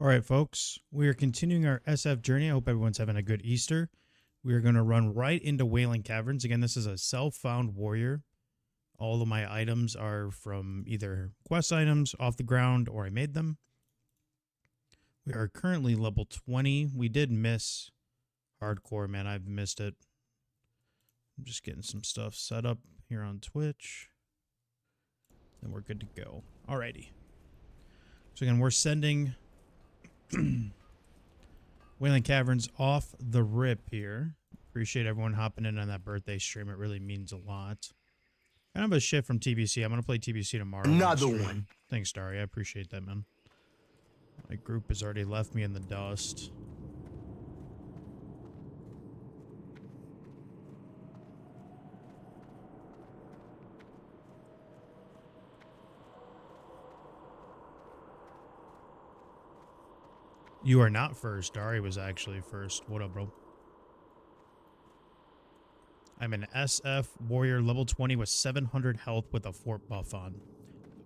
All right, folks, we are continuing our SF journey. I hope everyone's having a good Easter. We are going to run right into Wailing Caverns. Again, this is a self-found warrior. All of my items are from either quest items off the ground or I made them. We are currently level 20. We did miss Hardcore, man. I've missed it. I'm just getting some stuff set up here on Twitch. Then we're good to go. Alrighty. So again, we're sending Wailing Caverns off the rip here. Appreciate everyone hopping in on that birthday stream. It really means a lot. Kind of a shift from TBC. I'm going to play TBC tomorrow. Another one. Thanks, Dari. I appreciate that, man. My group has already left me in the dust. You are not first. Dari was actually first. What up, bro? I'm an SF warrior level 20 with 700 health with a fort buff on.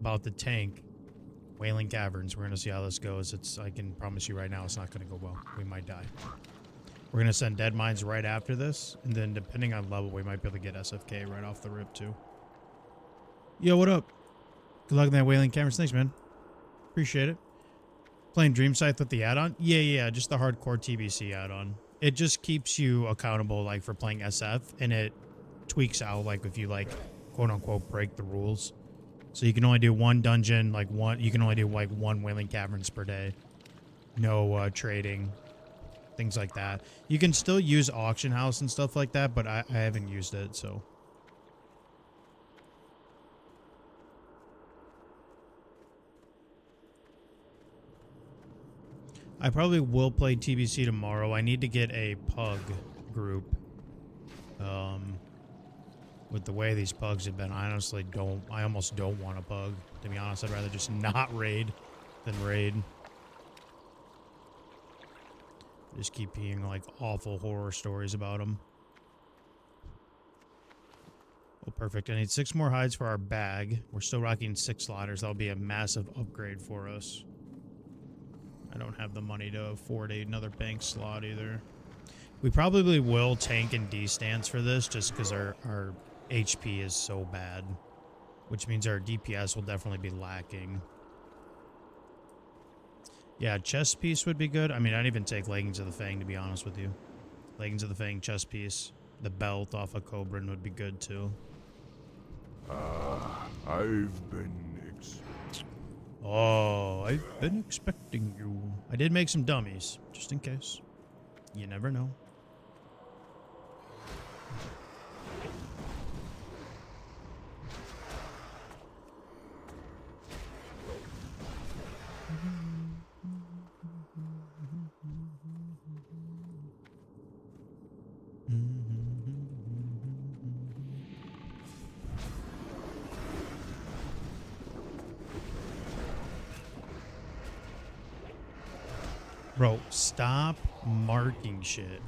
About the tank, Wailing Caverns. We're going to see how this goes. I can promise you right now it's not going to go well. We might die. We're going to send Deadmines right after this. And then depending on level, we might be able to get SFK right off the rip too. Yo, what up? Good luck in that Wailing Caverns. Thanks, man. Appreciate it. Playing Dream Scythe with the add-on? Yeah, just the hardcore TBC add-on. It just keeps you accountable, like, for playing SF, and it tweaks out, like, if you, like, quote-unquote break the rules. So you can only do one dungeon, like, you can only do, like, one Wailing Caverns per day. No trading, things like that. You can still use Auction House and stuff like that, but I haven't used it, so... I probably will play TBC tomorrow. I need to get a pug group. With the way these pugs have been, I almost don't want a pug. To be honest, I'd rather just not raid than raid. Just keep hearing like awful horror stories about them. Oh, perfect. I need 6 more hides for our bag. We're still rocking 6 slaughters. That'll be a massive upgrade for us. I don't have the money to afford another bank slot either. We probably will tank and D-stance for this just because our HP is so bad. Which means our DPS will definitely be lacking. Yeah, chest piece would be good. I mean, I'd even take Leggings of the Fang, to be honest with you. Leggings of the Fang, chest piece. The belt off of Cobran would be good too. I've been... Oh, I've been expecting you. I did make some dummies, just in case. You never know. Bro, stop marking shit.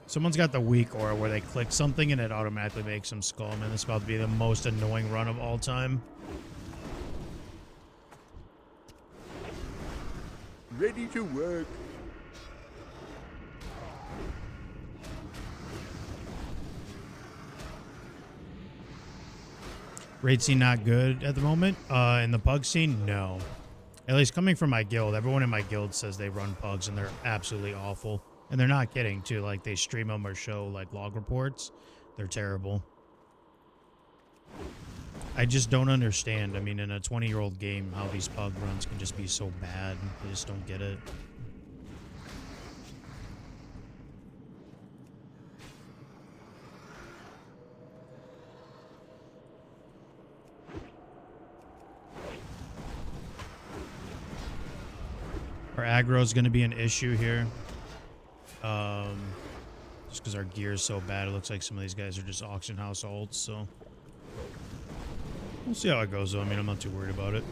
Someone's got the weak aura where they click something and it automatically makes them skull. Man, this is about to be the most annoying run of all time. Ready to work. Raid scene not good at the moment. In the pug scene, no. At least coming from my guild, everyone in my guild says they run pugs and they're absolutely awful. And they're not kidding too. Like they stream them or show like log reports. They're terrible. I just don't understand. I mean, in a 20-year-old game, how these pug runs can just be so bad. I just don't get it. Our aggro is going to be an issue here. Just because our gear is so bad, it looks like some of these guys are just auction house ults, so... We'll see how it goes, though. I mean, I'm not too worried about it.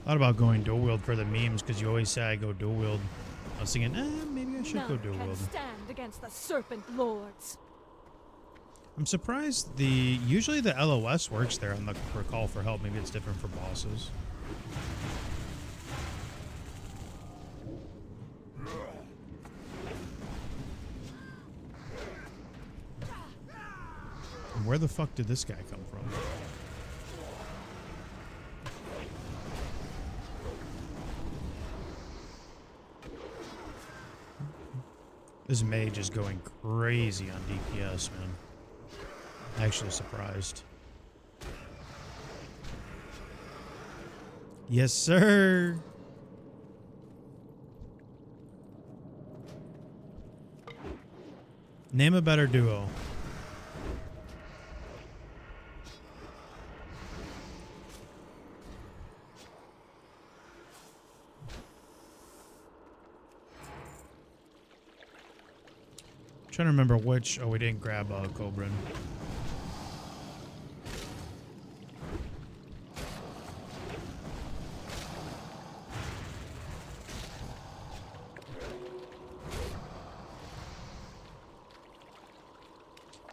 Thought about going dual wield for the memes because you always say I go dual wield. I was thinking, maybe I should go None dual can wield. stand against the Serpent Lords. I'm surprised usually the LOS works there on the for call for help. Maybe it's different for bosses. And where the fuck did this guy come from? This mage is going crazy on DPS, man. Actually surprised. Yes, sir. Name a better duo. Trying to remember which. Oh, we didn't grab Cobran.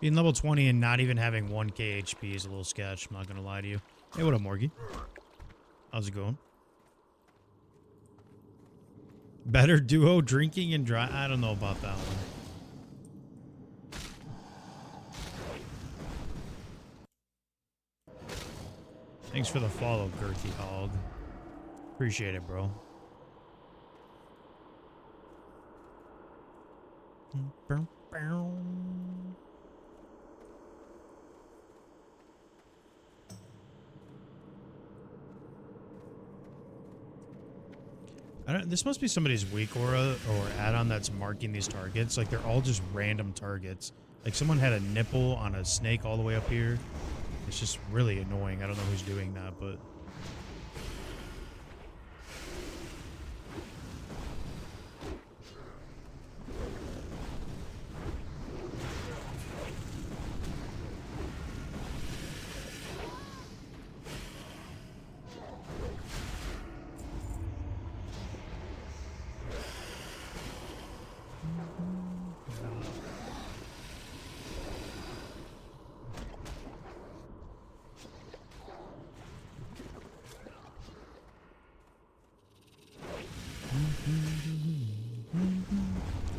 Being level 20 and not even having 1k HP is a little sketch. I'm not gonna lie to you. Hey, what up, Morgie? How's it going? Better duo drinking and dry. I don't know about that one. Thanks for the follow, Girthy Hog. Appreciate it, bro. This must be somebody's weak aura or add-on that's marking these targets. Like, they're all just random targets. Like, someone had a nipple on a snake all the way up here. It's just really annoying. I don't know who's doing that, but...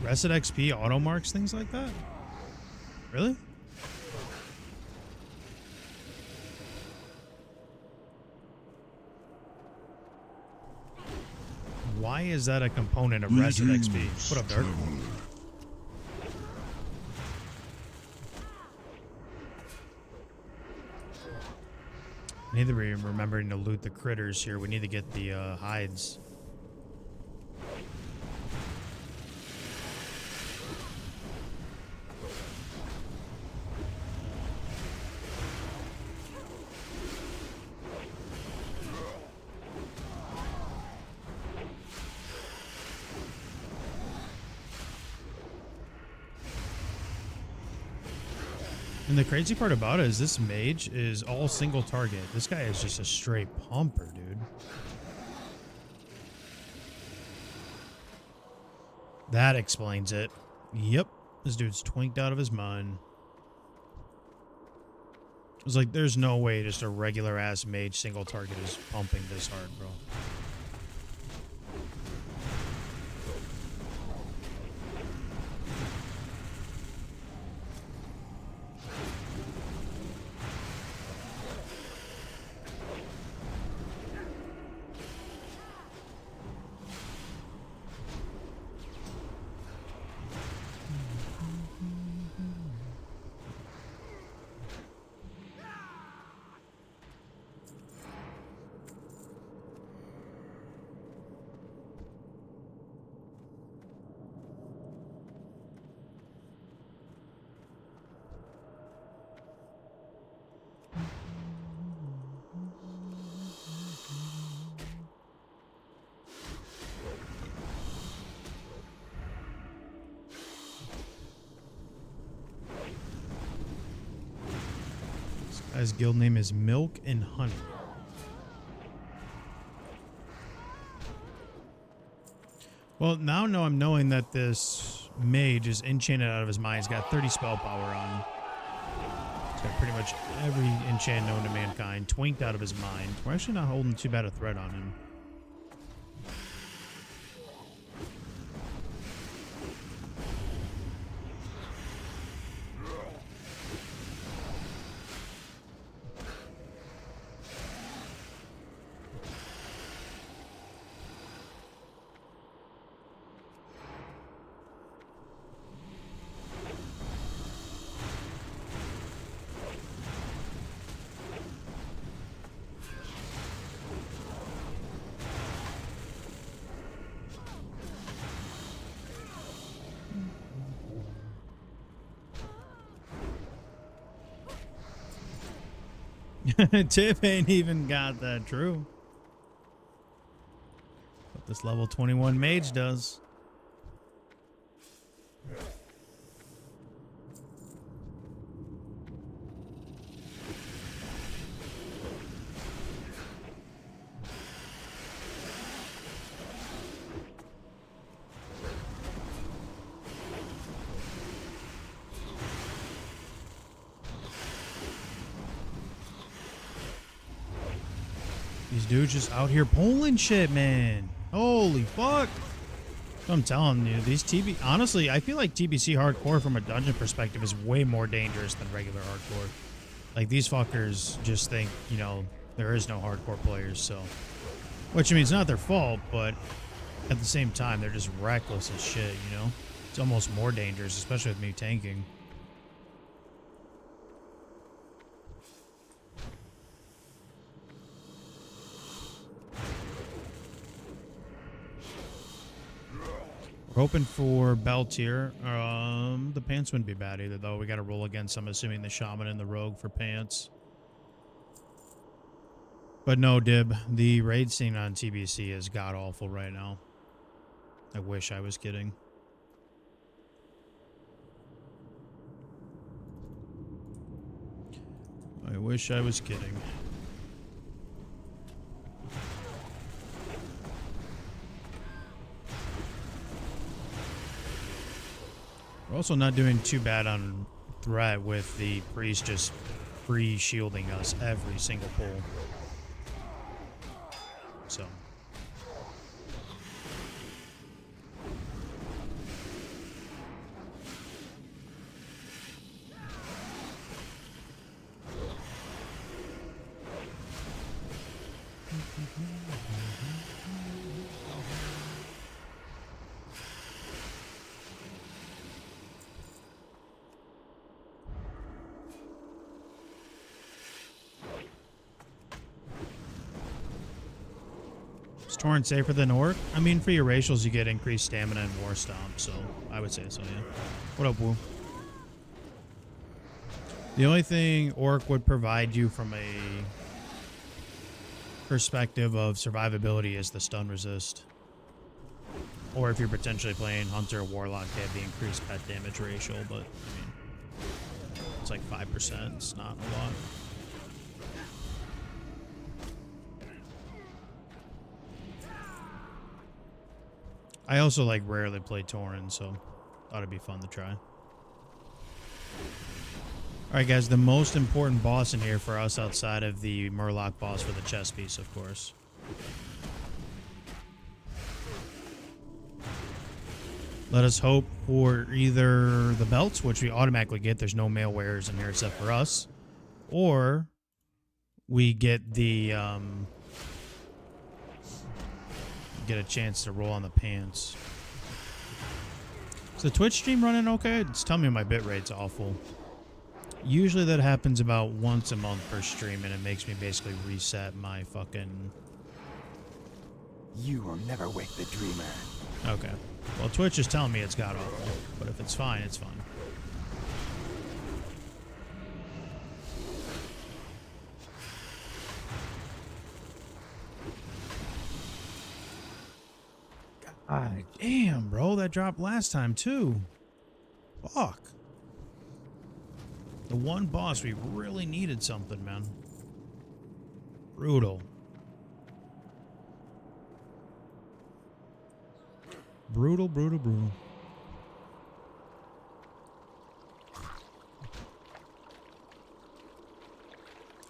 Reset XP auto marks, things like that? Really? Why is that a component of Reset XP? What up, Dark? I need to be remembering to loot the critters here. We need to get the hides. And the crazy part about it is this mage is all single target. This guy is just a straight pumper, dude. That explains it. Yep. This dude's twinked out of his mind. It was like, there's no way just a regular ass mage single target is pumping this hard, bro. His guild name is Milk and Honey. Well, now I'm knowing that this mage is enchanted out of his mind. He's got 30 spell power on. He's got pretty much every enchant known to mankind twinked out of his mind. We're actually not holding too bad a threat on him. Tip ain't even got that true. What this level 21 mage does. These dudes just out here pulling shit, man. Holy fuck. I'm telling you, these honestly, I feel like TBC Hardcore from a dungeon perspective is way more dangerous than regular hardcore. Like, these fuckers just think, you know, there is no hardcore players, so. Which, I mean, it's not their fault, but at the same time, they're just reckless as shit, you know? It's almost more dangerous, especially with me tanking. We're hoping for belt here. The pants wouldn't be bad either, though. We got to roll against, I'm assuming, the shaman and the rogue for pants. But no, Dib. The raid scene on TBC is god-awful right now. I wish I was kidding. I wish I was kidding. We're also not doing too bad on threat with the priest just free shielding us every single pull. So. Is Torrent safer than Orc? I mean, for your racials, you get increased stamina and War Stomp, so I would say so, yeah. What up, Woo? The only thing Orc would provide you from a perspective of survivability is the stun resist. Or if you're potentially playing Hunter or Warlock, they have the increased pet damage ratio, but, I mean, it's like 5%. It's not a lot. I also like rarely play Tauren, so thought it'd be fun to try. Alright guys, the most important boss in here for us outside of the Murloc boss for the chest piece, of course. Let us hope for either the belts, which we automatically get. There's no male wearers in here except for us. Or we get the get a chance to roll on the pants. Is the Twitch stream running okay? It's telling me my bitrate's awful. Usually that happens about once a month per stream, and it makes me basically reset my fucking... You will never wake the dreamer. Okay. Well, Twitch is telling me it's god awful, but if it's fine, it's fine. God damn, bro. That dropped last time, too. Fuck. The one boss we really needed something, man. Brutal. Brutal, brutal, brutal.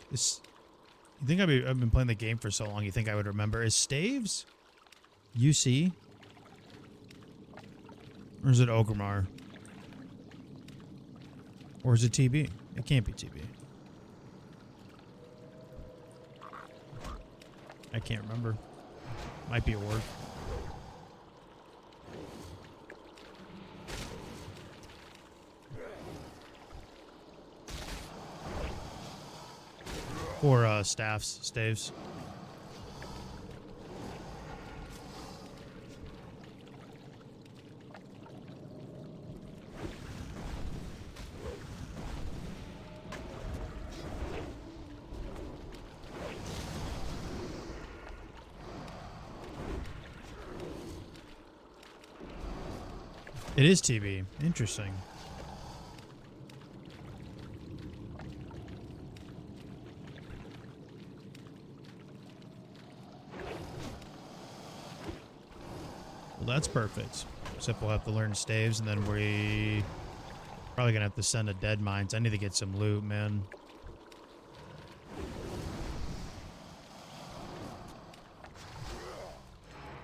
You think I've been playing the game for so long, you think I would remember. Is Staves UC? Or is it Ogrimmar? Or is it TB? It can't be TB. I can't remember. Might be a word. Or staves. It is TB. Interesting. Well, that's perfect. Except we'll have to learn staves, and then we probably gonna have to send a Deadmines. I need to get some loot, man.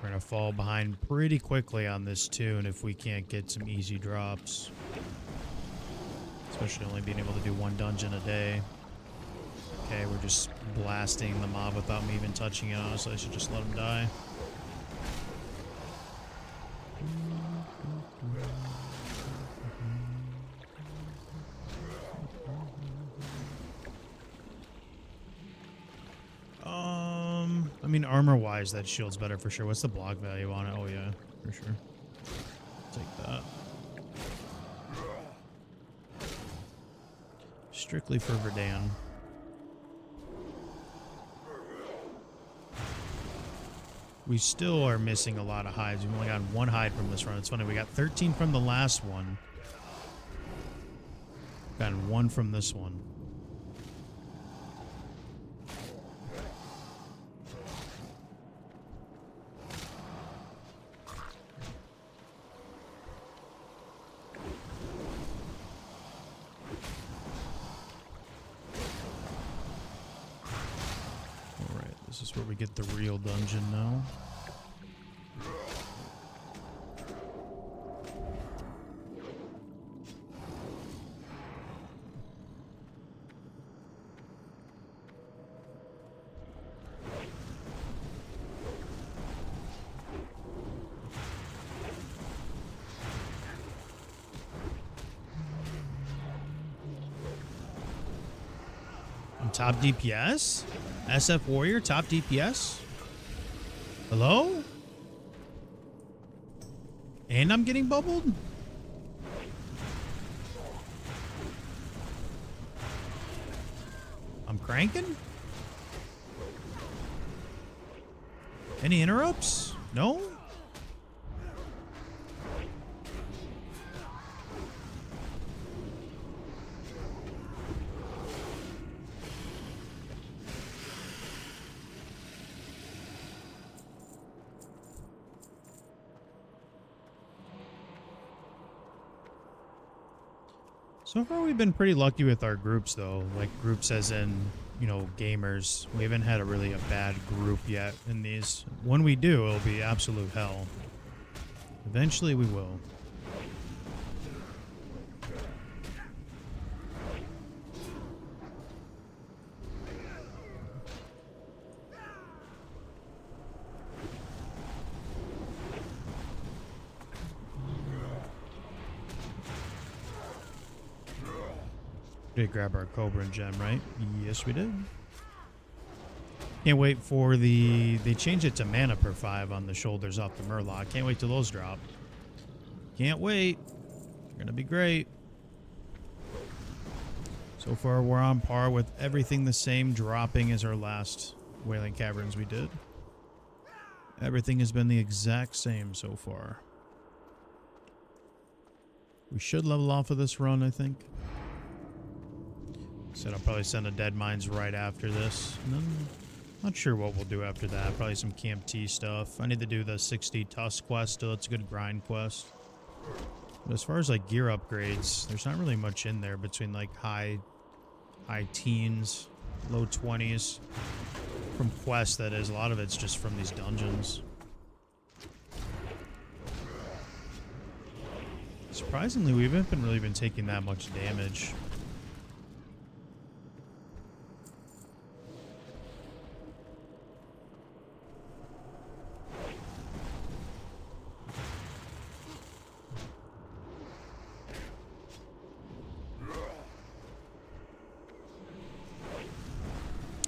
We're gonna fall behind pretty quickly on this tune if we can't get some easy drops. Especially only being able to do one dungeon a day. Okay, we're just blasting the mob without me even touching it. Honestly, I should just let him die. I mean, armor-wise, that shield's better for sure. What's the block value on it? Oh, yeah, for sure. Take that. Strictly for Verdan. We still are missing a lot of hides. We've only got one hide from this run. It's funny, we got 13 from the last one. Gotten one from this one. This is where we get the real dungeon now. Top DPS? SF Warrior, top DPS? Hello? And I'm getting bubbled? I'm cranking? Any interrupts? No? So far, we've been pretty lucky with our groups, though. Like, groups as in, you know, gamers. We haven't had a bad group yet in these. When we do, it'll be absolute hell. Eventually, we will. We did grab our Cobra and Gem, right? Yes, we did. Can't wait for the... They changed it to mana per 5 on the shoulders off the Murloc. Can't wait till those drop. Can't wait. They're gonna be great. So far, we're on par with everything the same dropping as our last Wailing Caverns we did. Everything has been the exact same so far. We should level off of this run, I think. Said I'll probably send a Deadmines right after this. And then, not sure what we'll do after that. Probably some Camp T stuff. I need to do the 60 Tusk quest still. It's a good grind quest. But as far as like gear upgrades, there's not really much in there between like high teens, low 20s. From quests, that is. A lot of it's just from these dungeons. Surprisingly, we haven't really been taking that much damage.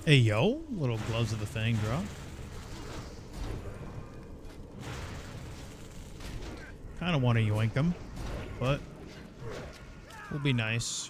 Hey, yo, little Gloves of the Fang drop. Kind of want to yoink them, but will be nice.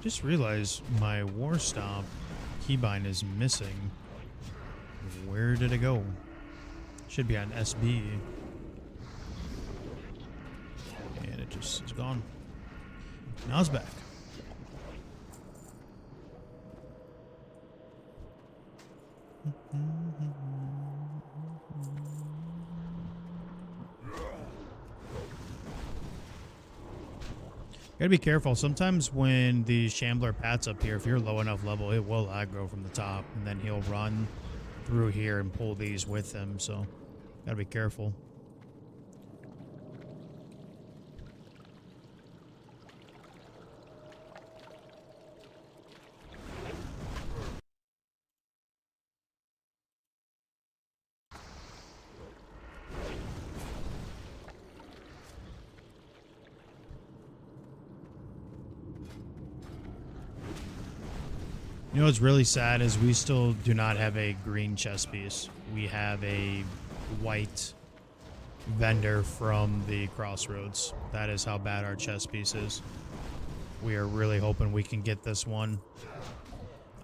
Just realized my War Stomp keybind is missing. Where did it go? Should be on SB. And it just is gone. Now it's back. Gotta be careful. Sometimes when the Shambler Pat's up here, if you're low enough level, it will aggro from the top, and then he'll run through here and pull these with him, so gotta be careful. You know what's really sad is we still do not have a green chess piece. We have a white vendor from the Crossroads. That is how bad our chess piece is. We are really hoping we can get this one.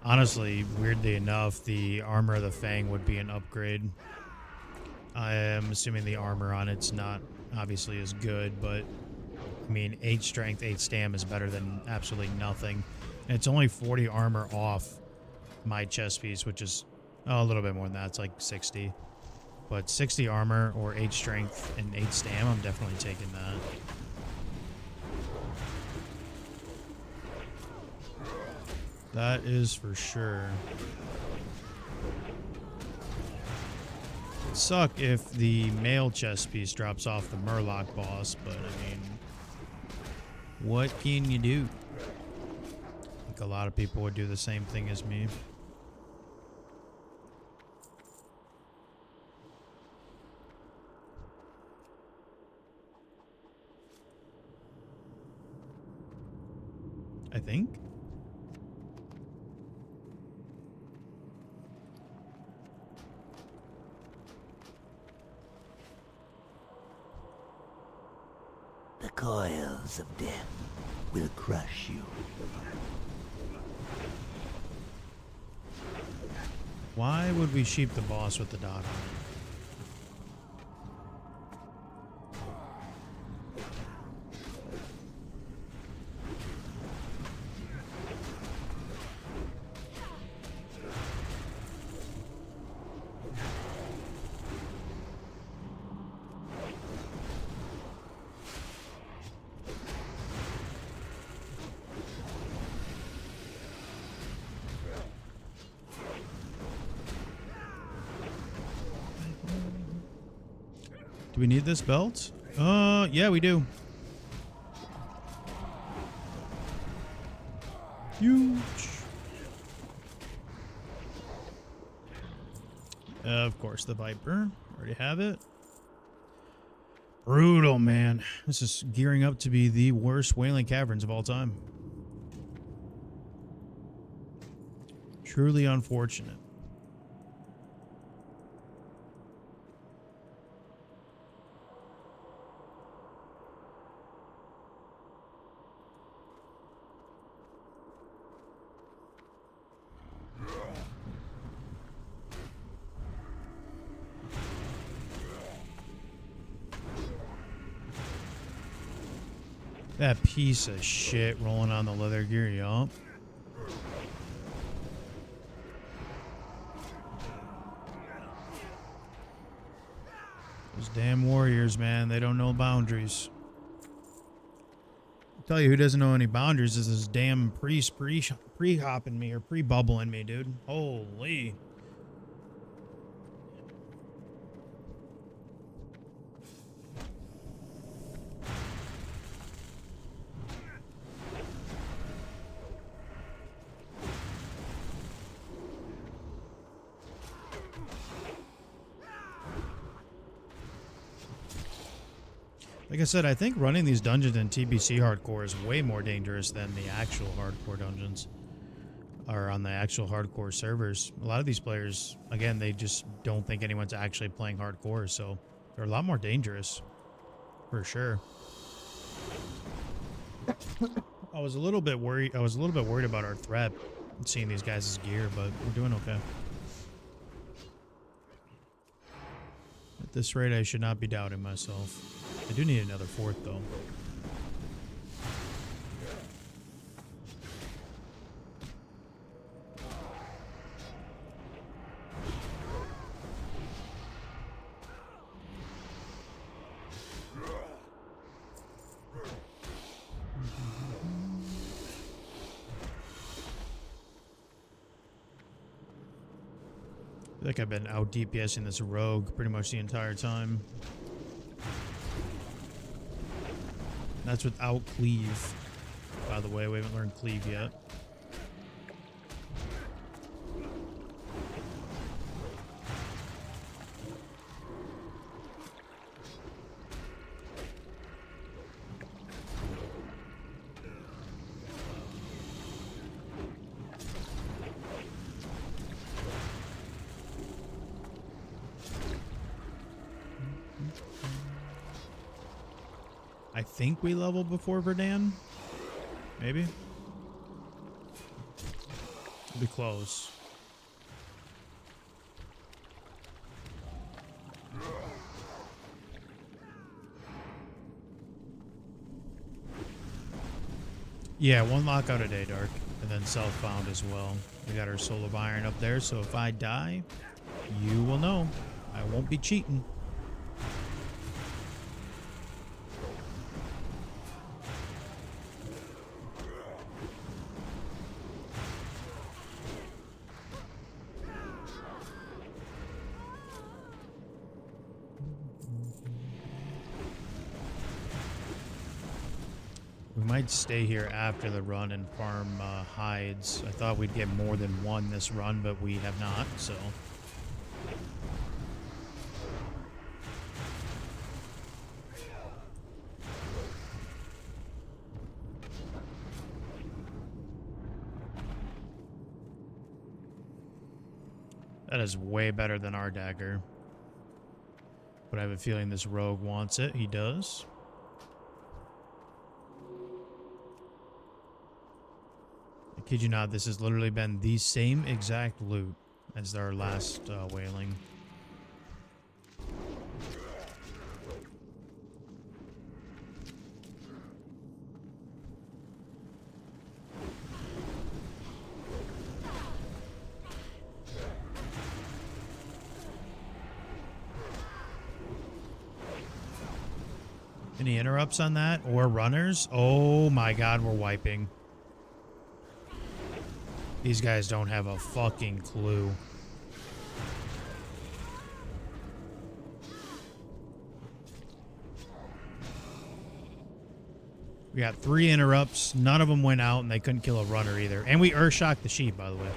Honestly, weirdly enough, the Armor of the Fang would be an upgrade. I am assuming the armor on it's not obviously as good, but I mean, 8 strength, 8 stam is better than absolutely nothing. And it's only 40 armor off my chest piece, which is a little bit more than that. It's like 60. But 60 armor or 8 strength and 8 stam, I'm definitely taking that. That is for sure. It'd suck if the male chest piece drops off the Murloc boss, but I mean, what can you do? I think a lot of people would do the same thing as me. I think. The coils of death will crush you. Why would we sheep the boss with the dot on it? Do we need this belt? Yeah, we do. Huge. Of course, the Viper. Already have it. Brutal, man. This is gearing up to be the worst Wailing Caverns of all time. Truly unfortunate. That piece of shit rolling on the leather gear, yup. Those damn warriors, man, they don't know boundaries. I'll tell you who doesn't know any boundaries is this damn priest pre-hopping me or pre-bubbling me, dude. Holy. Like I said, I think running these dungeons in TBC Hardcore is way more dangerous than the actual hardcore dungeons. Or on the actual hardcore servers. A lot of these players, again, they just don't think anyone's actually playing hardcore, so they're a lot more dangerous. For sure. I was a little bit worried about our threat, seeing these guys' gear, but we're doing okay. At this rate, I should not be doubting myself. I do need another fort, though. I feel like I've been out DPSing this rogue pretty much the entire time. That's without cleave. By the way, we haven't learned cleave yet. I think we leveled before Verdan. Maybe. It'll be close. Yeah, one lockout a day, Dark. And then self-bound as well. We got our Soul of Iron up there, so if I die, you will know. I won't be cheating. We might stay here after the run and farm hides. I thought we'd get more than one this run, but we have not, so. That is way better than our dagger. But I have a feeling this rogue wants it. He does. I kid you not, this has literally been the same exact loot as our last whaling. Any interrupts on that or runners? Oh my god, we're wiping. These guys don't have a fucking clue. We got 3 interrupts. None of them went out, and they couldn't kill a runner either. And we earthshocked the sheep, by the way.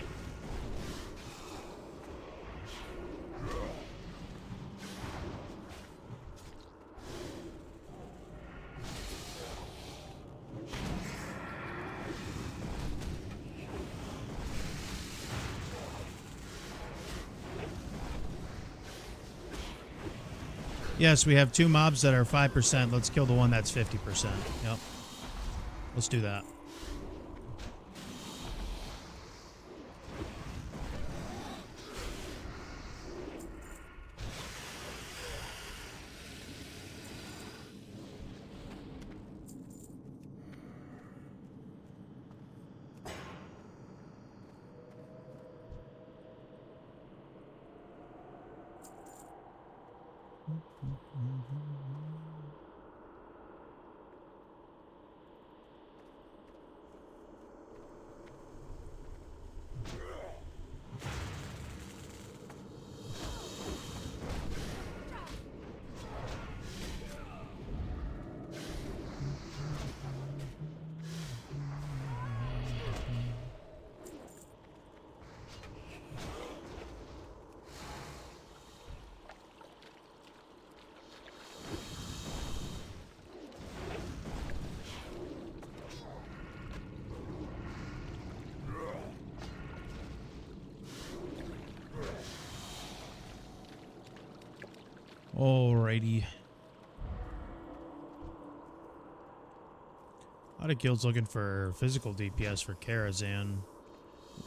Yes, we have 2 mobs that are 5%. Let's kill the one that's 50%. Yep. Let's do that. Alrighty. A lot of guilds looking for physical DPS for Karazhan.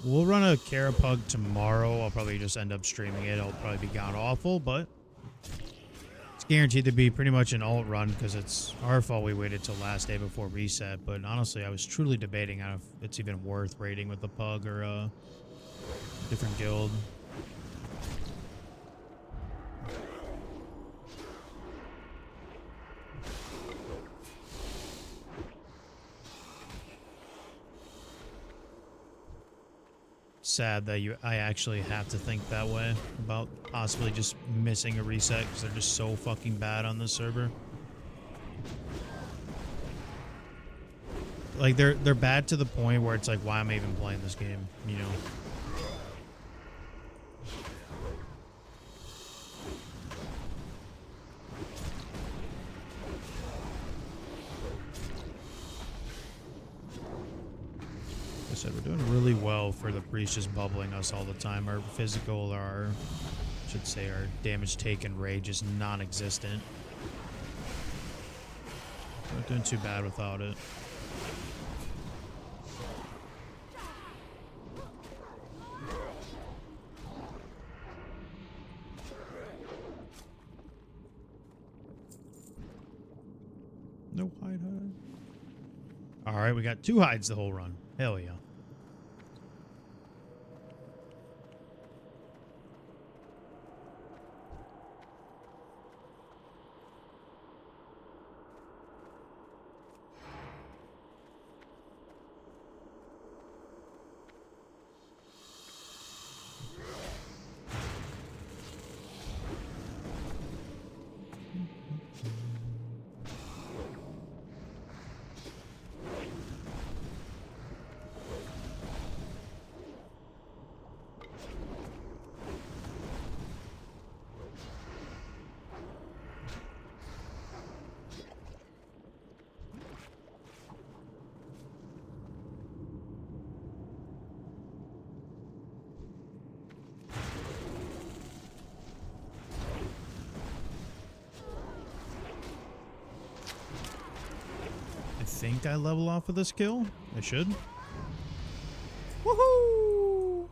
We'll run a Kara Pug tomorrow. I'll probably just end up streaming it. It'll probably be god awful, but it's guaranteed to be pretty much an alt run because it's our fault we waited till last day before reset. But honestly, I was truly debating on if it's even worth raiding with the Pug or a different guild. Sad that I actually have to think that way about possibly just missing a reset because they're just so fucking bad on this server. Like they're bad to the point where it's like, why am I even playing this game? You know. Said we're doing really well for the priest just bubbling us all the time. Our physical, I should say our damage taken rage is non-existent. Not doing too bad without it. No hide. All right, we got 2 hides the whole run. Hell yeah. I think I level off with this kill. I should. Woohoo!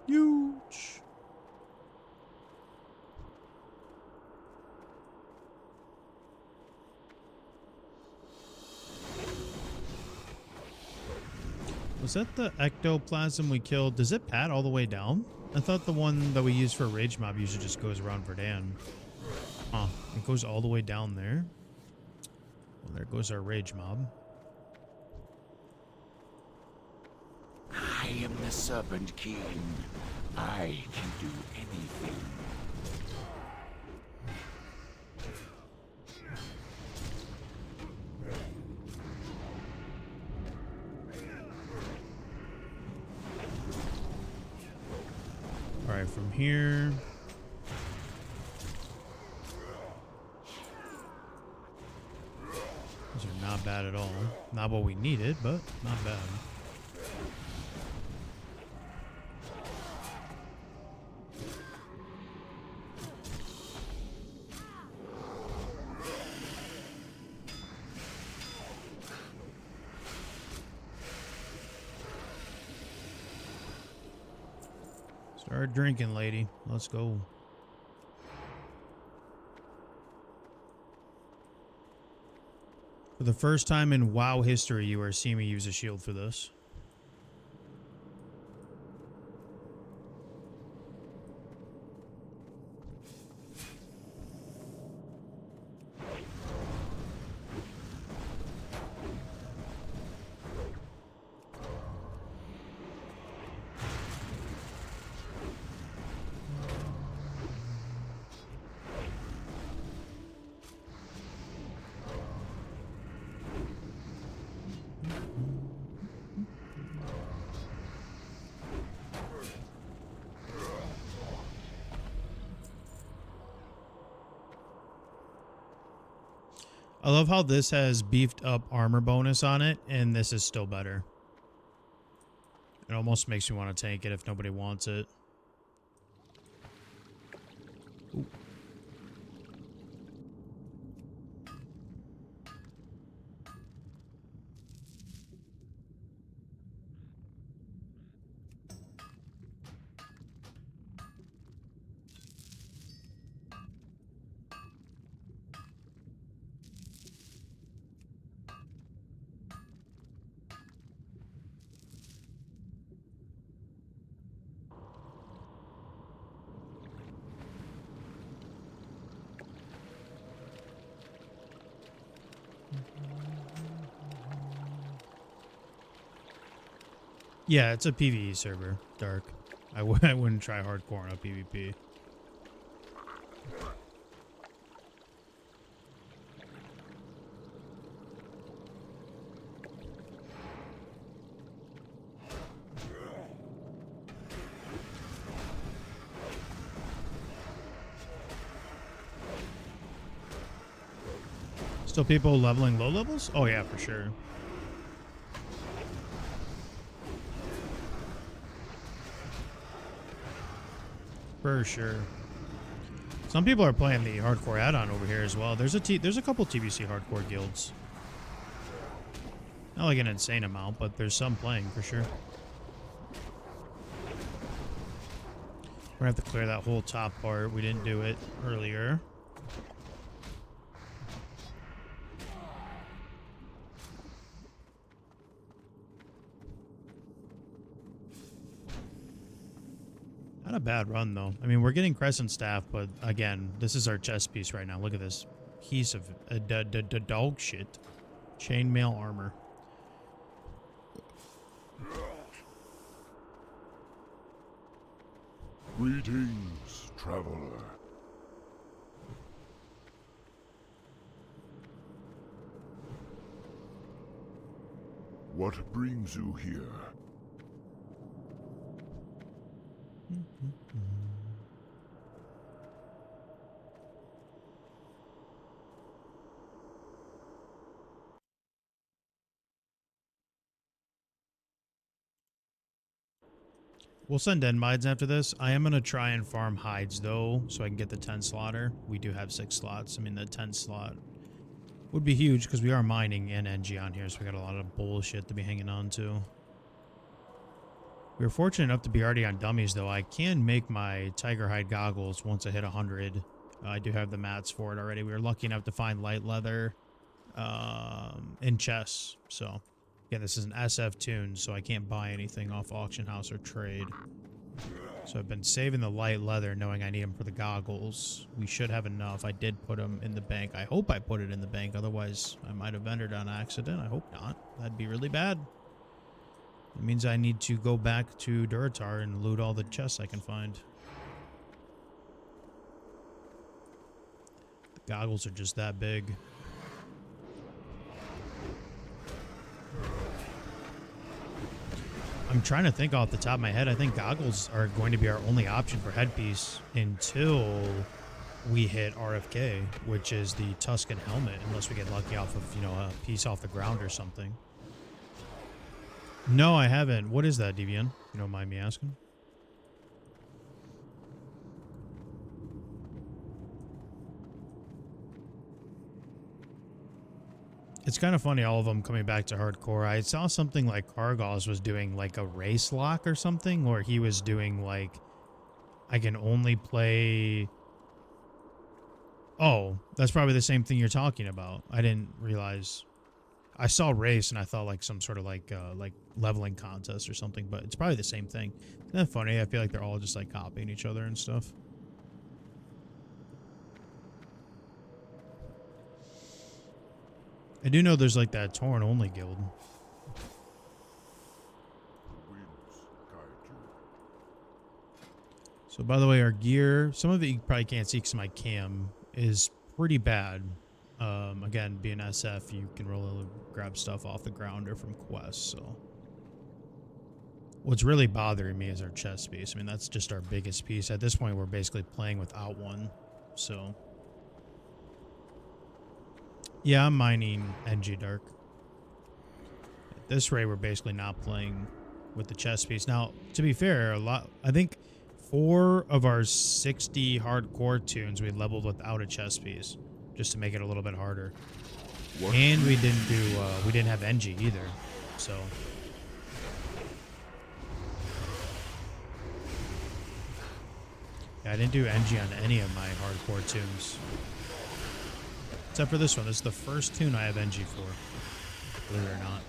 Huge. Was that the ectoplasm we killed? Does it pad all the way down? I thought the one that we use for Rage Mob usually just goes around Verdan. Huh. It goes all the way down there. Well, there goes our Rage Mob. I am the Serpent King. I can do anything. Alright, from here, not bad at all. Not what we needed, but not bad. Start drinking, lady. Let's go. For the first time in WoW history, you are seeing me use a shield for this. I love how this has beefed up armor bonus on it, and this is still better. It almost makes me want to tank it if nobody wants it. Ooh. Yeah, it's a PvE server, Dark. I wouldn't try hardcore on a PvP. Still people leveling low levels? Oh yeah, for sure. For sure. Some people are playing the hardcore add-on over here as well. There's a couple Tbc hardcore guilds. Not like an insane amount, but there's some playing for sure. We're gonna have to clear that whole top part. We didn't do it earlier. Not a bad run, though. I mean, we're getting Crescent Staff, but again, this is our chest piece right now. Look at this piece of dog shit. Chainmail armor. Greetings, traveler. What brings you here? We'll send Deadmines after this. I am going to try and farm hides, though, so I can get the 10 slaughter. We do have 6 slots. I mean, the 10 slot would be huge because we are mining and NG on here, so we got a lot of bullshit to be hanging on to. We were fortunate enough to be already on dummies, though. I can make my tiger hide goggles once I hit 100. I do have the mats for it already. We were lucky enough to find light leather in chests, so... Again, this is an SF tune, so I can't buy anything off auction house or trade. So I've been saving the light leather, knowing I need them for the goggles. We should have enough. I did put them in the bank. I hope I put it in the bank. Otherwise, I might have entered on accident. I hope not. That'd be really bad. It means I need to go back to Duratar and loot all the chests I can find. The goggles are just that big. I'm trying to think off the top of my head. I think goggles are going to be our only option for headpiece until we hit RFK, which is the Tuscan helmet, unless we get lucky off of, you know, a piece off the ground or something. No, I haven't. What is that, Devian? You don't mind me asking? It's kind of funny, all of them coming back to hardcore. I saw something like Kargos was doing like a race lock or something, or he was doing like, I can only play... Oh, that's probably the same thing you're talking about. I didn't realize. I saw race and I thought like some sort of like leveling contest or something, but it's probably the same thing. Isn't that funny? I feel like they're all just like copying each other and stuff. I do know there's like that Torn only guild. So by the way, our gear, some of it you probably can't see because my cam is pretty bad. Again, being SF, you can really grab stuff off the ground or from quests. So what's really bothering me is our chest piece. I mean, that's just our biggest piece. At this point, we're basically playing without one. So yeah, I'm mining NG Dark. At this rate, we're basically not playing with the chest piece. Now, to be fair, I think 4 of our 60 hardcore tunes we leveled without a chest piece, just to make it a little bit harder. What? And we didn't have NG either, so. Yeah, I didn't do NG on any of my hardcore tunes. Except for this one. This is the first tune I have NG for, believe it or not.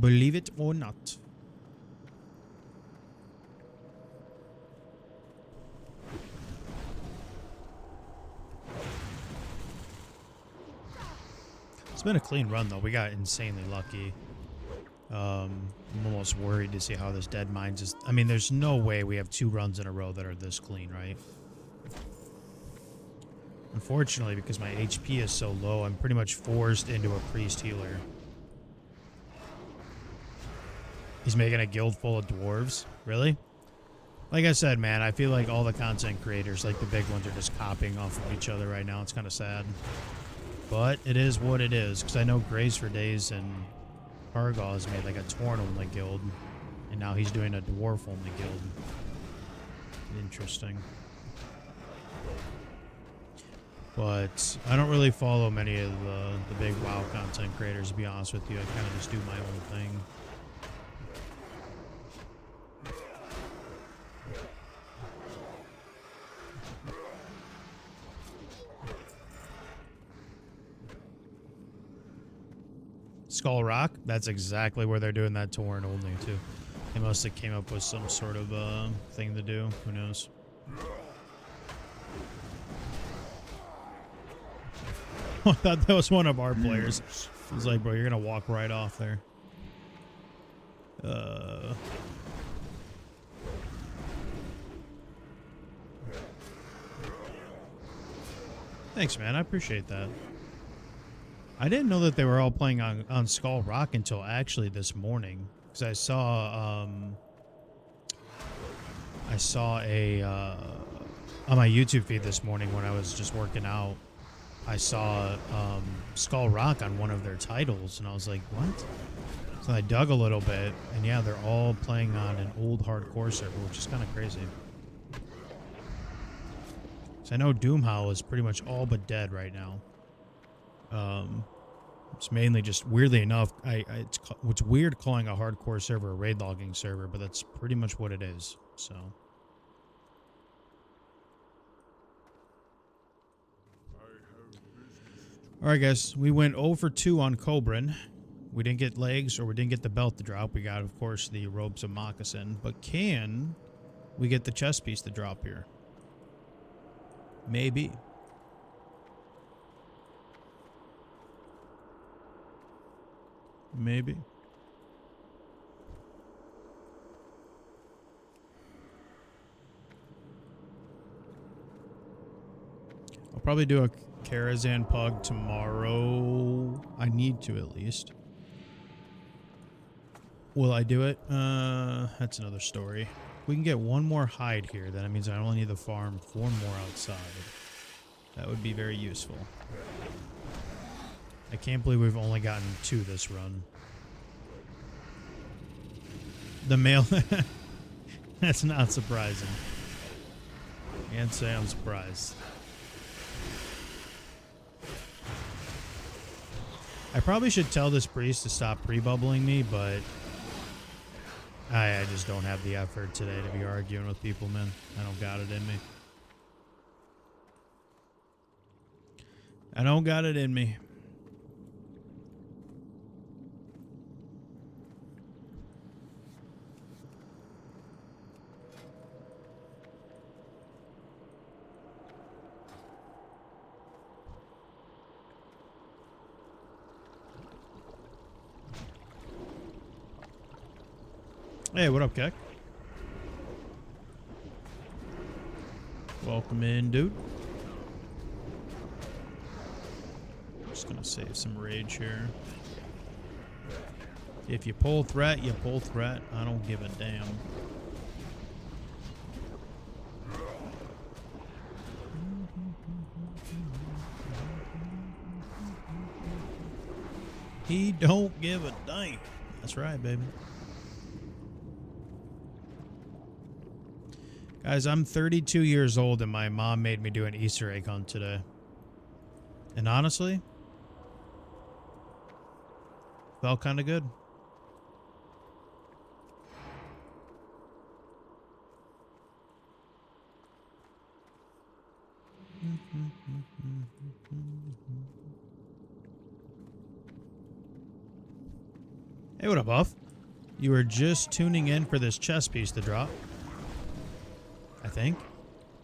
Believe it or not. It's been a clean run though. We got insanely lucky. I'm almost worried to see how this Deadmines is. I mean, there's no way we have 2 runs in a row that are this clean, right? Unfortunately, because my HP is so low, I'm pretty much forced into a priest healer. He's making a guild full of dwarves. Really? Like I said, man, I feel like all the content creators, like the big ones, are just copying off of each other right now. It's kind of sad. But it is what it is. Because I know Grace for Days and Kargos made like a Torn-only guild. And now he's doing a Dwarf-only guild. Interesting. But I don't really follow many of the big WoW content creators, to be honest with you. I kind of just do my own thing. Skull Rock, that's exactly where they're doing that Torn only too. They must have came up with some sort of thing to do. Who knows? I thought that was one of our players. I was like, bro, you're gonna walk right off there. Thanks, man. I appreciate that. I didn't know that they were all playing on Skull Rock until actually this morning, because I saw a on my YouTube feed this morning when I was just working out. I saw Skull Rock on one of their titles, and I was like, what? So I dug a little bit, and yeah, they're all playing on an old hardcore server, which is kind of crazy. So I know Doomhowl is pretty much all but dead right now. It's mainly just, weirdly enough, it's weird calling a hardcore server a raid logging server, but that's pretty much what it is. So all right, guys, we went 0 for 2 on Cobran. We didn't get legs, or we didn't get the belt to drop. We got, of course, the robes of moccasin, but can we get the chest piece to drop here? Maybe. Maybe. I'll probably do a Karazhan Pug tomorrow. I need to, at least. Will I do it? That's another story. We can get one more hide here. Then it means I only need to farm 4 more outside. That would be very useful. I can't believe we've only gotten 2 this run. The mail... That's not surprising. Can't say I'm surprised. I probably should tell this priest to stop pre-bubbling me, but I just don't have the effort today to be arguing with people, man. I don't got it in me. I don't got it in me. Hey, what up, Keck? Welcome in, dude. Just gonna save some rage here. If you pull threat, you pull threat. I don't give a damn. He don't give a damn. That's right, baby. Guys, I'm 32 years old and my mom made me do an Easter egg hunt today. And honestly, felt kind of good. Hey, what up, Buff? You were just tuning in for this chess piece to drop. I think.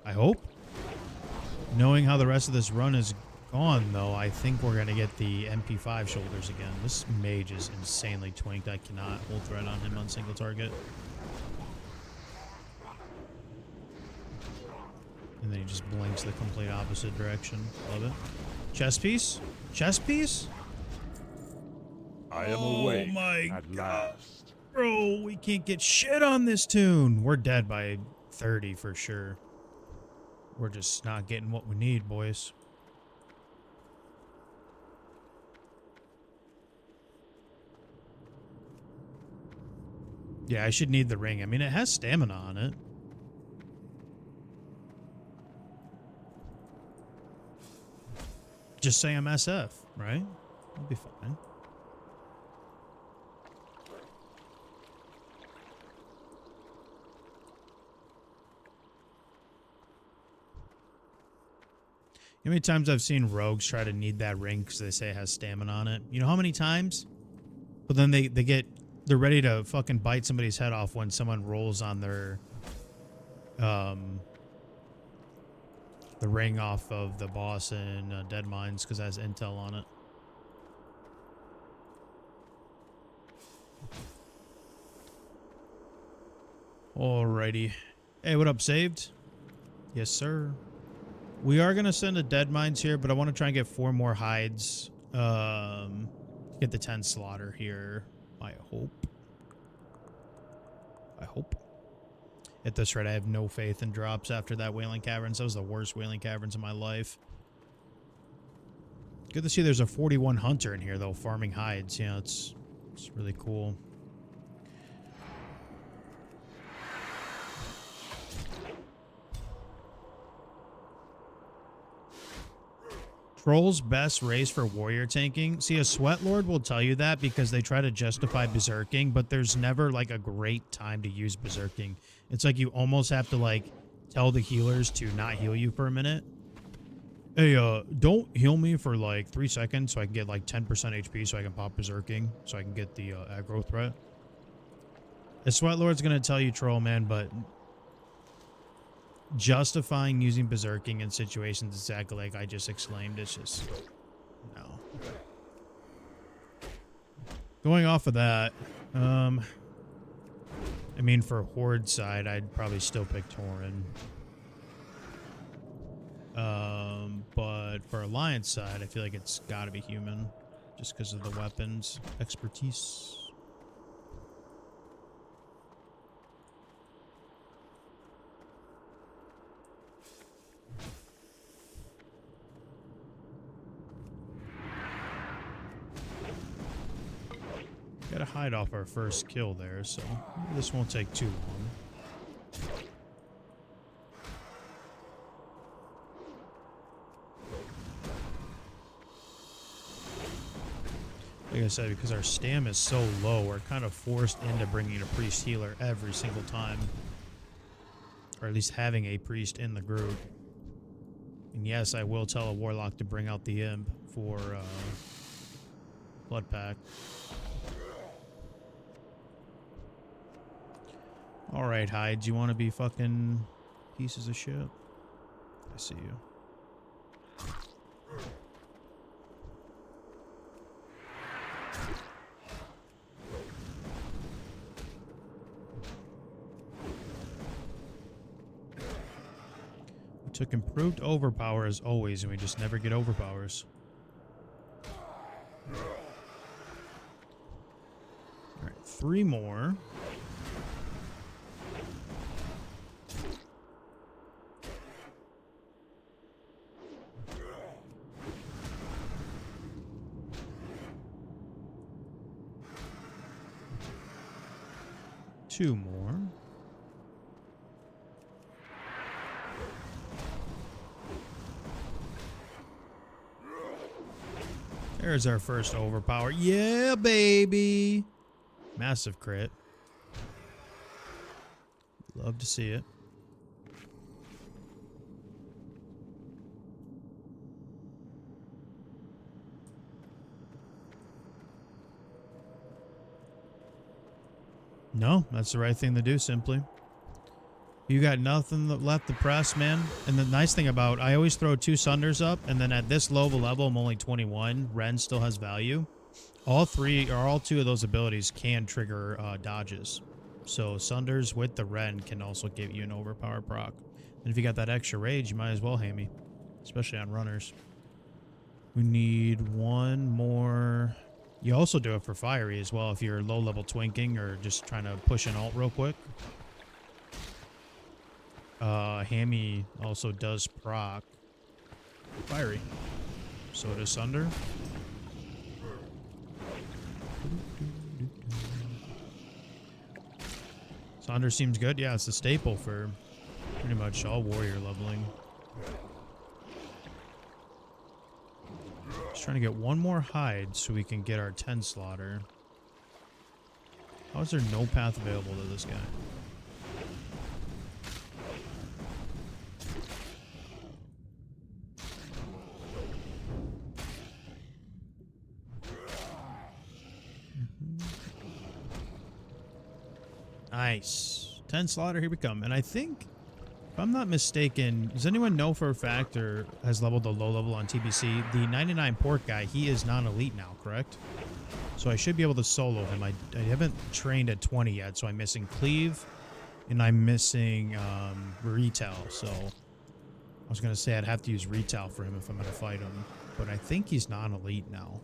I hope. Knowing how the rest of this run is gone, though, I think we're going to get the MP5 shoulders again. This mage is insanely twinked. I cannot hold threat on him on single target. And then he just blinks the complete opposite direction. Love it. Chess piece? Chess piece? I am awake oh my at God. last. Bro, we can't get shit on this tune. We're dead by 30 for sure. We're just not getting what we need, boys. Yeah, I should need the ring. I mean, it has stamina on it. Just say I'm SF, right? It'll be fine. You know how many times I've seen rogues try to need that ring because they say it has stamina on it? You know how many times? But then they're ready to fucking bite somebody's head off when someone rolls on their the ring off of the boss in Deadmines because it has intel on it. Alrighty. Hey, what up, saved? Yes, sir. We are going to send a Deadmines here, but I want to try and get 4 more hides. Get the 10 slaughter here, I hope. I hope. At this rate, I have no faith in drops after that Wailing Caverns. That was the worst Wailing Caverns of my life. Good to see there's a 41 hunter in here, though, farming hides. Yeah, it's really cool. Troll's best race for warrior tanking. See, a sweat lord will tell you that because they try to justify berserking, but there's never like a great time to use berserking. It's like you almost have to like tell the healers to not heal you for a minute. Hey, don't heal me for like 3 seconds so I can get like 10% HP so I can pop berserking so I can get the aggro threat. A sweat lord's gonna tell you, troll, man, but justifying using berserking in situations exactly like I just exclaimed, it's just no. Going off of that, I mean, for horde side, I'd probably still pick Tauren. But for alliance side, I feel like it's got to be human, just because of the weapons expertise. Gotta hide off our first kill there, so maybe this won't take too long. Like I said, because our stam is so low, we're kind of forced into bringing a priest healer every single time. Or at least having a priest in the group. And yes, I will tell a warlock to bring out the imp for blood pack. Alright, hides, you want to be fucking pieces of shit? I see you. We took improved overpower as always, and we just never get overpowers. Alright, 3 more. Two more. There's our first overpower. Yeah, baby. Massive crit. Love to see it. No, that's the right thing to do, simply. You got nothing left to press, man. And the nice thing about, I always throw 2 Sunders up, and then at this low level, I'm only 21. Ren still has value. All 2 of those abilities can trigger dodges. So Sunders with the Ren can also give you an overpower proc. And if you got that extra rage, you might as well hammy. Especially on runners. We need 1 more... You also do it for Fiery as well if you're low-level twinking or just trying to push an ult real quick. Hammy also does proc Fiery. So does Sunder. Sunder seems good. Yeah, it's a staple for pretty much all warrior leveling. Just trying to get 1 more hide so we can get our 10 slaughter. How is there no path available to this guy? Nice. 10 slaughter, here we come. And I think, if I'm not mistaken, does anyone know for a fact or has leveled a low level on TBC? The 99 pork guy, he is non-elite now, correct? So I should be able to solo him. I haven't trained at 20 yet, so I'm missing cleave and I'm missing retail. So I was going to say I'd have to use retail for him if I'm going to fight him. But I think he's non-elite now.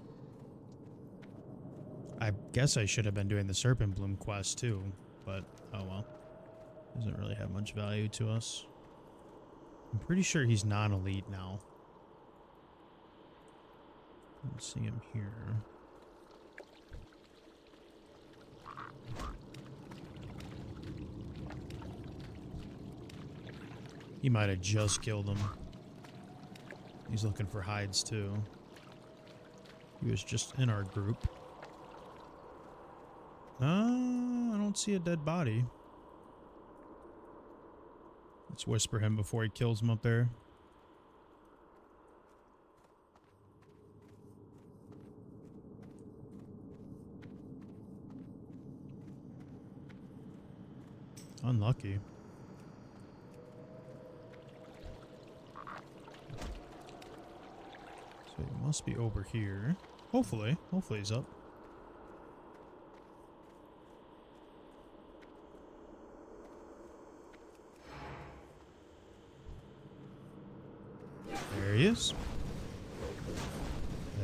I guess I should have been doing the Serpent Bloom quest too, but oh well. Doesn't really have much value to us. I'm pretty sure he's non-elite now. Let's see him here. He might have just killed him. He's looking for hides too. He was just in our group. I don't see a dead body. Let's whisper him before he kills him up there. Unlucky. So he must be over here. Hopefully he's up. There he is.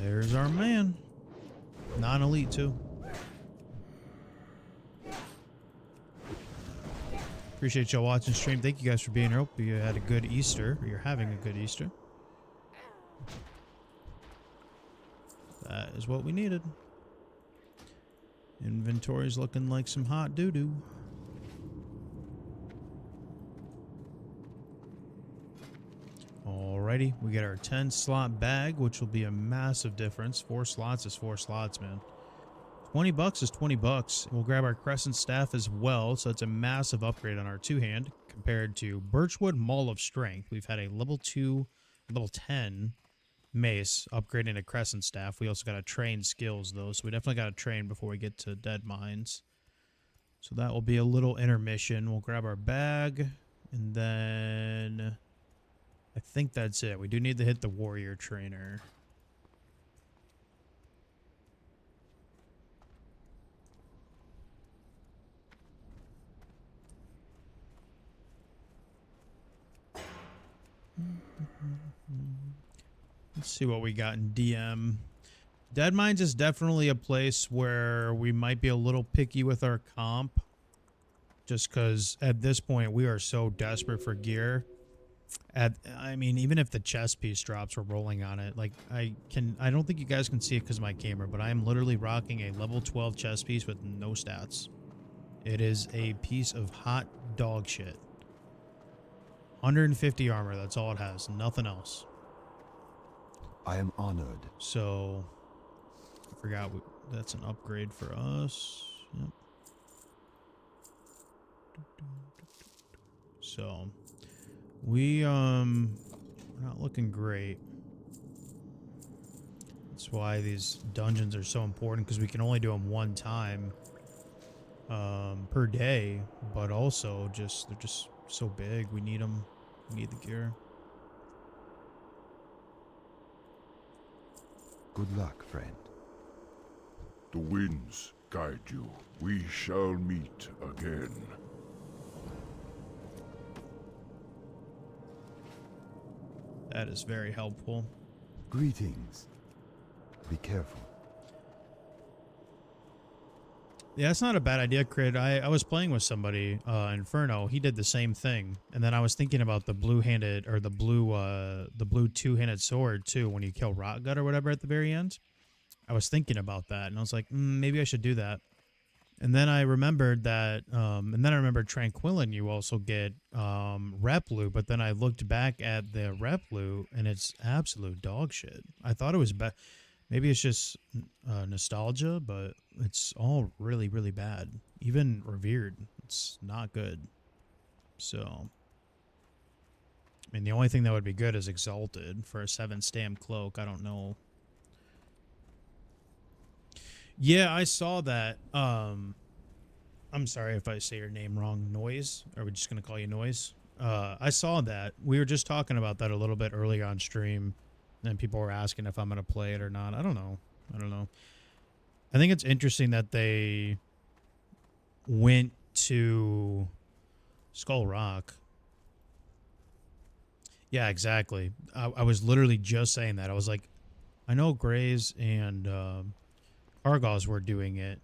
There's our man. Non-elite too. Appreciate y'all watching stream. Thank you guys for being here. Hope you had a good Easter, or you're having a good Easter. That is what we needed. Inventory's looking like some hot doo-doo. Alrighty, we get our 10 slot bag, which will be a massive difference. 4 slots is 4 slots, man. 20 bucks is 20 bucks. We'll grab our crescent staff as well, so it's a massive upgrade on our 2-hand compared to Birchwood Maul of Strength. We've had a level 2, level 10 mace upgrading to crescent staff. We also got to train skills though, so we definitely got to train before we get to Deadmines. So that will be a little intermission. We'll grab our bag, and then I think that's it. We do need to hit the warrior trainer. Let's see what we got in DM. Deadmines is definitely a place where we might be a little picky with our comp. Just because at this point we are so desperate for gear. I mean, even if the chest piece drops, we're rolling on it. Like, I don't think you guys can see it because of my camera, but I am literally rocking a level 12 chest piece with no stats. It is a piece of hot dog shit. 150 armor, that's all it has. Nothing else. I am honored. So, I forgot that's an upgrade for us. Yep. So, we're not looking great. That's why these dungeons are so important, because we can only do them one time per day, but also they're just so big. We need them. We need the gear. Good luck, friend. The winds guide you. We shall meet again. That is very helpful. Greetings. Be careful. Yeah, that's not a bad idea, Crit. I was playing with somebody, Inferno. He did the same thing, and then I was thinking about the blue-handed or the blue two-handed sword too. When you kill Rotgut or whatever at the very end, I was thinking about that, and I was like, maybe I should do that. And then I remembered that, and then I remembered Tranquillin. You also get rep loot, but then I looked back at the rep loot, and it's absolute dog shit. I thought it was bad. Maybe it's just nostalgia, but it's all really, really bad. Even revered, it's not good. So, I mean, the only thing that would be good is Exalted for a 7-stamp cloak. I don't know. Yeah, I saw that. I'm sorry if I say your name wrong. Noise? Are we just going to call you Noise? I saw that. We were just talking about that a little bit earlier on stream. And people were asking if I'm going to play it or not. I don't know. I think it's interesting that they went to Skull Rock. Yeah, exactly. I was literally just saying that. I was like, I know Grays and Argos were doing it.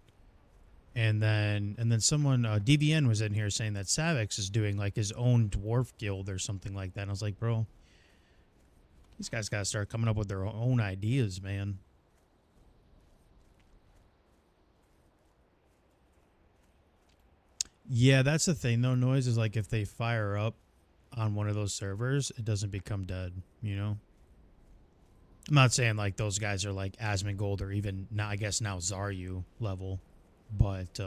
And then someone, DVN was in here saying that Savix is doing like his own dwarf guild or something like that. And I was like, bro, these guys got to start coming up with their own ideas, man. Yeah, that's the thing, though. Noise is like if they fire up on one of those servers, it doesn't become dead, you know? I'm not saying like those guys are like Asmongold or even now, I guess now Zaryu level, but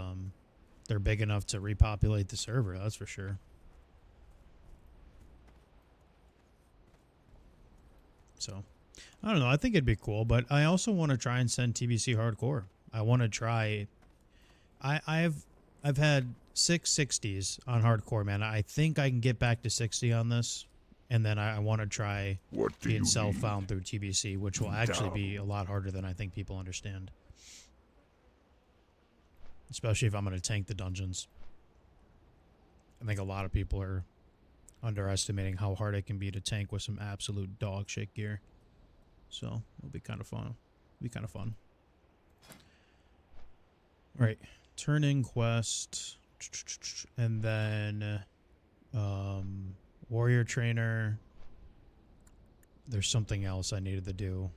they're big enough to repopulate the server, that's for sure. So, I don't know. I think it'd be cool, but I also want to try and send TBC Hardcore. I want to try. I've had 660s on Hardcore, man. I think I can get back to 60 on this, and then I want to try being self-found through TBC, which will actually be a lot harder than I think people understand. Especially if I'm going to tank the dungeons. I think a lot of people are underestimating how hard it can be to tank with some absolute dog shit gear. So it'll be kind of fun. All right, turn in quest, and then warrior trainer. There's something else I needed to do.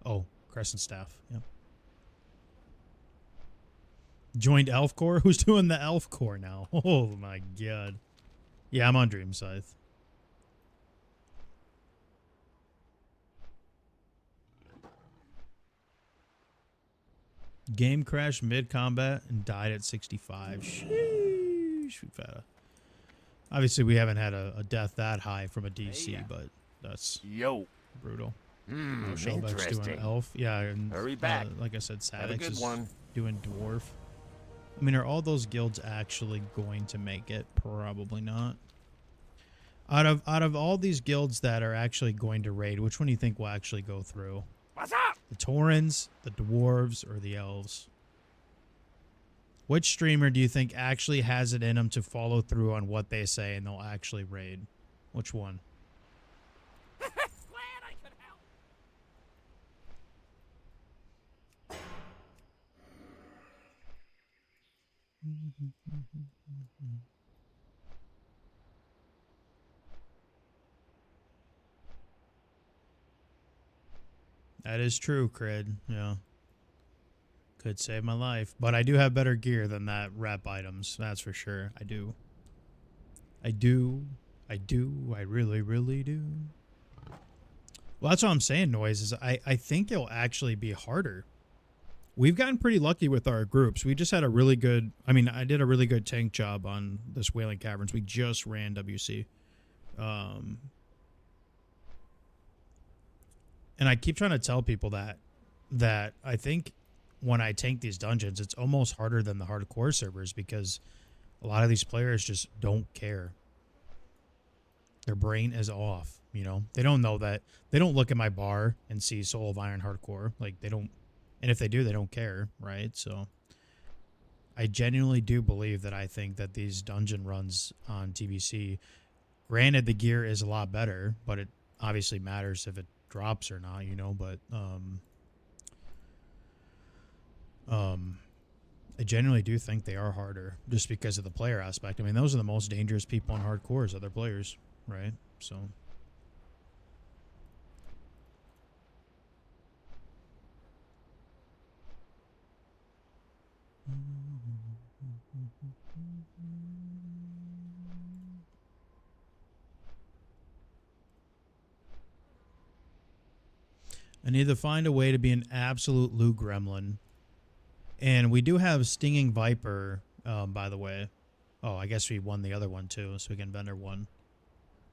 Oh, crescent staff. Yep. Joined Elf Corps? Who's doing the Elf Corps now? Oh my god. Yeah, I'm on Dream Scythe. Game crashed mid-combat and died at 65. Sheesh. We've had obviously, we haven't had a death that high from a DC, but that's brutal. No, Shellback's doing Elf. Yeah, and Hurry back. Like I said, Have a Sadix good is one. doing Dwarf. I mean, are all those guilds actually going to make it? Probably not. Out of all these guilds that are actually going to raid, which one do you think will actually go through? What's up? The Taurens, the Dwarves, or the Elves? Which streamer do you think actually has it in them to follow through on what they say and they'll actually raid? Which one? Glad I could help. That is true, Cred. Yeah. Could save my life. But I do have better gear than that rep items. That's for sure. I do. I do. I do. I really, really do. Well, that's what I'm saying, Noise, is I think it'll actually be harder. We've gotten pretty lucky with our groups. We just had a really good... I mean, I did a really good tank job on this Wailing Caverns. We just ran WC. And I keep trying to tell people that I think when I tank these dungeons, it's almost harder than the hardcore servers because a lot of these players just don't care. Their brain is off, you know? They don't know that. They don't look at my bar and see Soul of Iron hardcore. Like, they don't... And if they do, they don't care, right? So I genuinely do believe that I think that these dungeon runs on TBC, granted the gear is a lot better, but it obviously matters if it drops or not, you know, but I genuinely do think they are harder just because of the player aspect. I mean, those are the most dangerous people in hardcore is other players, right? So I need to find a way to be an absolute loot gremlin. And we do have Stinging Viper, by the way. Oh, I guess we won the other one too, so we can vendor one.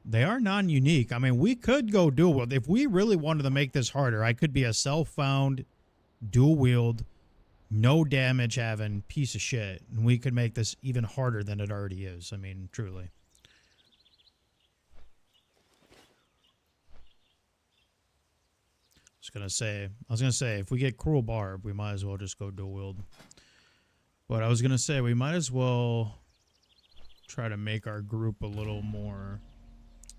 They are non-unique. I mean, we could go dual wield. If we really wanted to make this harder, I could be a self-found, dual wield, no damage having piece of shit. And we could make this even harder than it already is. I mean, truly. I was gonna say, if we get Cruel Barb, we might as well just go dual wield. But I was gonna say, we might as well try to make our group a little more...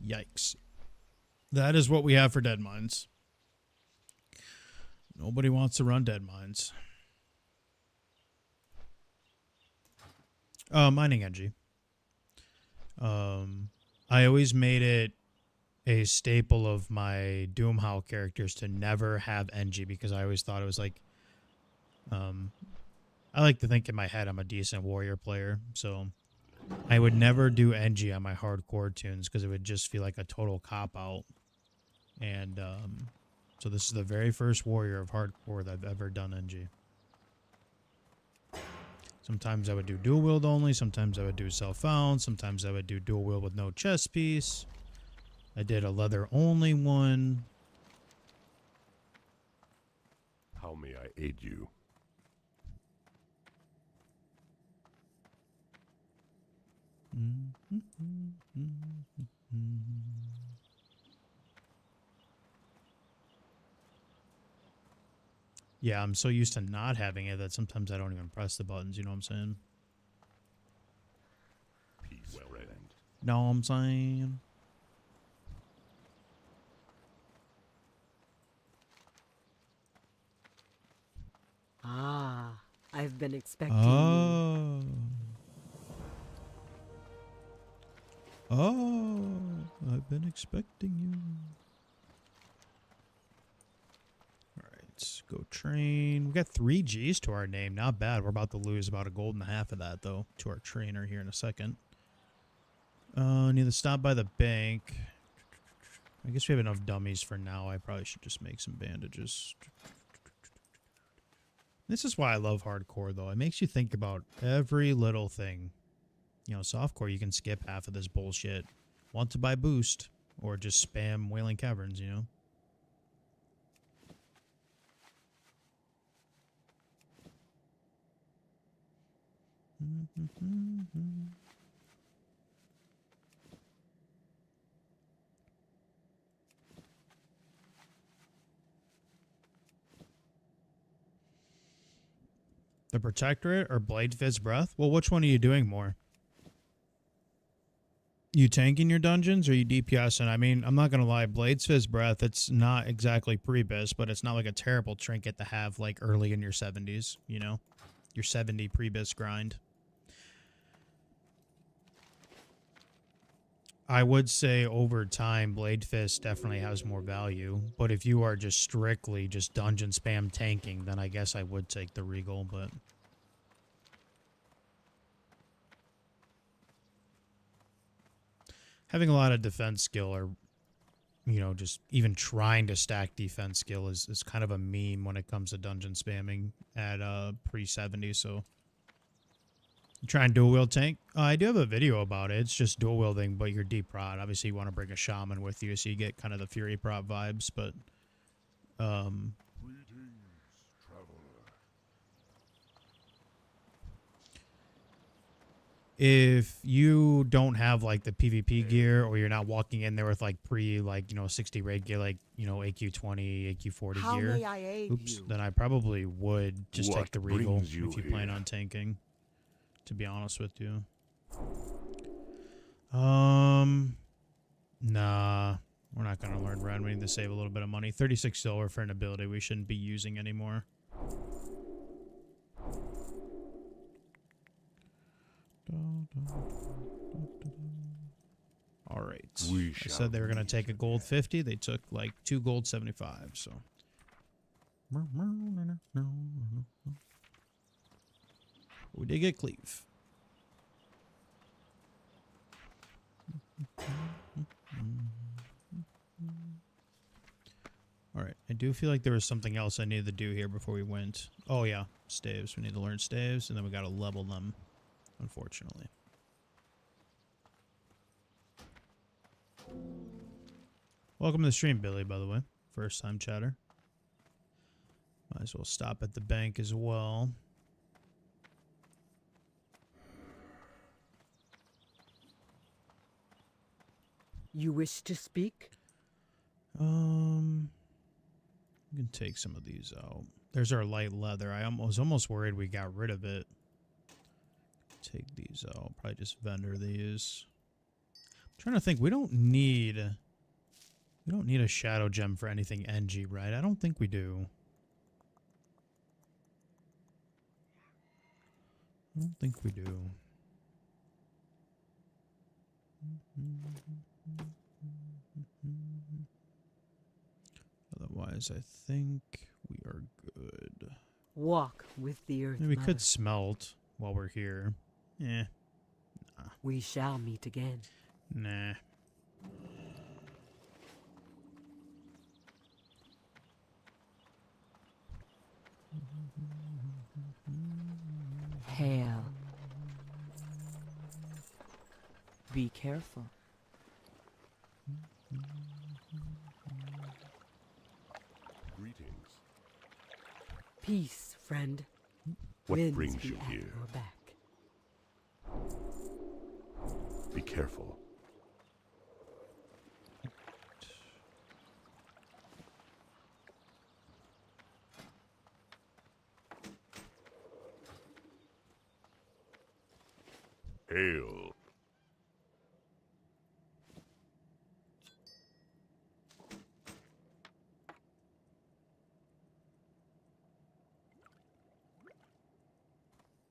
Yikes. That is what we have for Deadmines. Nobody wants to run Deadmines. Mining Engie. I always made it a staple of my Doomhowl characters to never have Engie because I always thought it was like... I like to think in my head I'm a decent warrior player, so I would never do Engie on my hardcore tunes because it would just feel like a total cop-out. And so this is the very first warrior of hardcore that I've ever done Engie. Sometimes I would do dual wield only, sometimes I would do self-found, sometimes I would do dual wield with no chest piece. I did a leather only one. How may I aid you? Yeah, I'm so used to not having it that sometimes I don't even press the buttons, you know what I'm saying? Peace, friend. Know what I'm saying? Ah, I've been expecting you. Oh, I've been expecting you. All right, go train. We got 3 Gs to our name. Not bad. We're about to lose about 1.5 gold of that, though, to our trainer here in a second. Need to stop by the bank. I guess we have enough dummies for now. I probably should just make some bandages. This is why I love hardcore, though. It makes you think about every little thing. You know, softcore, you can skip half of this bullshit. Want to buy boost, or just spam Wailing Caverns, you know? The Protectorate or Blade Fist Breath? Well, which one are you doing more? You tanking your dungeons or you DPSing? I mean, I'm not going to lie. Blade Fist Breath, it's not exactly pre-bis, but it's not like a terrible trinket to have like early in your 70s, you know? Your 70 pre-bis grind. I would say over time, Blade Fist definitely has more value. But if you are just strictly just dungeon spam tanking, then I guess I would take the Regal, but... having a lot of defense skill or, you know, just even trying to stack defense skill is kind of a meme when it comes to dungeon spamming at pre-70, so... You try and dual wield tank? I do have a video about it. It's just dual wielding, but you're deep prod. Obviously, you want to bring a shaman with you, so you get kind of the Fury prop vibes. But, Greetings, traveler. if you don't have like the PvP gear, or you're not walking in there with like 60 raid gear, like AQ20, AQ40 How gear, may I aid you? then I probably would just What take the Regal brings you if you plan here? on tanking. To be honest with you. Nah. We're not going to learn Ren. We need to save a little bit of money. 36 silver for an ability we shouldn't be using anymore. Alright. I said they were going to take a gold 50. They took like 2 gold 75, so... We did get cleave. Alright, I do feel like there was something else I needed to do here before we went. Oh yeah, staves. We need to learn staves, and then we gotta level them, unfortunately. Welcome to the stream, Billy, by the way. First time chatter. Might as well stop at the bank as well. You wish to speak? We can take some of these out. There's our light leather. I was almost worried we got rid of it. Take these out. Probably just vendor these. I'm trying to think. We don't need a shadow gem for anything NG, right? I don't think we do. I don't think we do. Otherwise, I think we are good. Walk with the earth. I mean, we Mother. could smelt while we're here. Eh. We shall meet again. Nah. Hail. Be careful. Greetings. Peace, friend. What Winds brings be you at here? your back. Be careful. Hail.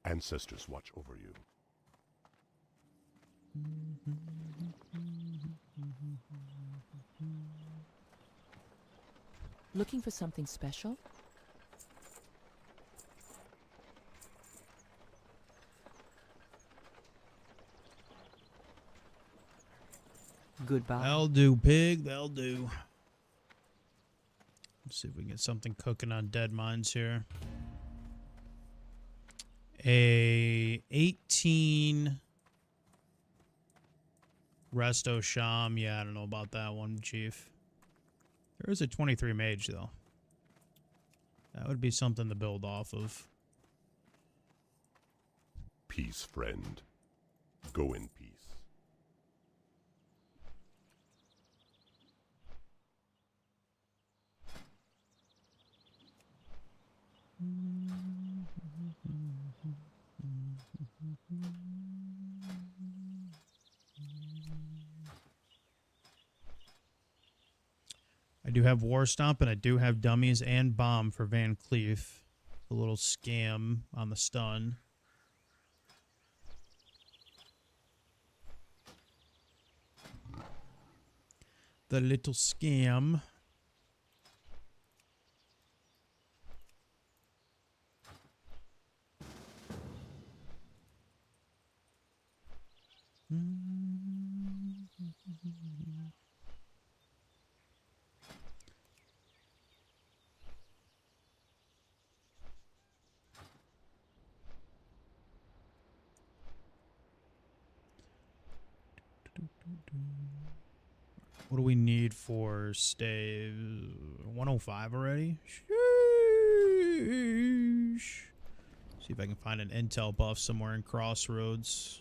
Ancestors watch over you. Looking for something special? Goodbye. That'll do, pig. That'll do. Let's see if we can get something cooking on Deadmines here. A 18 Resto Sham. Yeah, I don't know about that one, Chief. There is a 23 Mage, though. That would be something to build off of. Peace, friend. Go in peace. I do have War Stomp, and I do have Dummies and Bomb for VanCleef. A little scam on the stun. The little scam. What do we need for stave? 105 already? Sheesh. See if I can find an intel buff somewhere in Crossroads.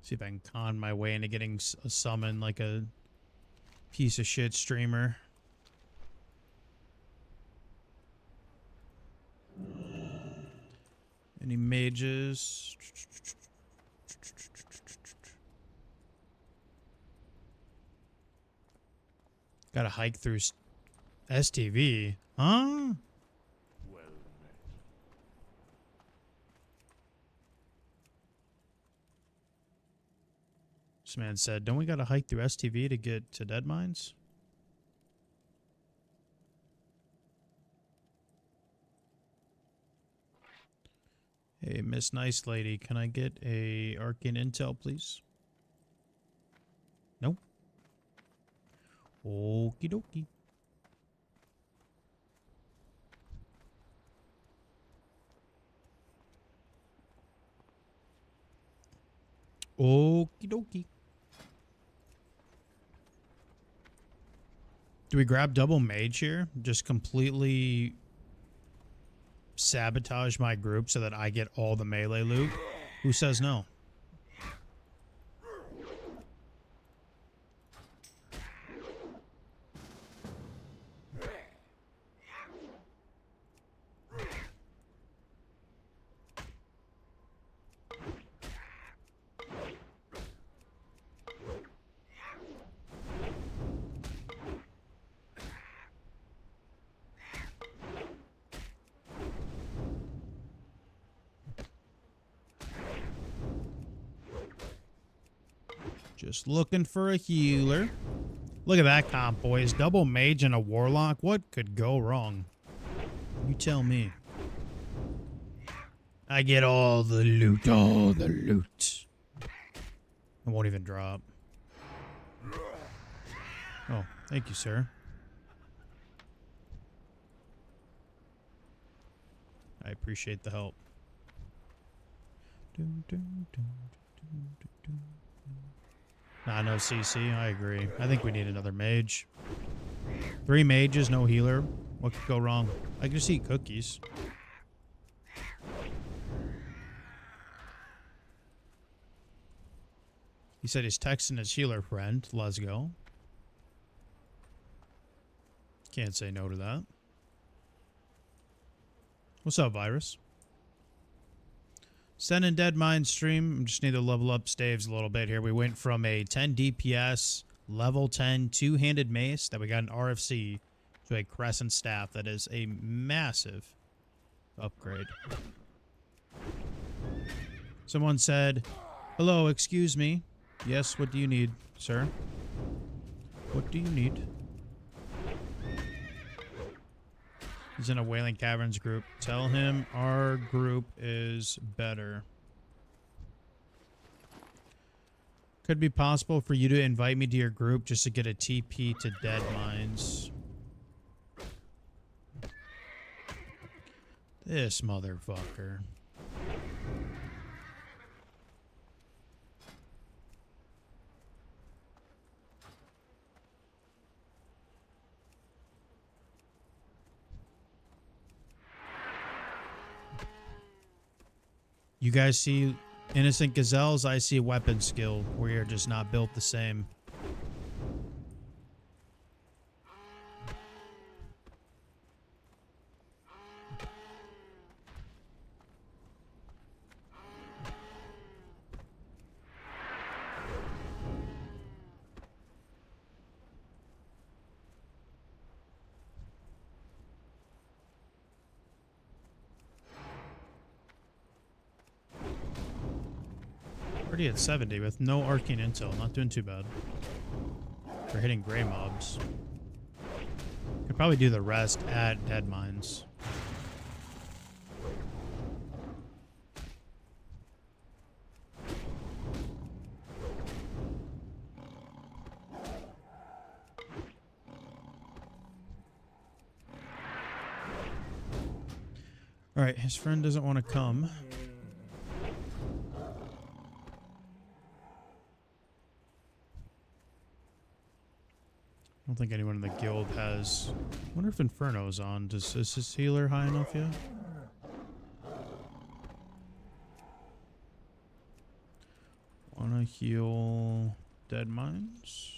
See if I can con my way into getting a summon like a piece of shit streamer. Any mages? Gotta hike through STV. Huh? This man said, don't we gotta hike through STV to get to Deadmines? Hey, Miss Nice Lady, can I get a Arcane Intel, please? Nope. Okie dokie. Okie dokie. Do we grab double mage here? Just completely sabotage my group so that I get all the melee loot? Who says no? Just looking for a healer. Look at that comp, boys. Double mage and a warlock. What could go wrong? You tell me. I get all the loot. All the loot. It won't even drop. Oh, thank you, sir. I appreciate the help. Nah, no CC. I agree. I think we need another mage. 3 mages, no healer. What could go wrong? I can just eat cookies. He said he's texting his healer friend. Let's go. Can't say no to that. What's up, Virus? Sending Deadmines stream. Just need to level up staves a little bit here. We went from a 10 DPS, level 10, two-handed mace that we got an RFC to a crescent staff. That is a massive upgrade. Someone said, Hello, excuse me. Yes, what do you need, sir? What do you need? He's in a Wailing Caverns group. Tell him our group is better. Could be possible for you to invite me to your group just to get a TP to Deadmines. This motherfucker. You guys see innocent gazelles? I see weapon skill. We are just not built the same. Already at 70 with no arcane intel. Not doing too bad. For hitting gray mobs. Could probably do the rest at Deadmines. Alright, his friend doesn't want to come. I don't think anyone in the guild has... I wonder if Inferno's on. Is his healer high enough yet? Wanna heal Deadmines?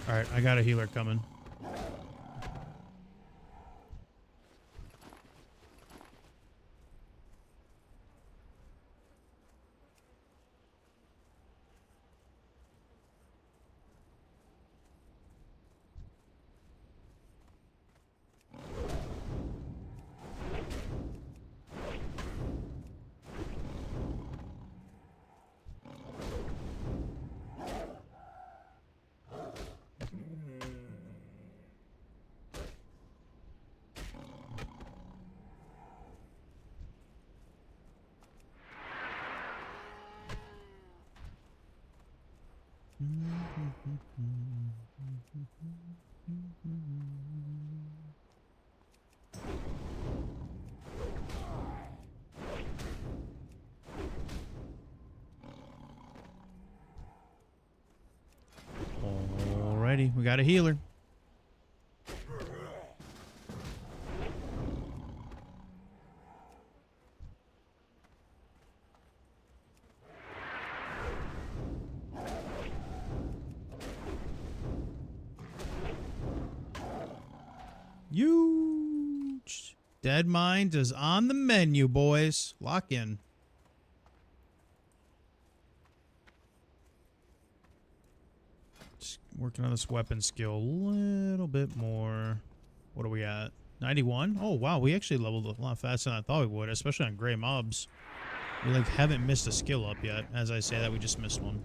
Alright, I got a healer coming. Alrighty, we got a healer. Huge. Deadmines is on the menu, boys. Lock in. Just working on this weapon skill a little bit more. What are we at? 91? Oh, wow. We actually leveled a lot faster than I thought we would, especially on gray mobs. We, like, haven't missed a skill up yet. As I say that, we just missed one.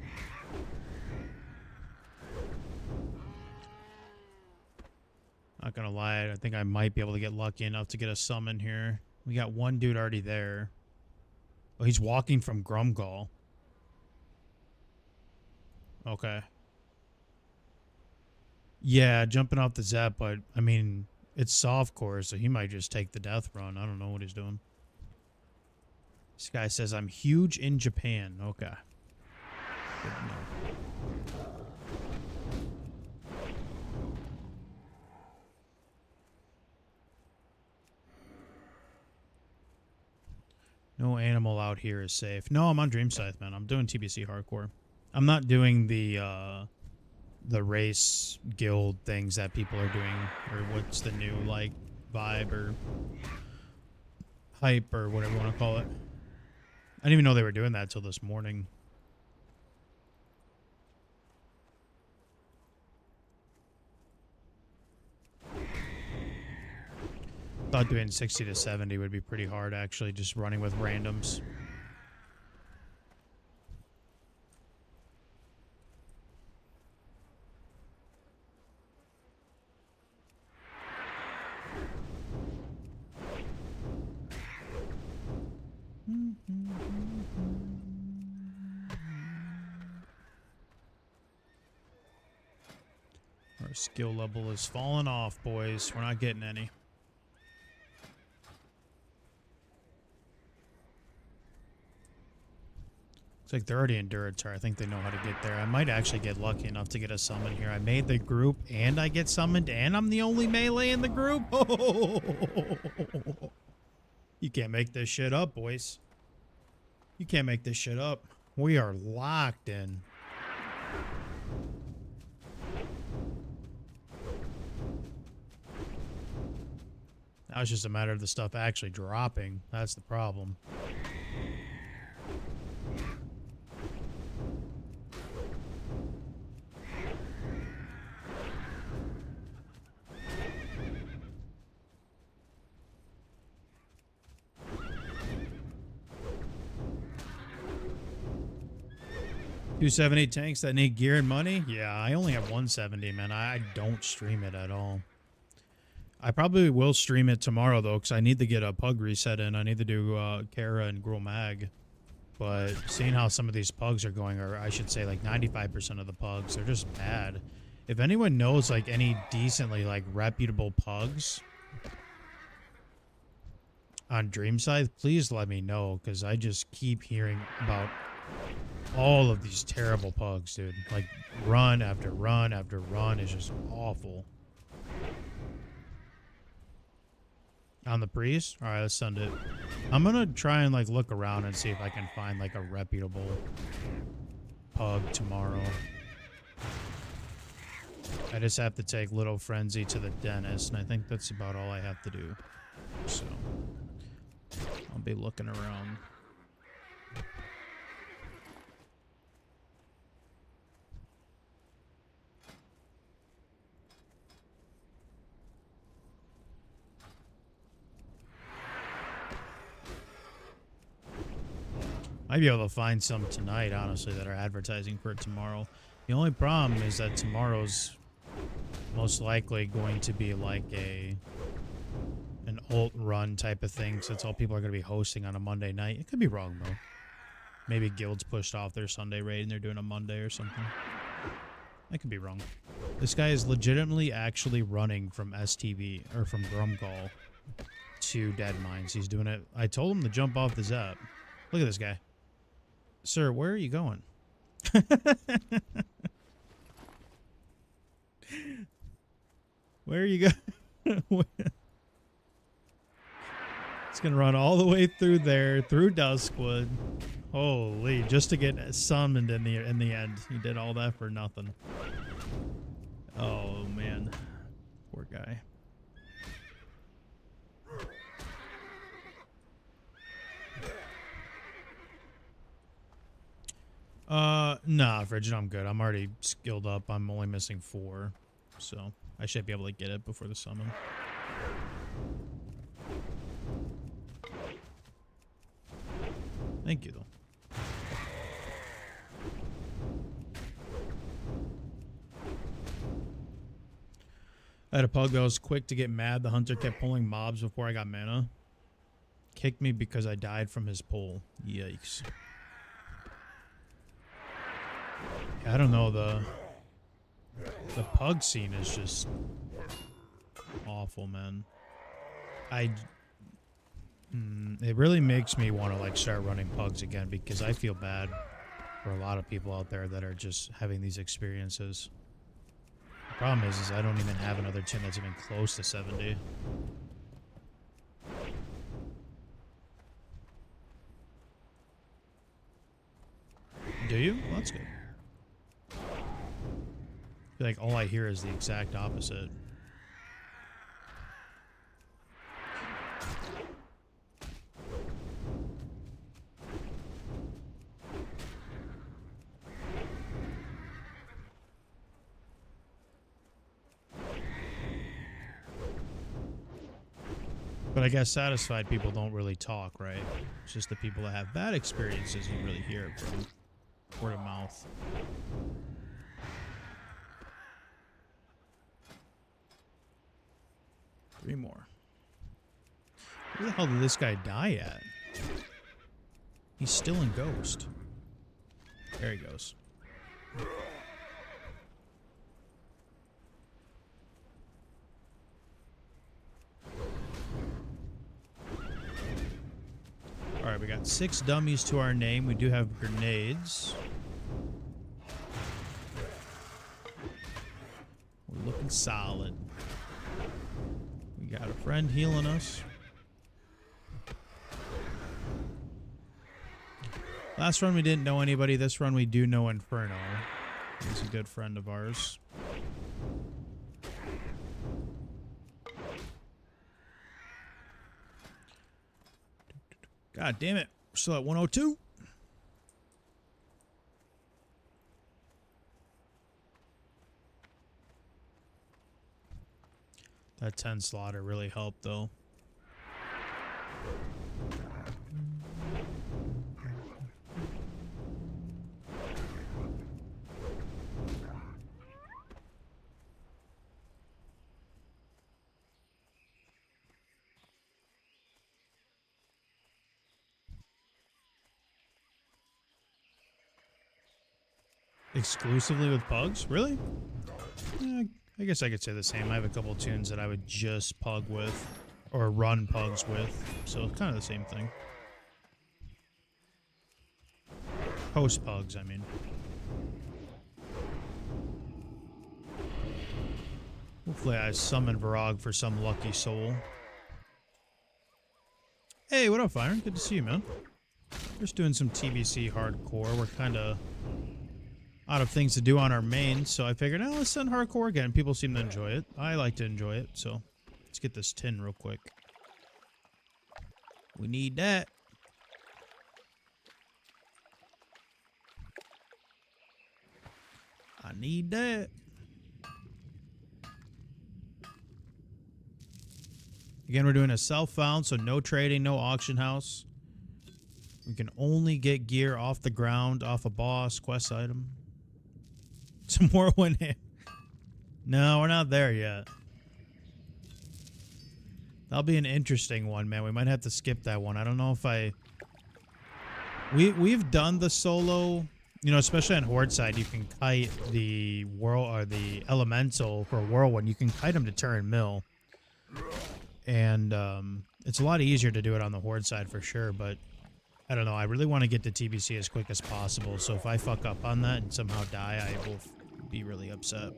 Not gonna lie, I think I might be able to get lucky enough to get a summon here. We got one dude already there. Oh, he's walking from Grumgall. Okay. Yeah, jumping off the Zap, but I mean, it's softcore, so he might just take the death run. I don't know what he's doing. This guy says, I'm huge in Japan. Okay. Good to know. No animal out here is safe. No, I'm on Dream Scythe, man. I'm doing TBC Hardcore. I'm not doing the race guild things that people are doing, or what's the new, like, vibe or hype or whatever you want to call it. I didn't even know they were doing that till this morning. thought doing 60 to 70 would be pretty hard, actually, just running with randoms. Our skill level is falling off, boys. We're not getting any. Looks like they're already in Duratar. I think they know how to get there. I might actually get lucky enough to get a summon here. I made the group and I get summoned and I'm the only melee in the group. You can't make this shit up, boys. You can't make this shit up. We are locked in. Now it's just a matter of the stuff actually dropping. That's the problem. $270 tanks that need gear and money? Yeah, I only have 170, man. I don't stream it at all. I probably will stream it tomorrow, though, because I need to get a pug reset in. I need to do Kara and Gruel Mag. But seeing how some of these pugs are going, or I should say like 95% of the pugs, they're just bad. If anyone knows like any decently like reputable pugs on Dreamscythe, please let me know, because I just keep hearing about all of these terrible pugs, dude. Like run after run after run is just awful. On the priest? Alright, let's send it. I'm gonna try and like look around and see if I can find like a reputable pug tomorrow. I just have to take Little Frenzy to the dentist, and I think that's about all I have to do. So I'll be looking around. Might be able to find some tonight, honestly, that are advertising for it tomorrow. The only problem is that tomorrow's most likely going to be like an alt run type of thing, since all people are going to be hosting on a Monday night. It could be wrong, though. Maybe Guild's pushed off their Sunday raid and they're doing a Monday or something. I could be wrong. This guy is legitimately actually running from STV, or from Grumgall to Deadmines. He's doing it. I told him to jump off the Zap. Look at this guy. Sir, where are you going? Where are you going? It's gonna run all the way through there, through Duskwood. Holy, just to get summoned in the end. He did all that for nothing. Oh man. Poor guy. Nah, Frigid, I'm good. I'm already skilled up. I'm only missing 4. So, I should be able to get it before the summon. Thank you, though. I had a pug that was quick to get mad. The hunter kept pulling mobs before I got mana. Kicked me because I died from his pull. Yikes. I don't know, the pug scene is just awful, man. It really makes me want to like start running pugs again, because I feel bad for a lot of people out there that are just having these experiences. The problem is I don't even have another team that's even close to 70. Do you? Well, that's good. I feel like all I hear is the exact opposite. But I guess satisfied people don't really talk, right? It's just the people that have bad experiences you really hear it from word of mouth. Three more. Where the hell did this guy die at? He's still in Ghost. There he goes. Alright, we got 6 dummies to our name. We do have grenades. We're looking solid. We got a friend healing us. Last run we didn't know anybody. This run we do know Inferno. He's a good friend of ours. God damn it. We're still at 102. That 10 slaughter really helped though. Exclusively with pugs? Really? Yeah, I guess I could say the same. I have a couple tunes that I would just pug with, or run pugs with, so it's kind of the same thing. Post pugs, I mean. Hopefully I summon Varog for some lucky soul. Hey, what up, Fire? Good to see you, man. Just doing some Tbc Hardcore. We're kind of out of things to do on our main, so I figured, oh, let's send Hardcore again. People seem to enjoy it. I like to enjoy it, so let's get this tin real quick. We need that. I need that. Again, we're doing a self-found, so no trading, no auction house. We can only get gear off the ground, off a boss, quest item. Some more one hit. No, we're not there yet. That'll be an interesting one, man. We might have to skip that one. I don't know if we've done the solo, you know, especially on Horde side, you can kite the whirl or the elemental for a whirlwind. You can kite them to turn mill. And it's a lot easier to do it on the Horde side for sure, but I don't know. I really want to get to TBC as quick as possible, so if I fuck up on that and somehow die, I will be really upset.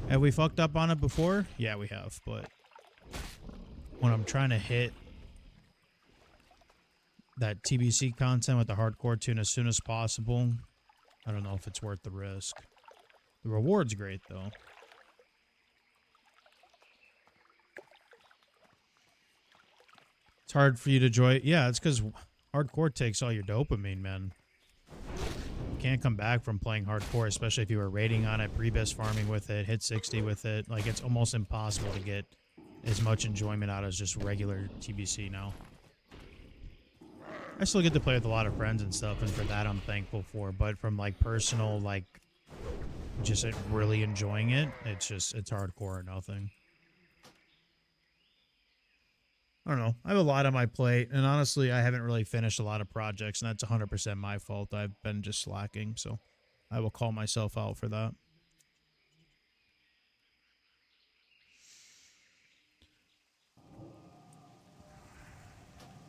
Have we fucked up on it before? Yeah, we have, but when I'm trying to hit that TBC content with the hardcore tune as soon as possible, I don't know if it's worth the risk. The reward's great, though. It's hard for you to enjoy it. Yeah, it's because hardcore takes all your dopamine, man. You can't come back from playing hardcore, especially if you were raiding on it, pre-bis farming with it, hit 60 with it. Like, it's almost impossible to get as much enjoyment out as just regular TBC now. I still get to play with a lot of friends and stuff, and for that I'm thankful for. But from, like, personal, like, just really enjoying it, it's hardcore or nothing. I don't know. I have a lot on my plate, and honestly, I haven't really finished a lot of projects, and that's 100% my fault. I've been just slacking, so I will call myself out for that.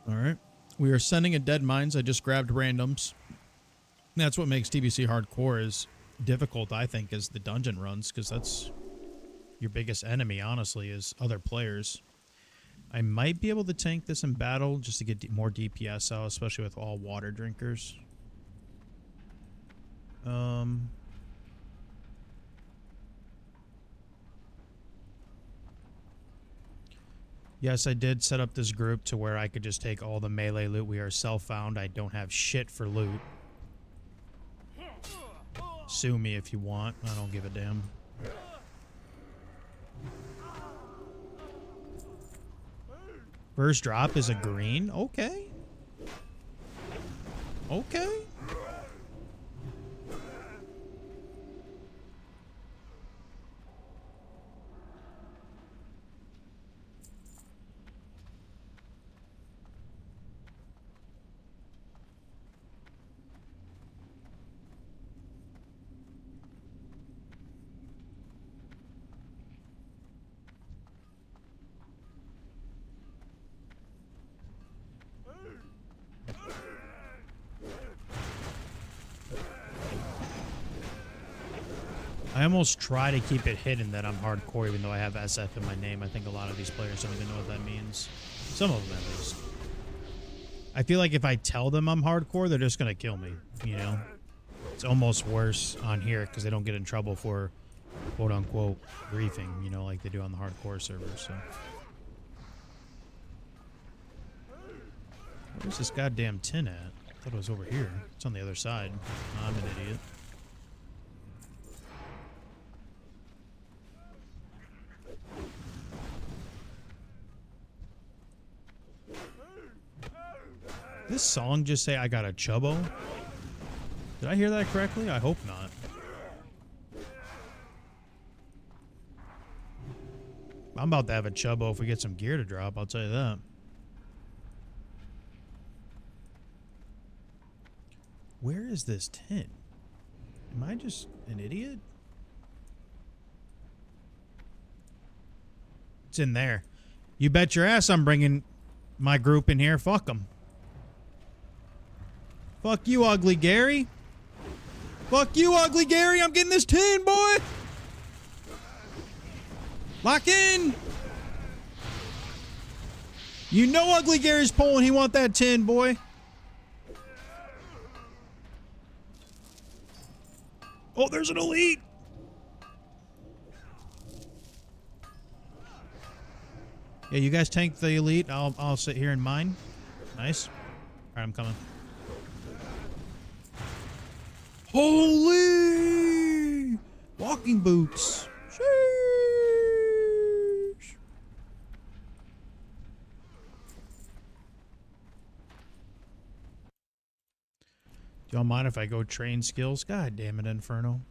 All right. We are sending a Deadmines. I just grabbed randoms. That's what makes TBC Hardcore is difficult, I think, is the dungeon runs, because that's your biggest enemy, honestly, is other players. I might be able to tank this in battle just to get more DPS out, especially with all water drinkers. Yes, I did set up this group to where I could just take all the melee loot. We are self-found. I don't have shit for loot. Sue me if you want. I don't give a damn. First drop is a green. Okay. Okay. I almost try to keep it hidden that I'm hardcore, even though I have SF in my name. I think a lot of these players don't even know what that means. Some of them, at least. I feel like if I tell them I'm hardcore, they're just going to kill me, you know? It's almost worse on here because they don't get in trouble for quote-unquote griefing, you know, like they do on the hardcore server, so. Where's this goddamn tin at? I thought it was over here. It's on the other side. I'm an idiot. Did this song just say I got a chubbo? Did I hear that correctly? I hope not. I'm about to have a chubbo if we get some gear to drop, I'll tell you that. Where is this tin? Am I just an idiot? It's in there. You bet your ass I'm bringing my group in here. Fuck them. Fuck you, Ugly Gary. Fuck you, Ugly Gary. I'm getting this tin, boy. Lock in. You know Ugly Gary's pulling. He want that tin, boy. Oh, there's an elite. Yeah, you guys tank the elite. I'll sit here in mine. Nice. All right, I'm coming. Holy walking boots. Sheesh. Do y'all mind if I go train skills? God damn it, Inferno.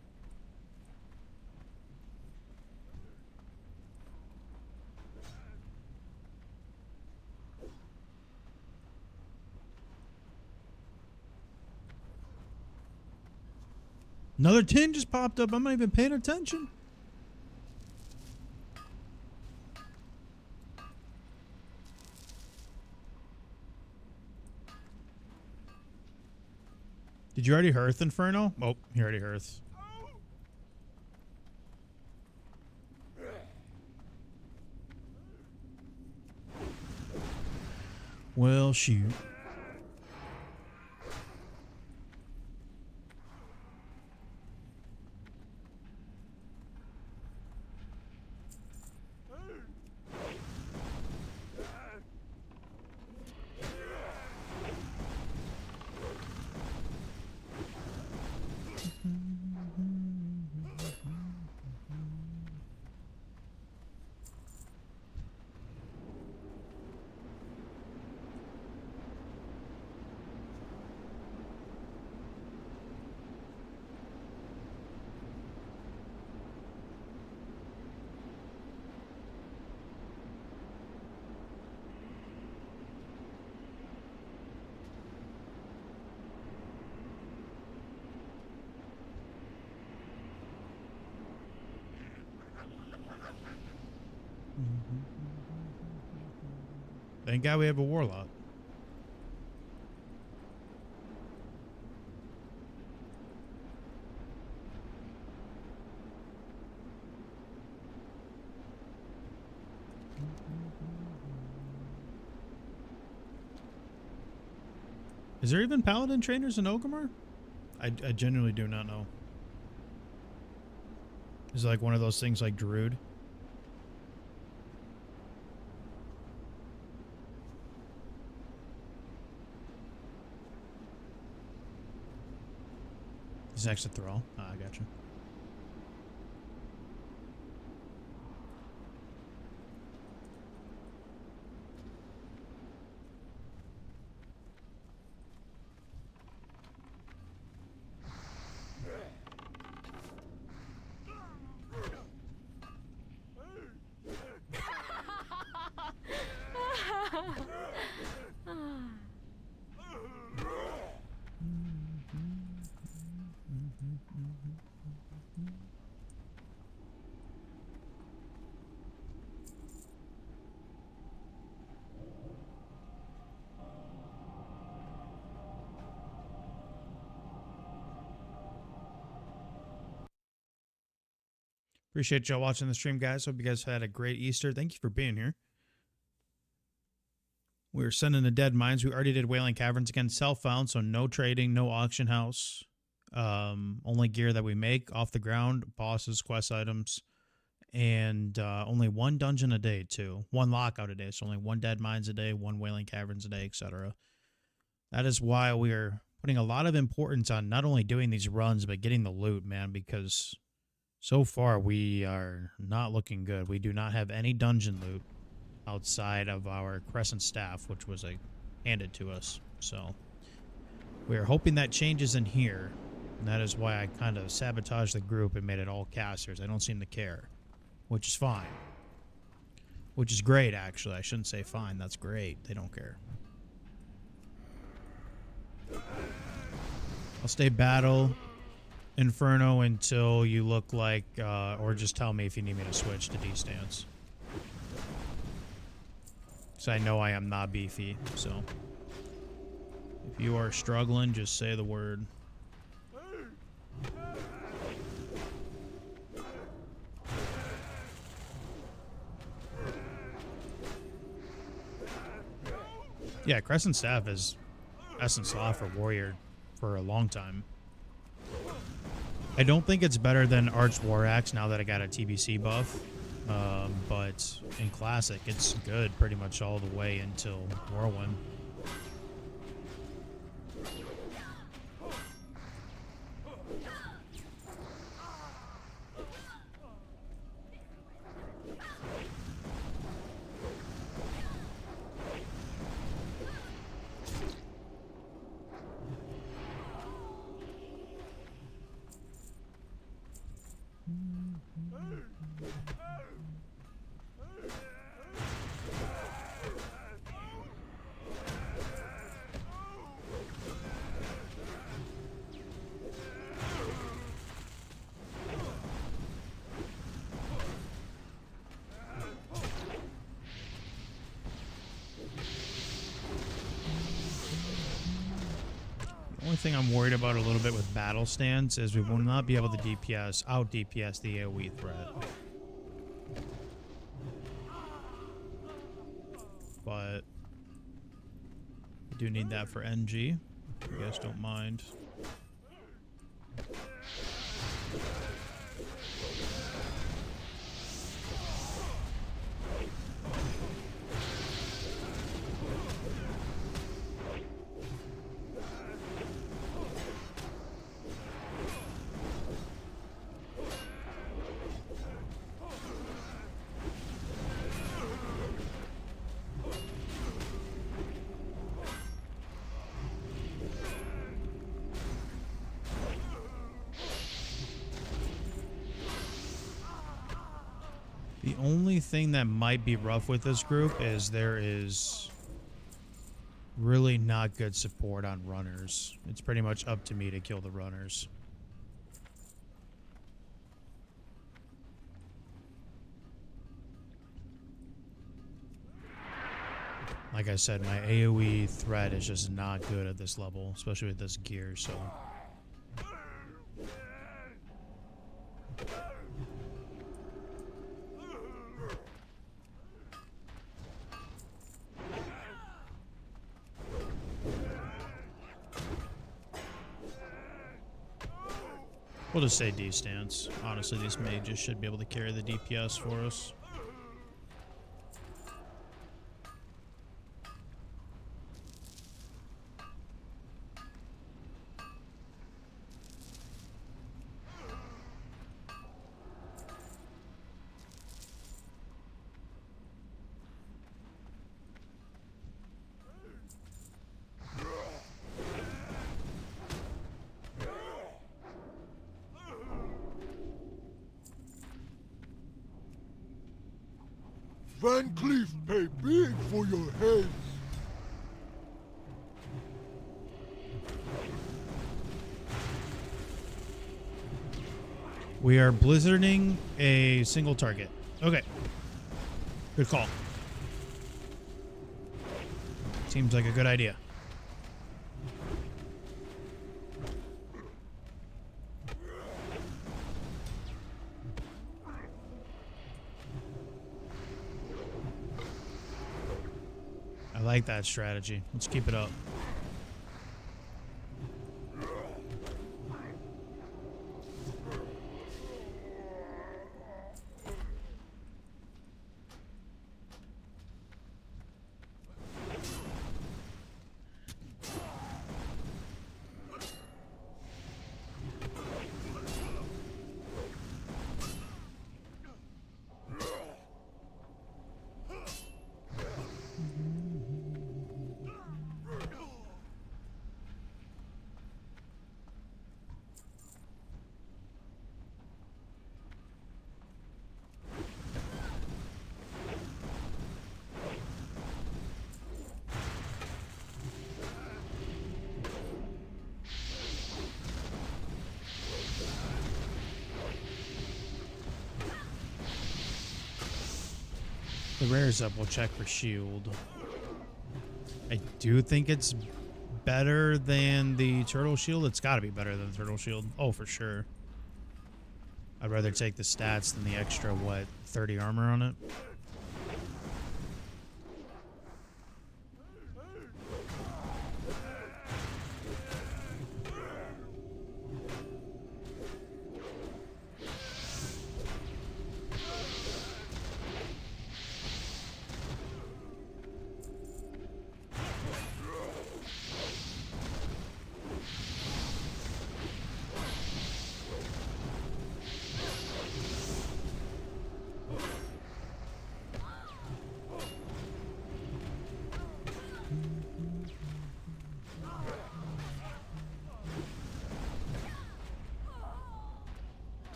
Another tin just popped up. I'm not even paying attention. Did you already hearth, Inferno? Oh, you already hearth. Well, shoot. Thank God we have a warlock. Is there even paladin trainers in Orgrimmar? I genuinely do not know. Is it like one of those things like Druid? He's next to Thrall. Ah, I gotcha. Appreciate y'all watching the stream, guys. Hope you guys had a great Easter. Thank you for being here. We're sending the Deadmines. We already did Wailing Caverns again. Self-found, so no trading, no auction house. Only gear that we make off the ground, bosses, quest items, and only one dungeon a day, too. One lockout a day, so only one Deadmines a day, one Wailing Caverns a day, etc. That is why we are putting a lot of importance on not only doing these runs, but getting the loot, man, because so far we are not looking good. We do not have any dungeon loot outside of our Crescent Staff, which was handed to us. So we are hoping that changes in here. And that is why I kind of sabotaged the group and made it all casters. I don't seem to care, which is fine. Which is great, actually. I shouldn't say fine. That's great. They don't care. I'll stay battle Inferno until you look like, or just tell me if you need me to switch to D-stance. So I know I am not beefy, so if you are struggling, just say the word. Yeah, Crescent Staff is Essence Law for Warrior for a long time. I don't think it's better than Arched War Axe now that I got a TBC buff. But in Classic, it's good pretty much all the way until Whirlwind. The only thing I'm worried about a little bit with battle stance is we will not be able to DPS, out DPS the AoE threat. But I do need that for NG, if you guys don't mind. The only thing that might be rough with this group is there is really not good support on runners. It's pretty much up to me to kill the runners. Like I said, my AoE threat is just not good at this level, especially with this gear, so... We'll just say D-stance. Honestly, these mages should be able to carry the DPS for us. VanCleef pay big for your heads. We are blizzarding a single target. Okay. Good call. Seems like a good idea. I like that strategy. Let's keep it up. The rare's up. We'll check for shield. I do think it's better than the turtle shield. It's got to be better than the turtle shield. Oh, for sure. I'd rather take the stats than the extra, what, 30 armor on it?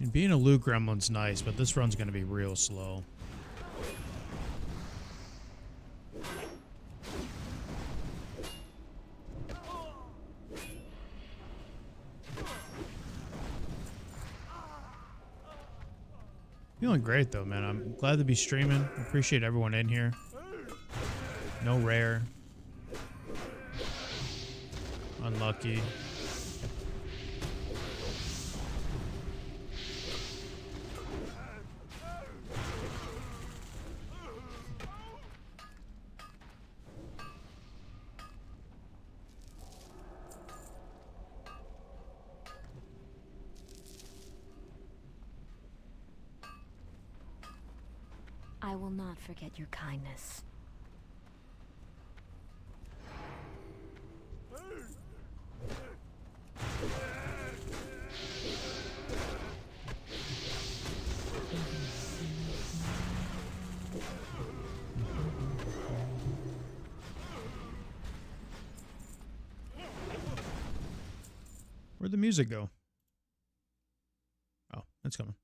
And being a loot gremlin's nice, but this run's going to be real slow. Feeling great though, man. I'm glad to be streaming. Appreciate everyone in here. No rare. Unlucky. I will not forget your kindness. Where'd the music go? Oh, it's coming.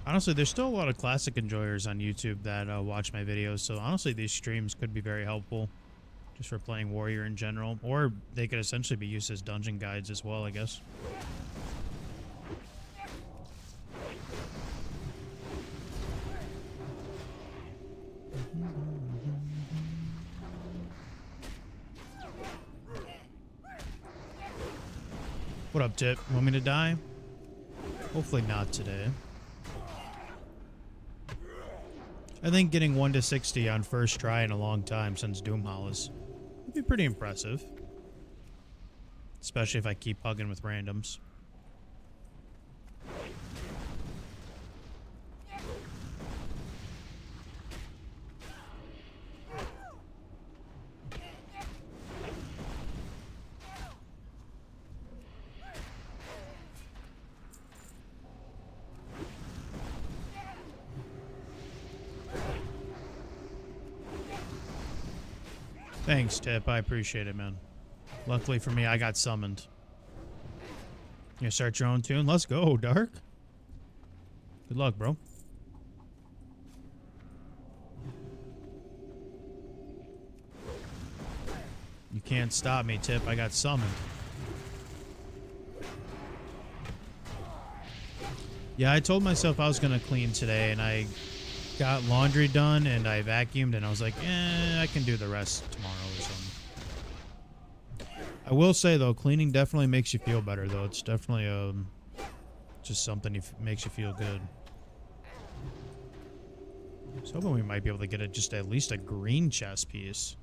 Honestly, there's still a lot of classic enjoyers on YouTube that watch my videos, so honestly, these streams could be very helpful just for playing Warrior in general, or they could essentially be used as dungeon guides as well, I guess. What up, Tip? Want me to die? Hopefully not today. I think getting 1 to 60 on first try in a long time since Doom Hollows would be pretty impressive. Especially if I keep hugging with randoms. Thanks, Tip. I appreciate it, man. Luckily for me, I got summoned. You gonna start your own tune? Let's go, Dark. Good luck, bro. You can't stop me, Tip. I got summoned. Yeah, I told myself I was gonna clean today, and I got laundry done, and I vacuumed, and I was like, I can do the rest tomorrow or something. I will say, though, cleaning definitely makes you feel better, though. It's definitely just something makes you feel good. I was hoping we might be able to get just at least a green chest piece.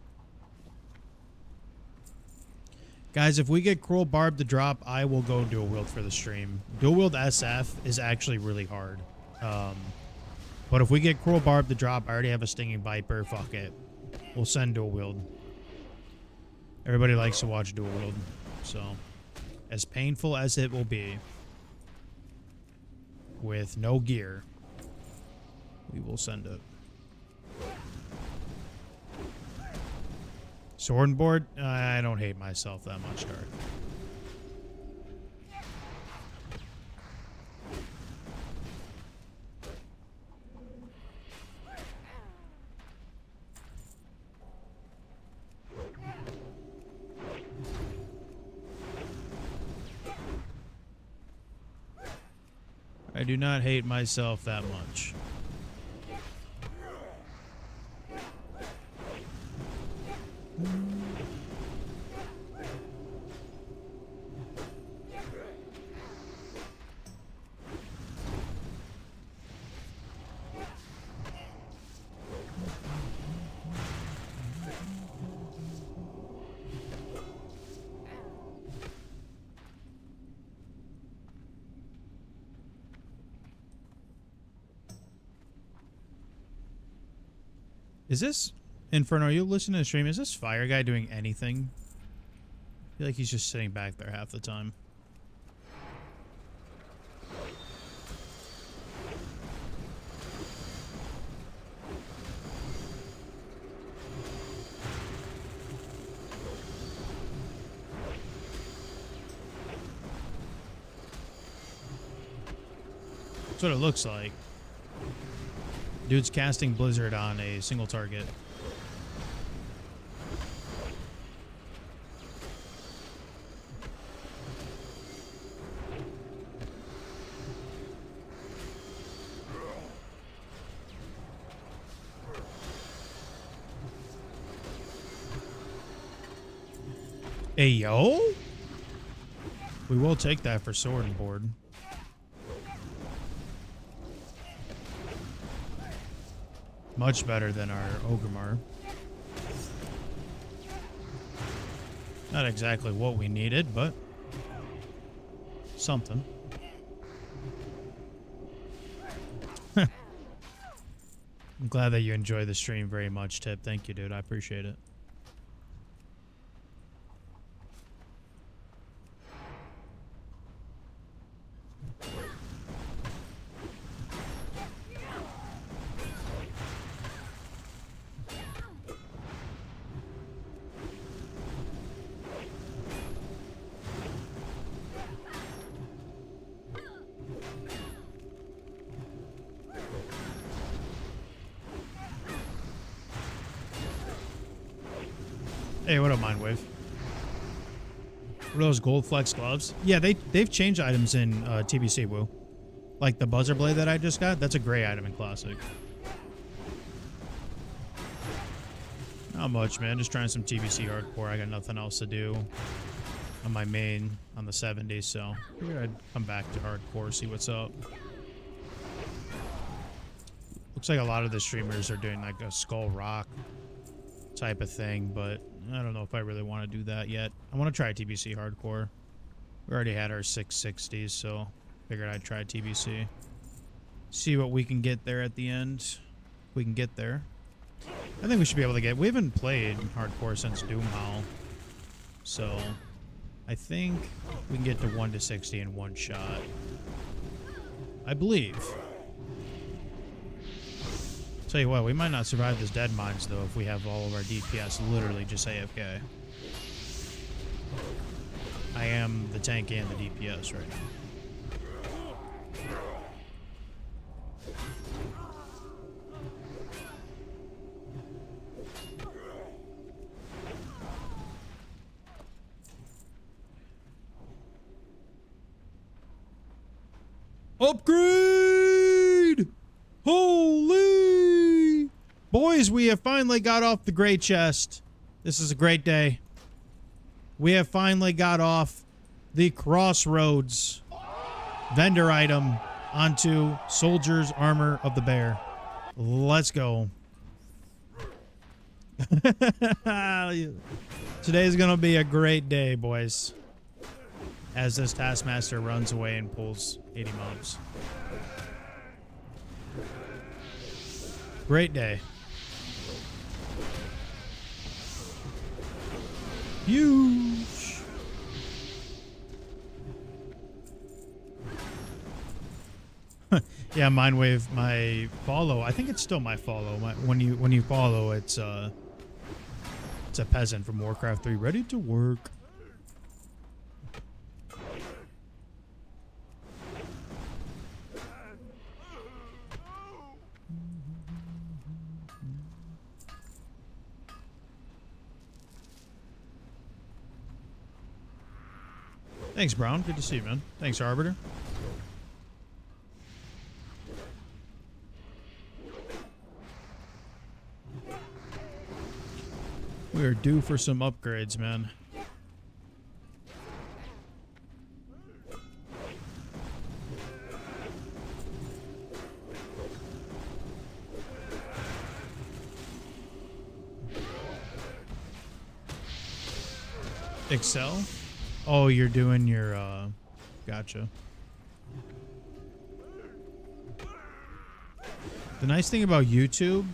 Guys, if we get Cruel Barb to drop, I will go dual wield for the stream. Dual wield SF is actually really hard. But if we get Cruel Barb to drop, I already have a Stinging Viper. Fuck it. We'll send dual wield. Everybody likes to watch dual wield. So, as painful as it will be, with no gear, we will send it. Sword and board? I don't hate myself that much, Dark. I do not hate myself that much. Is this Inferno? Are you listening to the stream? Is this Fire Guy doing anything? I feel like he's just sitting back there half the time. That's what it looks like. Dude's casting Blizzard on a single target. Hey, yo? We will take that for sword and board. Much better than our Ogrimmar. Not exactly what we needed, but something. I'm glad that you enjoy the stream very much, Tip. Thank you, dude. I appreciate it. Hey, what up, Mindwave? What are those gold flex gloves? Yeah, they've changed items in TBC, Woo. Like the buzzer blade that I just got, that's a gray item in Classic. Not much, man. Just trying some TBC Hardcore. I got nothing else to do on my main on the 70s, so figured I'd come back to Hardcore, see what's up. Looks like a lot of the streamers are doing like a Skull Rock type of thing, but I don't know if I really want to do that yet. I want to try TBC Hardcore. We already had our 660s, so figured I'd try TBC. See what we can get there at the end. If we can get there. I think we should be able to get... We haven't played Hardcore since Doomhowl. So, I think we can get to 1 to 60 in one shot. I believe. Tell you what, we might not survive this Deadmines, though, if we have all of our DPS literally just AFK. I am the tank and the DPS right now. Upgrade! Holy! Boys, we have finally got off the gray chest. This is a great day. We have finally got off the Crossroads vendor item onto Soldier's Armor of the Bear. Let's go. Today's gonna be a great day, boys. As this Taskmaster runs away and pulls 80 mobs. Great day. Huge. Yeah, Mindwave, my follow. I think it's still my follow. When you follow, it's a peasant from Warcraft 3, ready to work. Thanks, Brown. Good to see you, man. Thanks, Arbiter. We are due for some upgrades, man. Excel? Oh, you're doing your, gotcha. The nice thing about YouTube,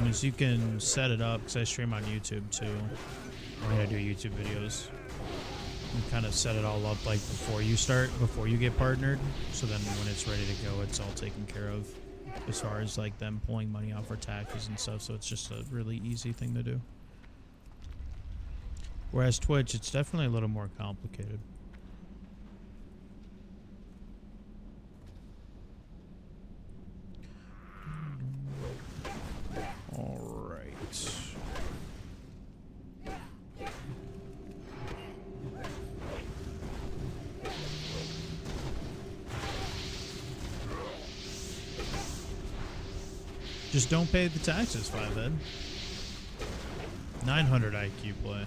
is you can set it up, because I stream on YouTube, too. When I do YouTube videos. You kind of set it all up, like, before you get partnered. So then when it's ready to go, it's all taken care of. As far as, like, them pulling money off for taxes and stuff. So it's just a really easy thing to do. Whereas Twitch, it's definitely a little more complicated. All right. Just don't pay the taxes, 5Ed. 900 IQ play.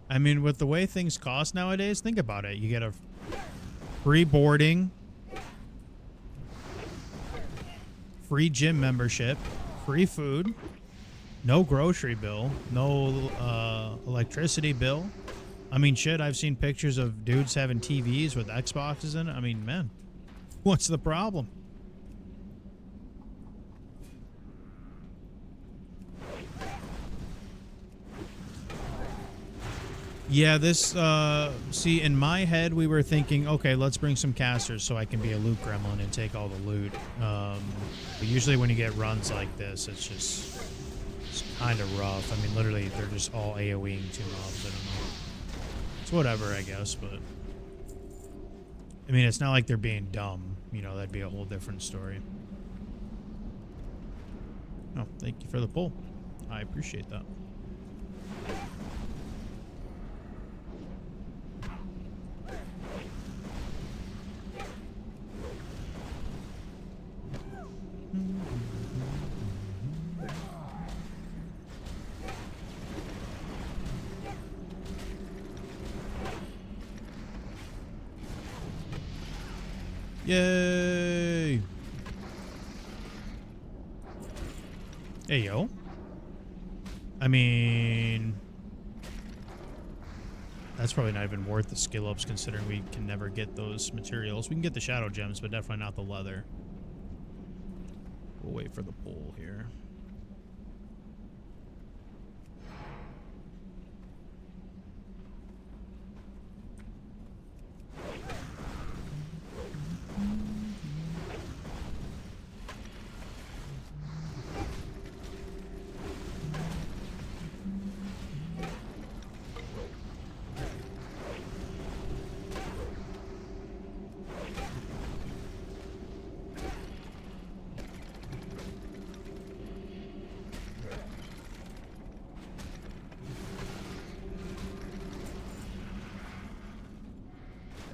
I mean, with the way things cost nowadays, think about it. You get a free boarding, free gym membership, free food, no grocery bill, no electricity bill. I mean, shit, I've seen pictures of dudes having TVs with Xboxes in it. I mean, man, what's the problem? Yeah, this, see, in my head, we were thinking, okay, let's bring some casters so I can be a loot gremlin and take all the loot. But usually when you get runs like this, it's kind of rough. I mean, literally, they're just all AoEing 2 mobs. I don't know. It's whatever, I guess, but... I mean, it's not like they're being dumb. You know, that'd be a whole different story. Oh, thank you for the pull. I appreciate that. Yay! Hey, yo. I mean, that's probably not even worth the skill ups considering we can never get those materials. We can get the shadow gems, but definitely not the leather. We'll wait for the pull here.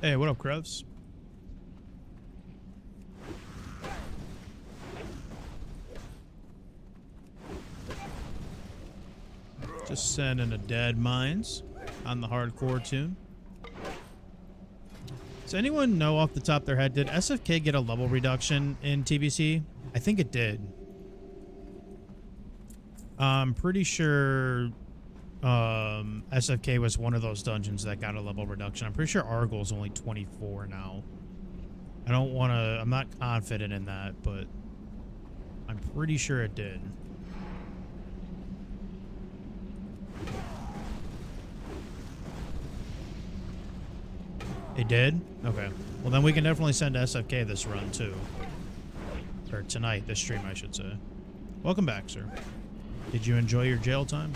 Hey, what up, Krevs? Just sending a Deadmines on the hardcore tune. Does anyone know off the top of their head, did SFK get a level reduction in TBC? I think it did. I'm pretty sure SFK was one of those dungeons that got a level reduction. I'm pretty sure Argyl's only 24 now. I don't want to... I'm not confident in that, but I'm pretty sure it did. It did? Okay. Well, then we can definitely send SFK this run, too. Or tonight, this stream, I should say. Welcome back, sir. Did you enjoy your jail time?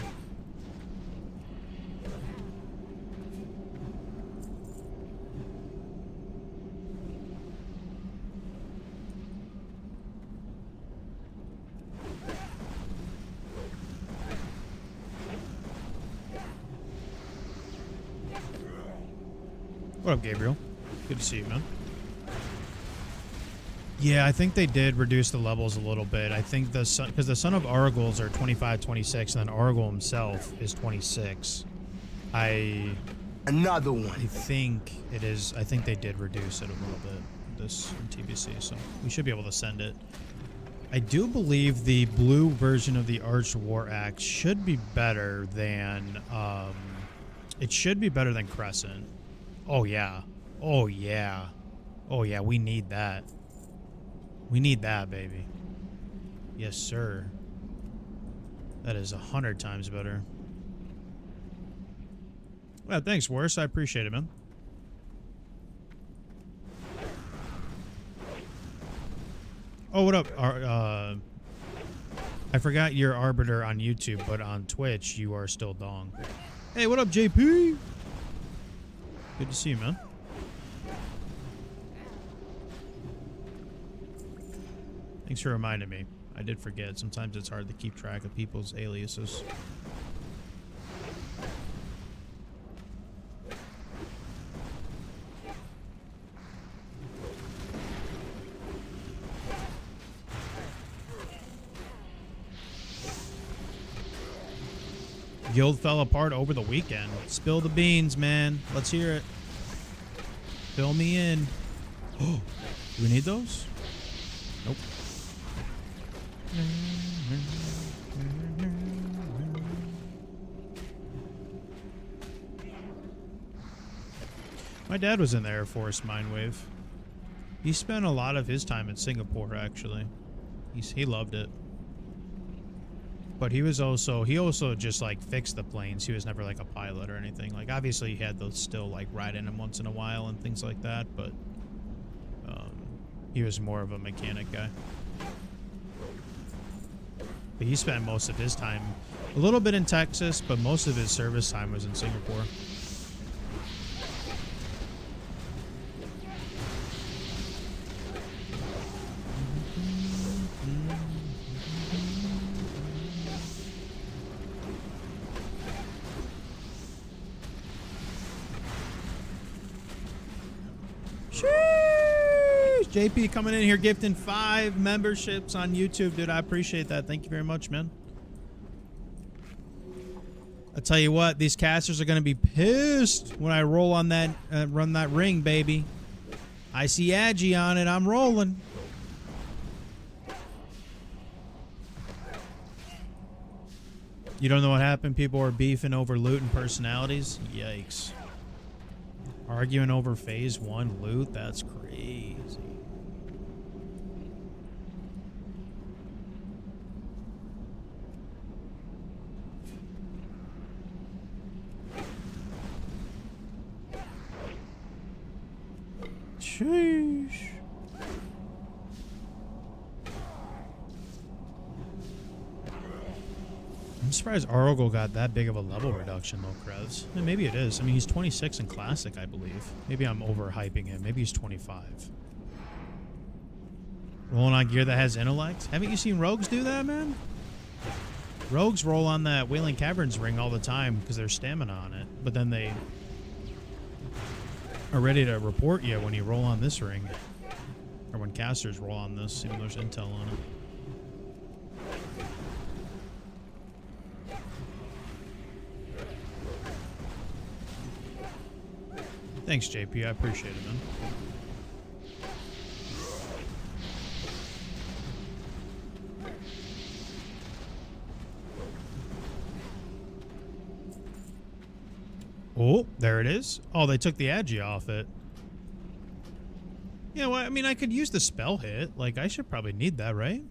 What up, Gabriel? Good to see you, man. Yeah, I think they did reduce the levels a little bit. I think the son, because the Son of Argyls are 25, 26, and then Argyl himself is 26. Another one. I think it is. I think they did reduce it a little bit this in TBC, so we should be able to send it. I do believe the blue version of the Arched War Axe should be better than. It should be better than Crescent. Oh yeah. Oh yeah. Oh yeah. We need that. We need that, baby. Yes, sir. That is 100 times better. Well, thanks, Worse. I appreciate it, man. Oh, what up? I forgot you're Arbiter on YouTube, but on Twitch, you are still Dong. Hey, what up, JP? Good to see you, man. Thanks for reminding me. I did forget. Sometimes it's hard to keep track of people's aliases. Guild fell apart over the weekend. Spill the beans, man. Let's hear it. Fill me in. Oh, do we need those? Nope. My dad was in the Air Force Mindwave. He spent a lot of his time in Singapore, actually. He loved it. But he also just like fixed the planes. He was never like a pilot or anything. Like obviously he had those still like riding him once in a while and things like that, but he was more of a mechanic guy. But he spent most of his time, a little bit in Texas, but most of his service time was in Singapore. JP coming in here gifting 5 memberships on YouTube, dude. I appreciate that. Thank you very much, man. I tell you what, these casters are gonna be pissed when I roll on that, run that ring, baby. I see Agi on it. I'm rolling. You don't know what happened? People were beefing over loot and personalities? Yikes. Arguing over phase 1 loot? That's crazy. Sheesh. I'm surprised Arogel got that big of a level reduction, though, Krevs. And maybe it is. I mean, he's 26 in Classic, I believe. Maybe I'm overhyping him. Maybe he's 25. Rolling on gear that has intellect? Haven't you seen rogues do that, man? Rogues roll on that Wailing Caverns ring all the time because there's stamina on it. But then they are ready to report you when you roll on this ring. Or when casters roll on this, even though there's intel on it. Thanks, JP. I appreciate it, man. Oh, there it is. Oh, they took the agi off it. Yeah, well, I mean, I could use the spell hit. Like, I should probably need that, right?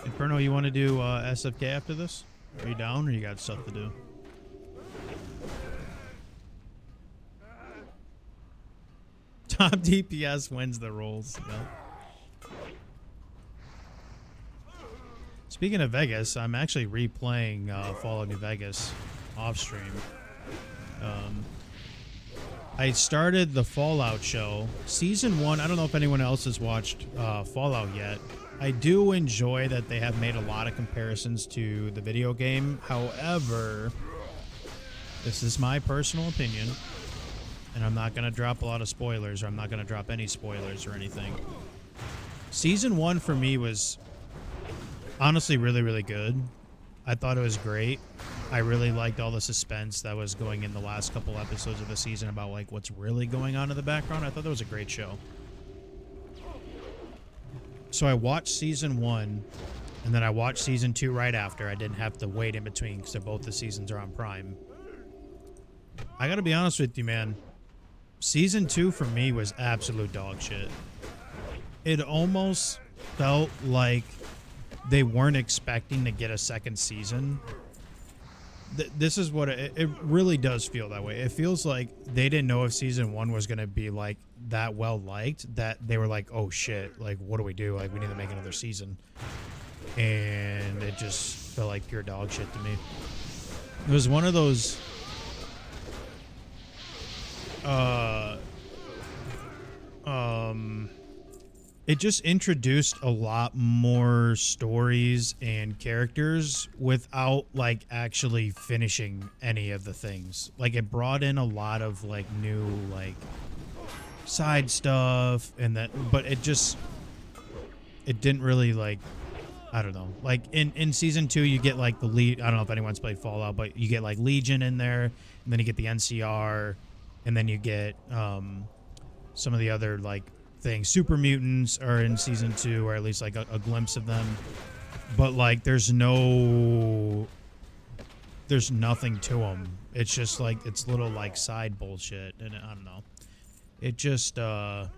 Inferno, you want to do SFK after this? Are you down or you got stuff to do? Top DPS wins the rolls. Yeah. Speaking of Vegas, I'm actually replaying Fallout New Vegas off stream. I started the Fallout show. Season 1, I don't know if anyone else has watched Fallout yet. I do enjoy that they have made a lot of comparisons to the video game. However, this is my personal opinion, and I'm not going to drop a lot of spoilers, or I'm not going to drop any spoilers or anything. Season 1 for me was honestly really, really good. I thought it was great. I really liked all the suspense that was going in the last couple episodes of the season about like what's really going on in the background. I thought that was a great show. So I watched season 1, and then I watched season 2 right after. I didn't have to wait in between because both the seasons are on Prime. I gotta be honest with you, man. Season 2 for me was absolute dog shit. It almost felt like they weren't expecting to get a second season. This is what it really does feel that way. It feels like they didn't know if season 1 was going to be like that well liked, that they were like, oh shit, like what do we do? Like we need to make another season. And it just felt like pure dog shit to me. It was one of those it just introduced a lot more stories and characters without like actually finishing any of the things. Like it brought in a lot of like new like side stuff and that, but it didn't really like, I don't know. Like in season 2 you get like the lead. I don't know if anyone's played Fallout, but you get like Legion in there, and then you get the NCR, and then you get some of the other like things. Super mutants are in season 2, or at least like a glimpse of them, but like there's nothing to them. It's just like it's little like side bullshit, and I don't know, it just does.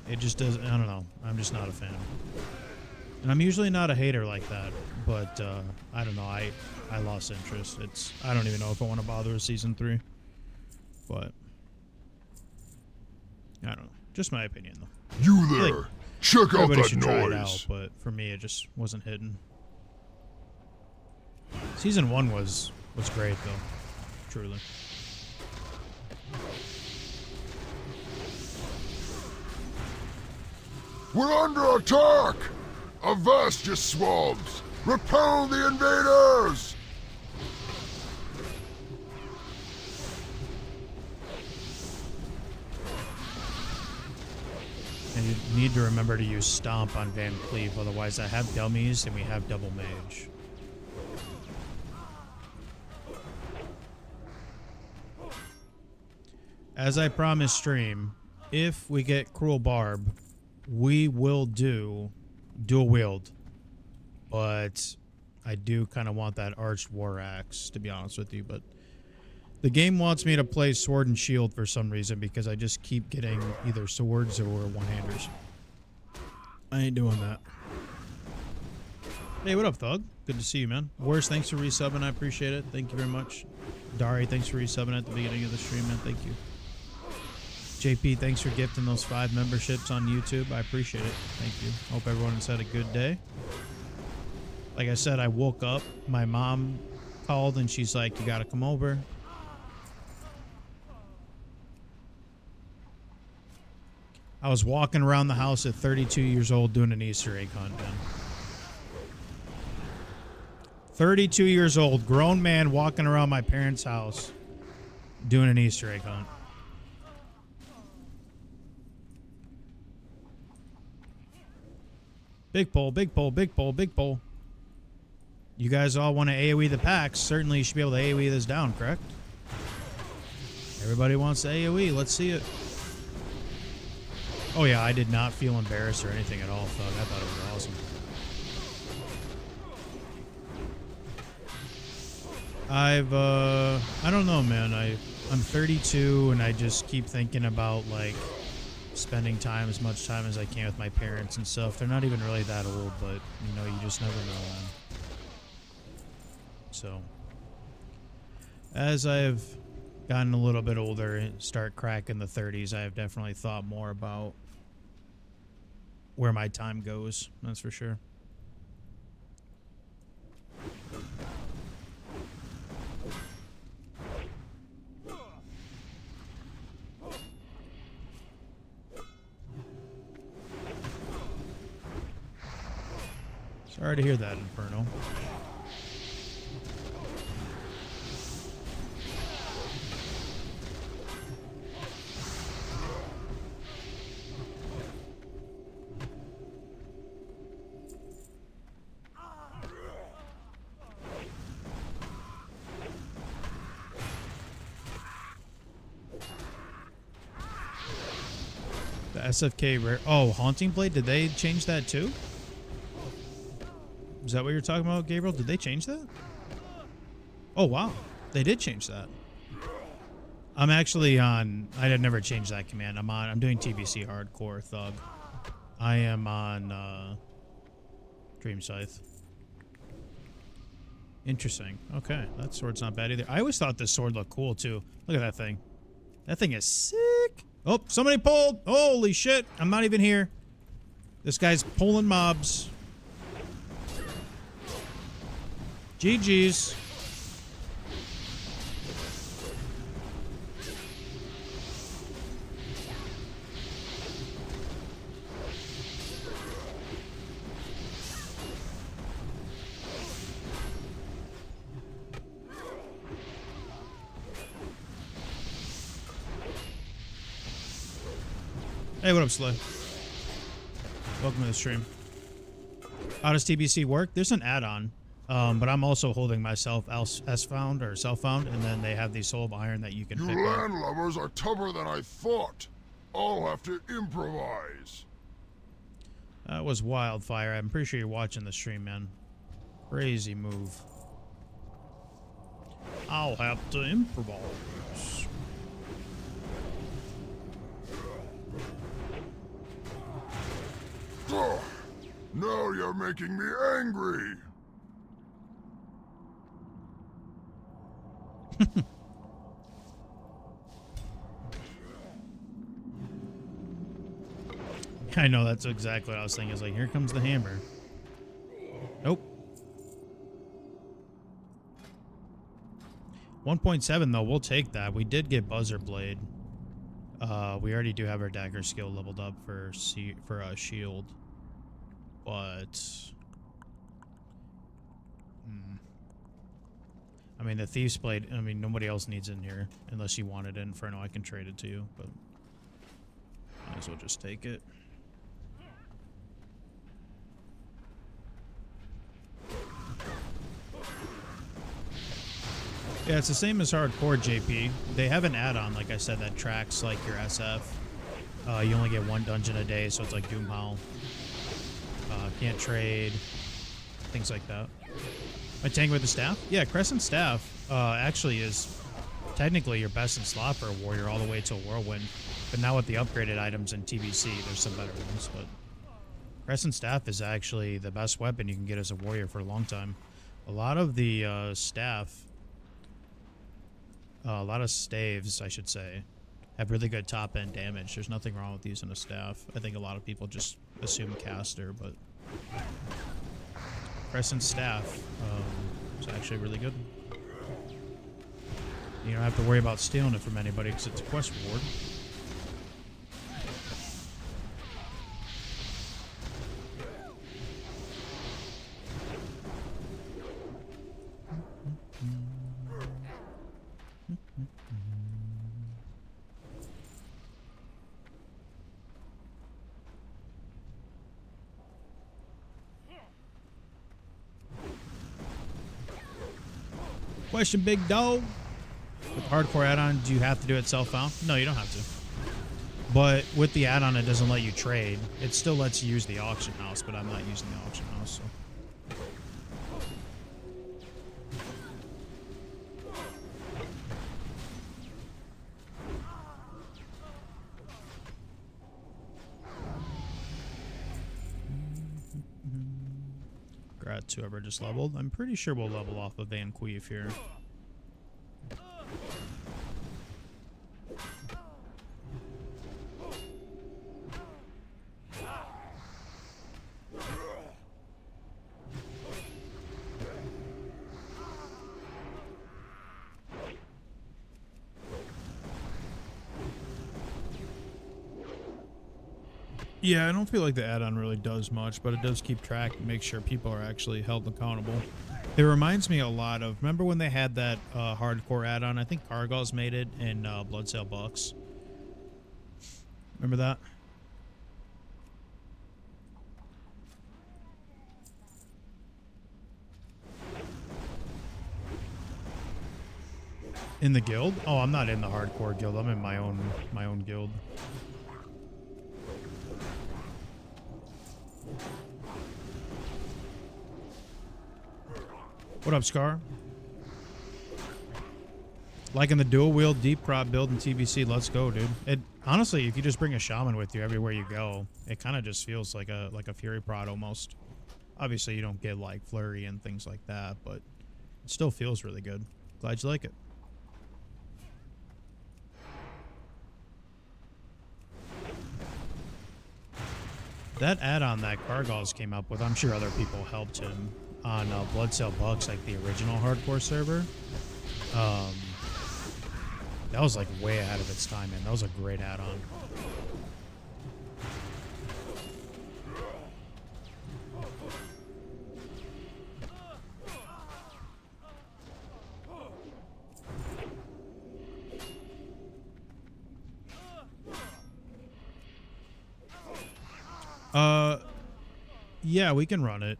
I don't know, I'm just not a fan, and I'm usually not a hater like that, but I don't know, I lost interest. I don't even know if I want to bother with season 3, but I don't know. Just my opinion, though. You there! Like, Check out everybody that should try it out, noise! but for me, it just wasn't hitting. Season 1 was great, though. Truly. We're under attack! Avast, you swabs! Repel the invaders! And you need to remember to use Stomp on VanCleef, otherwise I have dummies and we have double mage. As I promised stream, if we get Cruel Barb, we will do dual wield. But I do kind of want that Arched War Axe, to be honest with you. But the game wants me to play Sword and Shield for some reason because I just keep getting either swords or one-handers. I ain't doing that. Hey, what up, Thug? Good to see you, man. Wars, thanks for resubbing. I appreciate it. Thank you very much. Dari, thanks for resubbing at the beginning of the stream, man. Thank you. JP, thanks for gifting those 5 memberships on YouTube. I appreciate it. Thank you. Hope everyone's had a good day. Like I said, I woke up. My mom called and she's like, you gotta come over. I was walking around the house at 32 years old doing an Easter egg hunt, man. 32 years old, grown man walking around my parents' house doing an Easter egg hunt. Big pole, big pole, big pole, big pole. You guys all want to AoE the packs. Certainly you should be able to AoE this down, correct? Everybody wants to AoE. Let's see it. Oh yeah, I did not feel embarrassed or anything at all, Thug. I thought it was awesome. I don't know, man. I'm 32 and I just keep thinking about, like, spending time, as much time as I can with my parents and stuff. They're not even really that old, but, you know, you just never know, man. So, as I have gotten a little bit older and start cracking the 30s, I have definitely thought more about where my time goes. That's for sure. Sorry to hear that, Inferno. The SFK rare. Oh, Haunting Blade? Did they change that too? Is that what you're talking about, Gabriel? Did they change that? Oh, wow. They did change that. I'm actually on... I had never changed that command. I'm doing Tbc Hardcore, Thug. I am on Dream Scythe. Interesting. Okay. That sword's not bad either. I always thought this sword looked cool, too. Look at that thing. That thing is sick. Oh, somebody pulled. Holy shit. I'm not even here. This guy's pulling mobs. GG's. Hey, what up, Slay? Welcome to the stream. How does TBC work? There's an add-on, but I'm also holding myself S-found or self-found, and then they have the Soul of Iron that you can You pick up. landlubbers are tougher than I thought. I'll have to improvise. That was Wildfire. I'm pretty sure you're watching the stream, man. Crazy move. I'll have to improvise. Ugh. Now you're making me angry. I know, that's exactly what I was thinking. It's like, here comes the hammer. Nope. 1.7 though, we'll take that. We did get Buzzer Blade. We already do have our dagger skill leveled up for shield. but I mean, the Thief's Blade, I mean, nobody else needs it in here unless you want it in Inferno. I can trade it to you, but might as well just take it. Yeah, it's the same as Hardcore, JP. They have an add-on, like I said, that tracks like your SF. You only get one dungeon a day, so it's like Doomhowl. Can't trade, things like that. My tank with the staff? Yeah, Crescent Staff actually is technically your best in slot for a warrior all the way to a Whirlwind. But now with the upgraded items in TBC, there's some better ones. But Crescent Staff is actually the best weapon you can get as a warrior for a long time. A lot of the staff... a lot of staves, I should say, have really good top-end damage. There's nothing wrong with using a staff. I think a lot of people just assume caster, but Crescent Staff is actually really good. You don't have to worry about stealing it from anybody because it's a quest reward. Question, big dog. With Hardcore add-on, do you have to do it self-found? No, you don't have to. But with the add-on, it doesn't let you trade. It still lets you use the auction house, but I'm not using the auction house, so. Congrats, whoever just leveled. I'm pretty sure we'll level off of VanCleef here. Yeah, I don't feel like the add-on really does much, but it does keep track and make sure people are actually held accountable. It reminds me a lot of, remember when they had that Hardcore add-on? I think Cargos made it in Bloodsail Bucks. Remember that? In the guild? Oh, I'm not in the Hardcore guild. I'm in my own guild. What up, Scar? Liking the dual wheel deep prop build in TBC. Let's go, dude. It honestly, if you just bring a shaman with you everywhere you go, it kind of just feels like a fury prod almost. Obviously, you don't get like flurry and things like that, but it still feels really good. Glad you like it. That add-on that Cargos came up with, I'm sure other people helped him on Bloodsail Bucks, like the original Hardcore server. That was like way ahead of its time, man. That was a great add-on. Yeah, we can run it.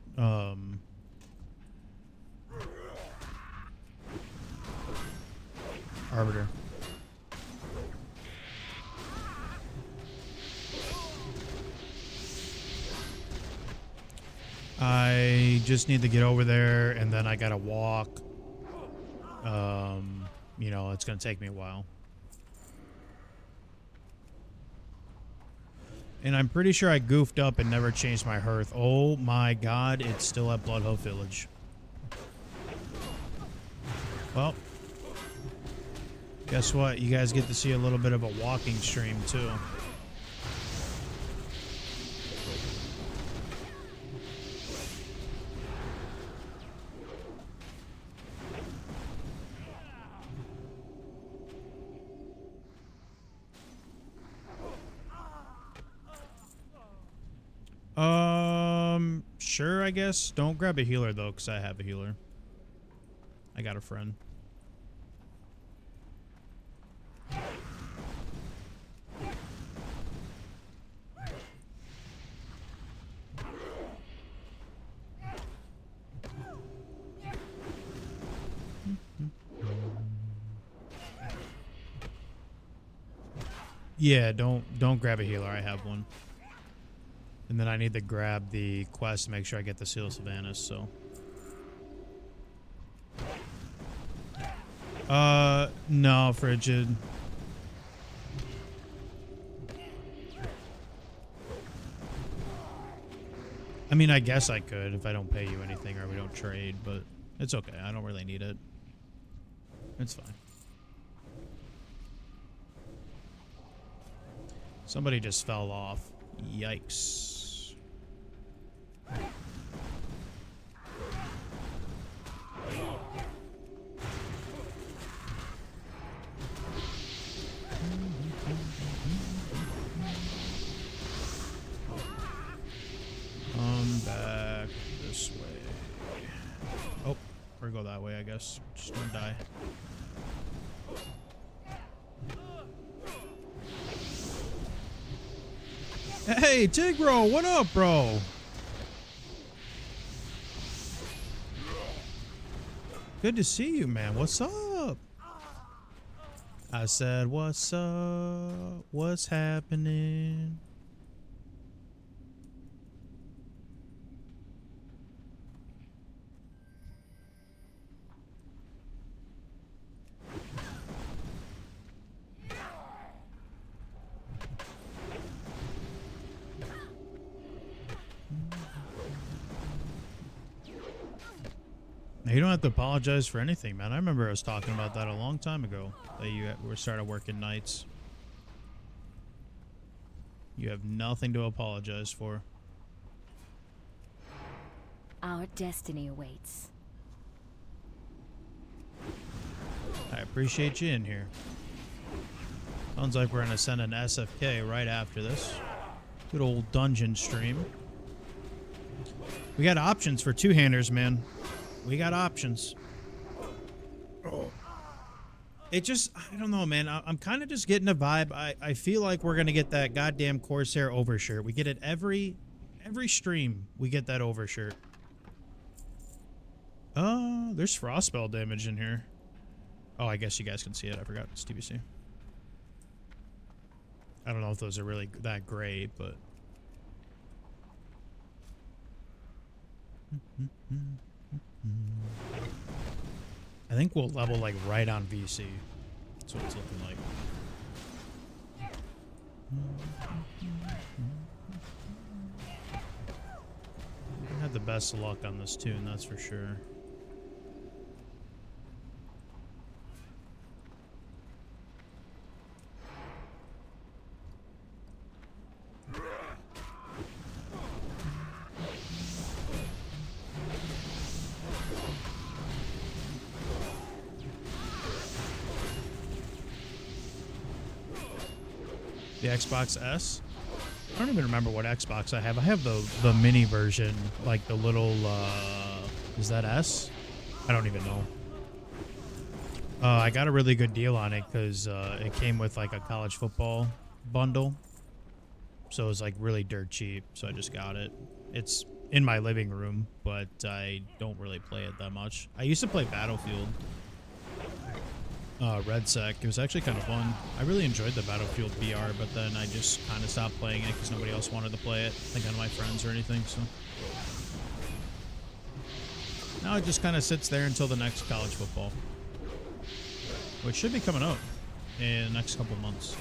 Arbiter. I just need to get over there, and then I gotta walk. You know, it's gonna take me a while. And I'm pretty sure I goofed up and never changed my hearth. Oh my god, it's still at Bloodhoof Village. Well, guess what? You guys get to see a little bit of a walking stream, too. Sure, I guess. Don't grab a healer, though, because I have a healer. I got a friend. Yeah, don't grab a healer. I have one. And then I need to grab the quest to make sure I get the Seal of Sylvanas, so. No, Frigid. I mean, I guess I could if I don't pay you anything or we don't trade, but it's okay. I don't really need it. It's fine. Somebody just fell off. Yikes. Back this way. Oh, or go that way, I guess. Just gonna die. Hey, Tigro, what up, bro? Good to see you, man. What's up? I said, what's up? What's happening? You don't have to apologize for anything, man. I remember I was talking about that a long time ago, that you were started working nights. You have nothing to apologize for. Our destiny awaits. I appreciate you in here. Sounds like we're gonna send an SFK right after this. Good old dungeon stream. We got options for two-handers, man. We got options. It just, I don't know, man. I'm kind of just getting a vibe. I feel like we're going to get that goddamn Corsair overshirt. We get it every stream. We get that overshirt. There's frostspell damage in here. Oh, I guess you guys can see it. I forgot it's TBC. I don't know if those are really that great, but... I think we'll level like right on VC. That's what it's looking like. I had the best luck on this tune, that's for sure. The Xbox S? I don't even remember what Xbox I have. I have the mini version, like the little, is that S? I don't even know. I got a really good deal on it because it came with like a college football bundle. So it was like really dirt cheap, so I just got it. It's in my living room, but I don't really play it that much. I used to play Battlefield. Red Sec. It was actually kind of fun. I really enjoyed the Battlefield BR, but then I just kind of stopped playing it because nobody else wanted to play it. Like none of my friends or anything, so. Now it just kind of sits there until the next college football, which should be coming up in the next couple months.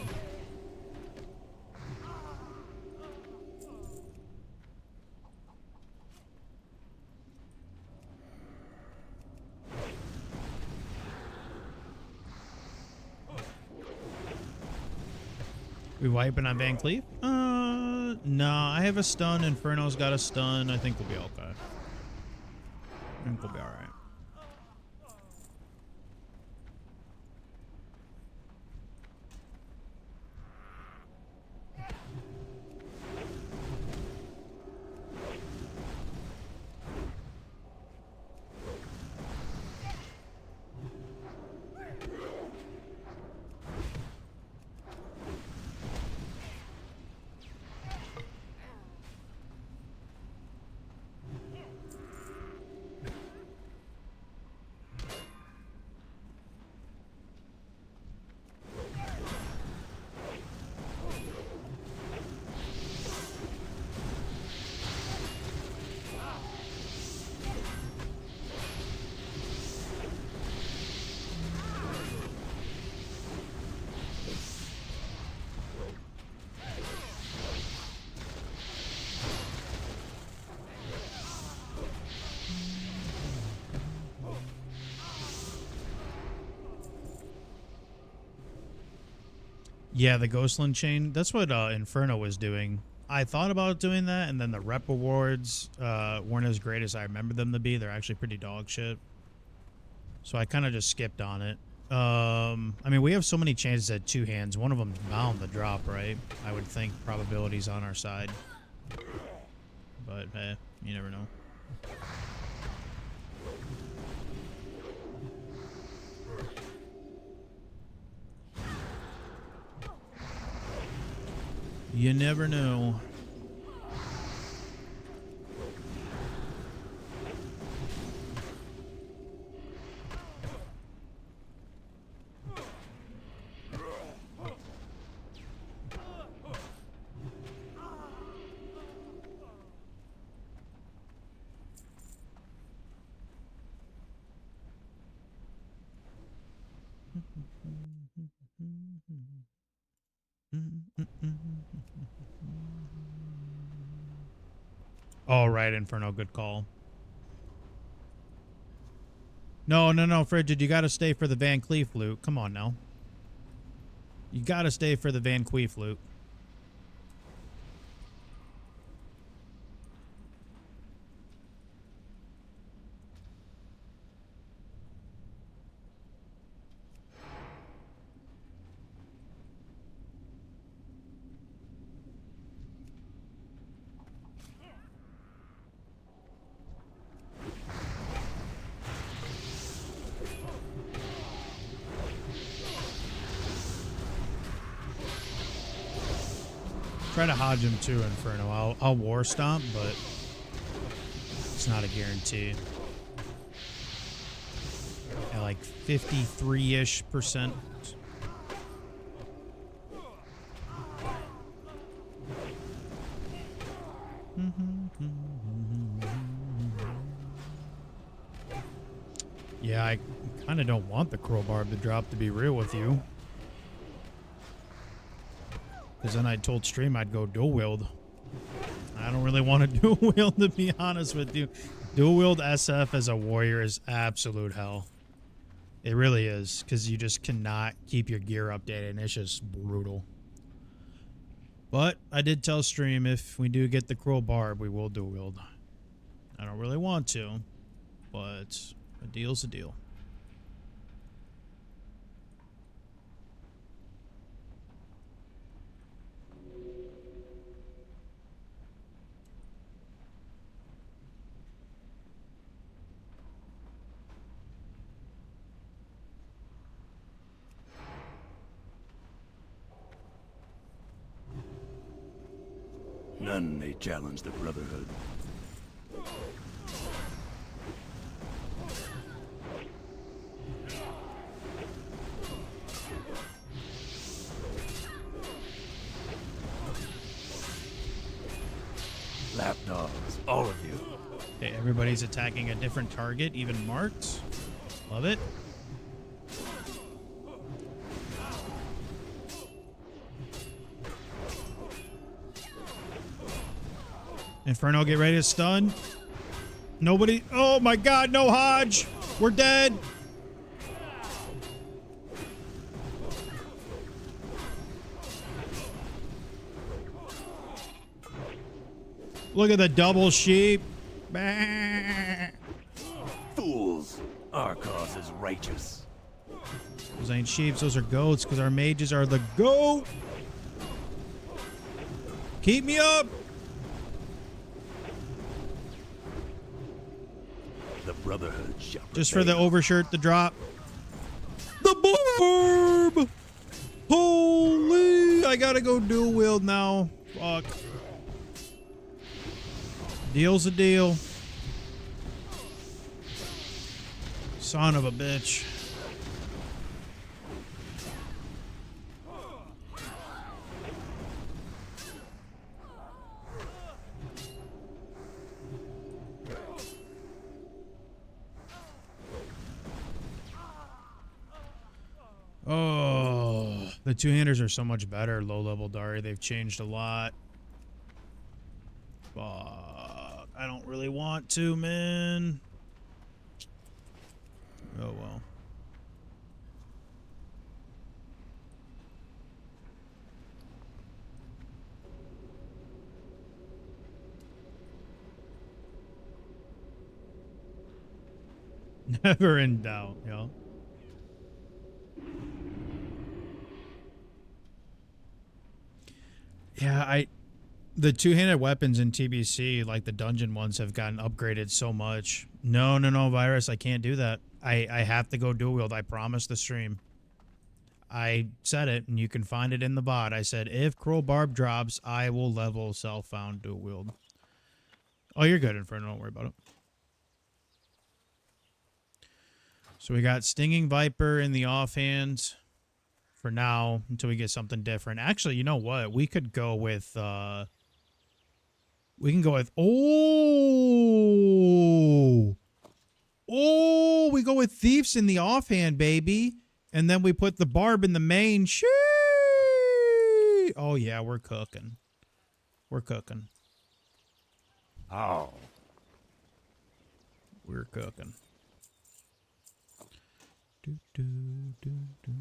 We wiping on VanCleef? No, I have a stun. Inferno's got a stun. I think we'll be okay. I think we'll be alright. Yeah, the Ghostland chain. That's what Inferno was doing. I thought about doing that, and then the rep rewards weren't as great as I remember them to be. They're actually pretty dog shit. So I kind of just skipped on it. I mean, we have so many chances at 2 hands. One of them's bound to drop, right? I would think probability's on our side. But, you never know. You never know. All right, Inferno, good call. No, Frigid, you got to stay for the VanCleef loot. Come on now. You got to stay for the VanCleef loot. Try to hodge him too, Inferno. I'll war stomp, but it's not a guarantee. At like 53-ish%. Yeah, I kind of don't want the crowbar to drop, to be real with you. Because then I told stream I'd go dual wield. I don't really want to dual wield, to be honest with you. Dual wield SF as a warrior is absolute hell. It really is, because you just cannot keep your gear updated, and it's just brutal. But I did tell stream if we do get the cruel barb, we will dual wield. I don't really want to, but a deal's a deal. None may challenge the Brotherhood. Lapdogs, all of you. Okay, everybody's attacking a different target, even marked. Love it. Inferno, get ready to stun. Nobody. Oh my god, no Hodge. We're dead. Look at the double sheep. Bah. Fools! Our cause is righteous. Those ain't sheep, those are goats, because our mages are the goat. Keep me up. The Brotherhood shall Just for the prevail. overshirt to drop. The barb! Holy! I gotta go dual wield now. Fuck. Deal's a deal. Son of a bitch. Oh, the two-handers are so much better. Low-level Dari, they've changed a lot. Fuck, I don't really want to, man. Oh, well. Never in doubt, yo. Yeah, the two-handed weapons in TBC, like the dungeon ones, have gotten upgraded so much. No, Virus, I can't do that. I have to go dual wield. I promised the stream. I said it, and you can find it in the VOD. I said, if Cruel Barb drops, I will level self-found dual wield. Oh, you're good, Inferno. Don't worry about it. So we got Stinging Viper in the offhand for now until we get something different. Actually, you know what? We could go with... we can go with... Oh! Oh! We go with Thieves in the offhand, baby. And then we put the Barb in the main. Shee! Oh, yeah, we're cooking. We're cooking. How? We're cooking. Do, do, do, do.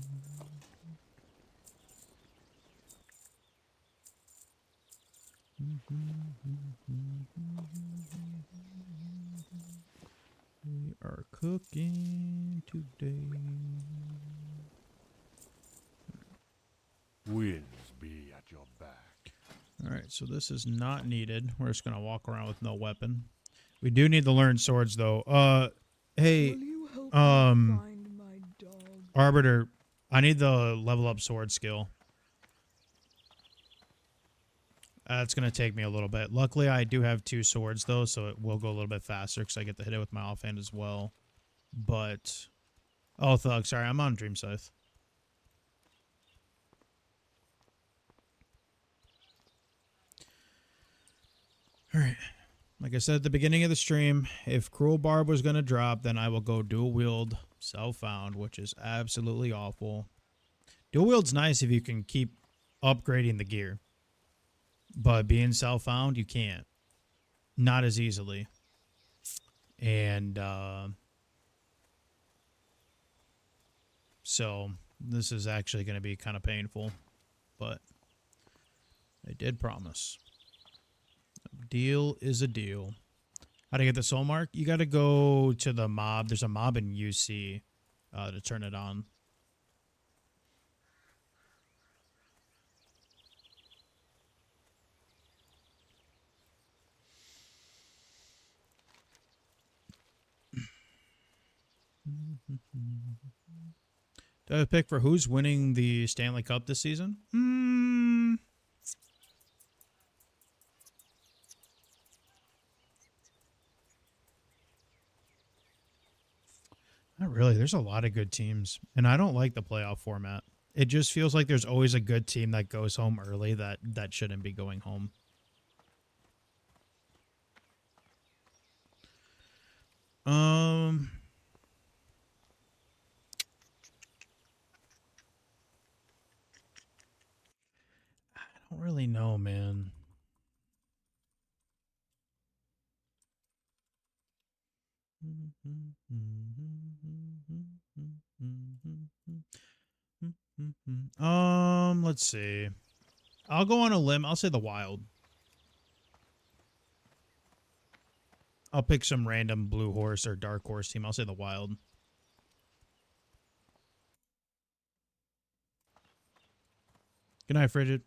We are cooking today. Winds be at your back. All right, so this is not needed. We're just gonna walk around with no weapon. We do need to learn swords, though. Hey, Arbiter, I need the level up sword skill. It's gonna take me a little bit. Luckily, I do have 2 swords though, so it will go a little bit faster because I get to hit it with my offhand as well. But, oh, Thug, sorry, I'm on Dream Scythe. All right. Like I said at the beginning of the stream, if Cruel Barb was going to drop, then I will go dual wield self-found, which is absolutely awful. Dual wield's nice if you can keep upgrading the gear. But being self-found, you can't. Not as easily. And, so, this is actually going to be kind of painful. But, I did promise. Deal is a deal. How to get the soul mark? You got to go to the mob. There's a mob in UC to turn it on. Do I have a pick for who's winning the Stanley Cup this season? Not really. There's a lot of good teams, and I don't like the playoff format. It just feels like there's always a good team that goes home early that shouldn't be going home. I don't really know, man. Let's see. I'll go on a limb. I'll say the Wild. I'll pick some random blue horse or dark horse team. I'll say the Wild. Good night, Frigid.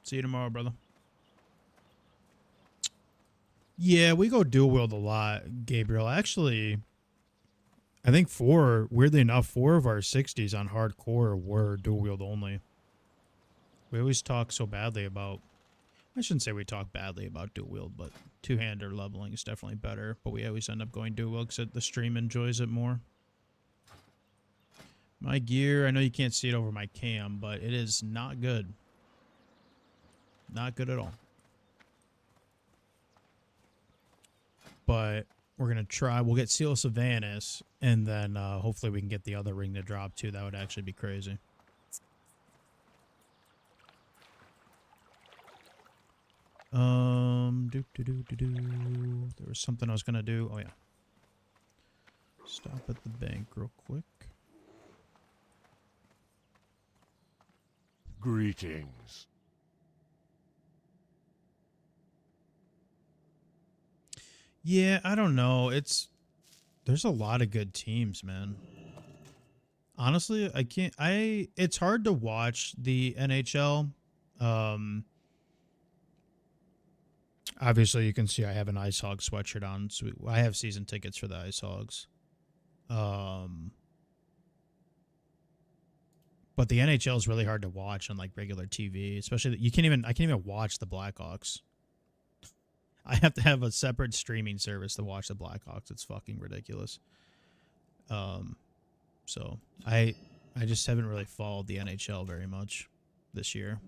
See you tomorrow, brother. Yeah, we go dual wield a lot, Gabriel. Actually, I think weirdly enough, 4 of our 60s on hardcore were dual wield only. We always talk so badly about, I shouldn't say we talk badly about dual wield, but two-hander leveling is definitely better. But we always end up going dual wield because the stream enjoys it more. My gear, I know you can't see it over my cam, but it is not good. Not good at all. But we're going to try. We'll get Seal of Sylvanas, and then hopefully we can get the other ring to drop too. That would actually be crazy. There was something I was going to do. Oh, yeah. Stop at the bank real quick. Greetings. Yeah, I don't know. There's a lot of good teams, man. Honestly, it's hard to watch the NHL. Obviously you can see I have an Ice Hog sweatshirt on, so I have season tickets for the Ice Hogs. But the NHL is really hard to watch on like regular TV, especially I can't even watch the Blackhawks. I have to have a separate streaming service to watch the Blackhawks. It's fucking ridiculous. So I just haven't really followed the NHL very much this year.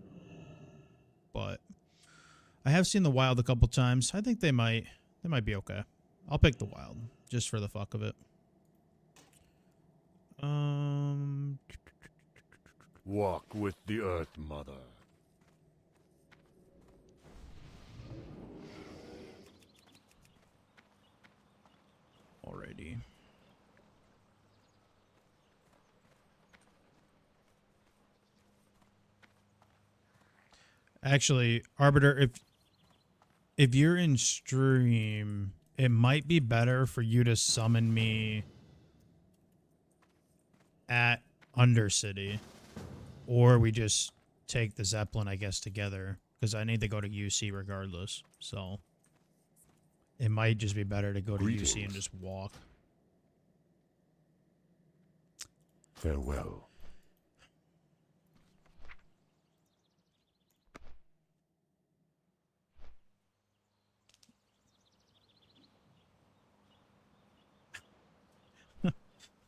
But I have seen the Wild a couple times. I think they might be okay. I'll pick the Wild just for the fuck of it. Walk with the Earth Mother. Alrighty. Actually, Arbiter, if you're in stream, it might be better for you to summon me at Undercity, or we just take the Zeppelin, I guess, together, because I need to go to UC regardless. So it might just be better to go to UC and just walk. Farewell.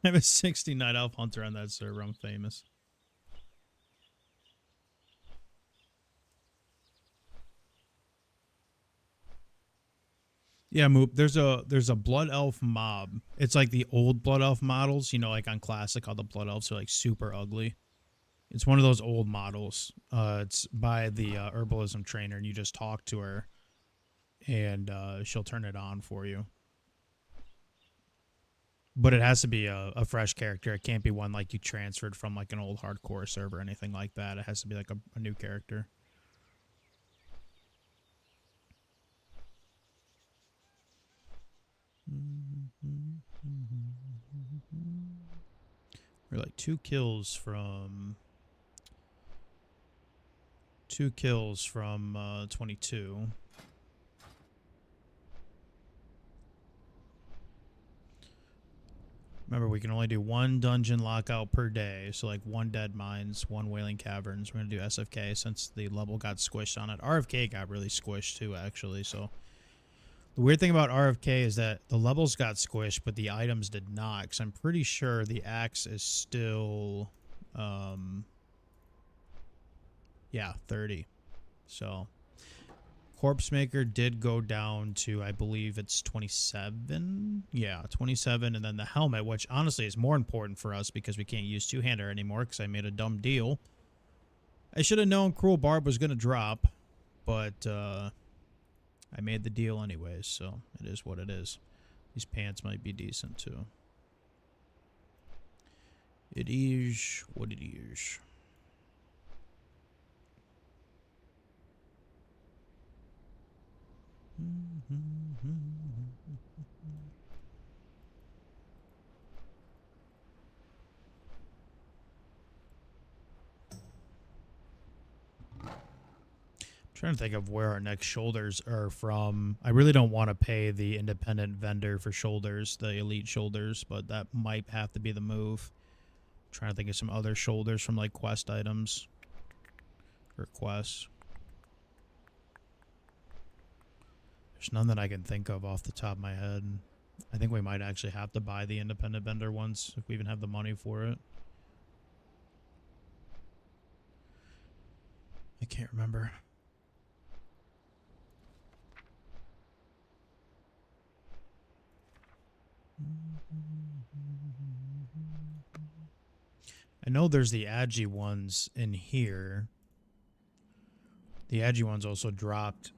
I have a 69 Elf Hunter on that server. I'm famous. Yeah, Moop. There's a Blood Elf mob. It's like the old Blood Elf models, you know, like on Classic, how the Blood Elves are like super ugly. It's one of those old models. It's by the herbalism trainer, and you just talk to her, and she'll turn it on for you. But it has to be a fresh character. It can't be one like you transferred from like an old hardcore server or anything like that. It has to be like a new character. We're like 2 kills from 22. Remember, we can only do 1 dungeon lockout per day. So like 1 Deadmines, 1 Wailing Caverns. We're going to do SFK since the level got squished on it. RFK got really squished too, actually. So the weird thing about RFK is that the levels got squished, but the items did not. Because I'm pretty sure the axe is still, yeah, 30. So Corpse Maker did go down to, I believe it's 27. Yeah, 27. And then the helmet, which honestly is more important for us because we can't use two-hander anymore because I made a dumb deal. I should have known Cruel Barb was going to drop, but I made the deal anyways, so it is what it is. These pants might be decent too. It is what it is. Trying to think of where our next shoulders are from. I really don't want to pay the independent vendor for shoulders, the elite shoulders, but that might have to be the move. Trying to think of some other shoulders from like quest items or quests. There's none that I can think of off the top of my head. I think we might actually have to buy the independent vendor ones if we even have the money for it. I can't remember. I know there's the Agi ones in here. The Agi ones also dropped.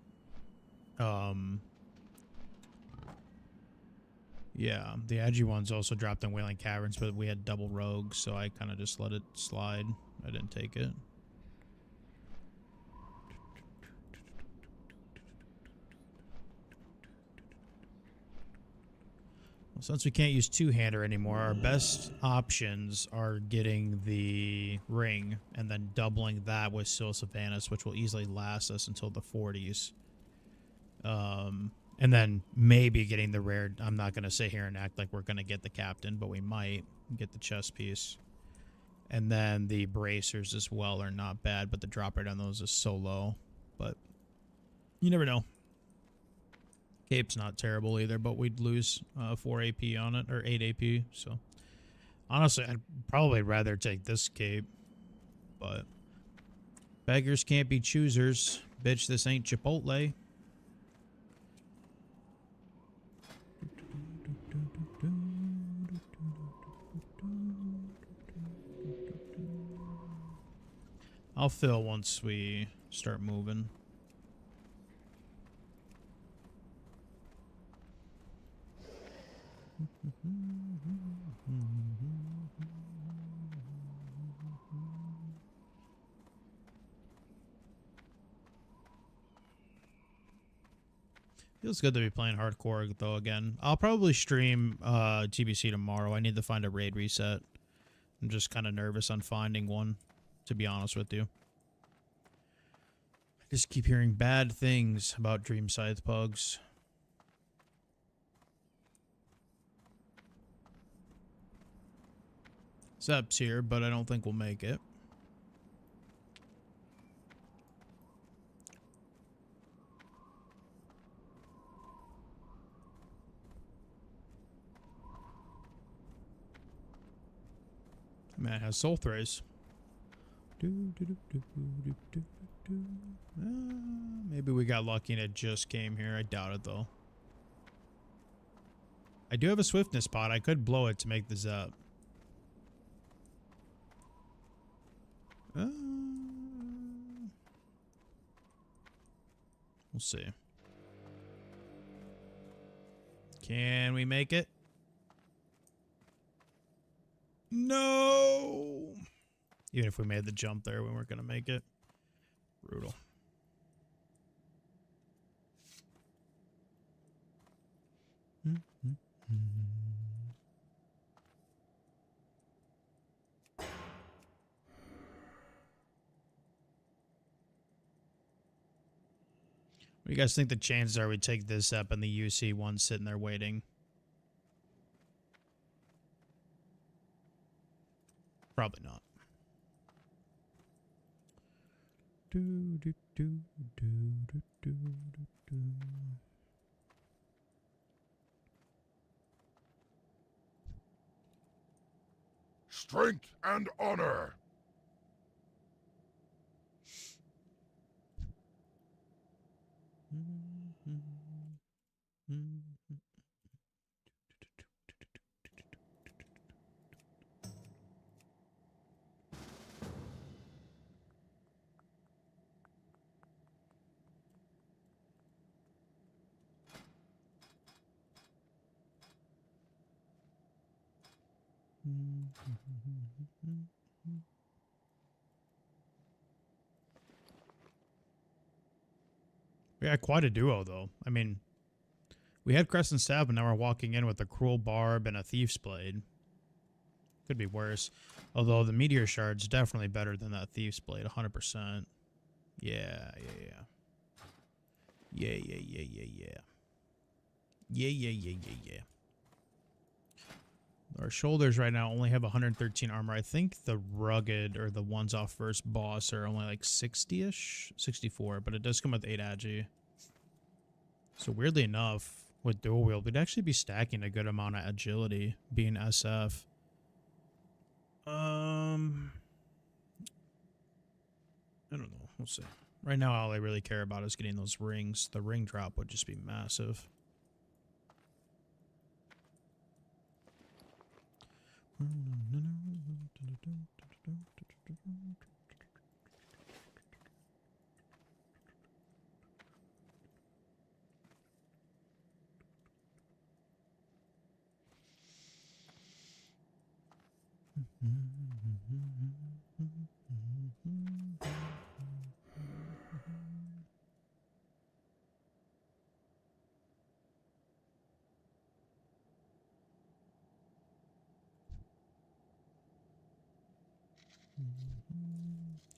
Yeah, the Agi ones also dropped in Wailing Caverns, but we had double rogues, so I kind of just let it slide. I didn't take it. Since we can't use two-hander anymore, our best options are getting the ring and then doubling that with Seal Savannahs, which will easily last us until the 40s. And then maybe getting the rare. I'm not going to sit here and act like we're going to get the captain, but we might get the chest piece. And then the bracers as well are not bad, but the drop rate on those is so low. But you never know. Cape's not terrible either, but we'd lose 4 AP on it, or 8 AP. So honestly, I'd probably rather take this cape. But beggars can't be choosers. Bitch, this ain't Chipotle. I'll fill once we start moving. Feels good to be playing hardcore though again. I'll probably stream TBC tomorrow. I need to find a raid reset. I'm just kind of nervous on finding one, to be honest with you. I just keep hearing bad things about Dream Scythe pugs. Zep's here, but I don't think we'll make it. Man, it has soul thrays. Maybe we got lucky and it just came here. I doubt it though. I do have a swiftness pot. I could blow it to make the Zep. We'll see. Can we make it? No! Even if we made the jump there, we weren't going to make it. Brutal. What do you guys think the chances are we take this up and the UC one sitting there waiting? Probably not. Strength and honor. We got quite a duo, though. I mean, we had Crescent Staff, but now we're walking in with a Cruel Barb and a Thief's Blade. Could be worse. Although the Meteor Shard's definitely better than that Thief's Blade, 100%. Yeah. Yeah. Our shoulders right now only have 113 armor. I think the rugged, or the ones off first boss, are only like 60-ish? 64, but it does come with 8 agi. So weirdly enough, with dual wield, we'd actually be stacking a good amount of agility, being SF. I don't know. We'll see. Right now, all I really care about is getting those rings. The ring drop would just be massive.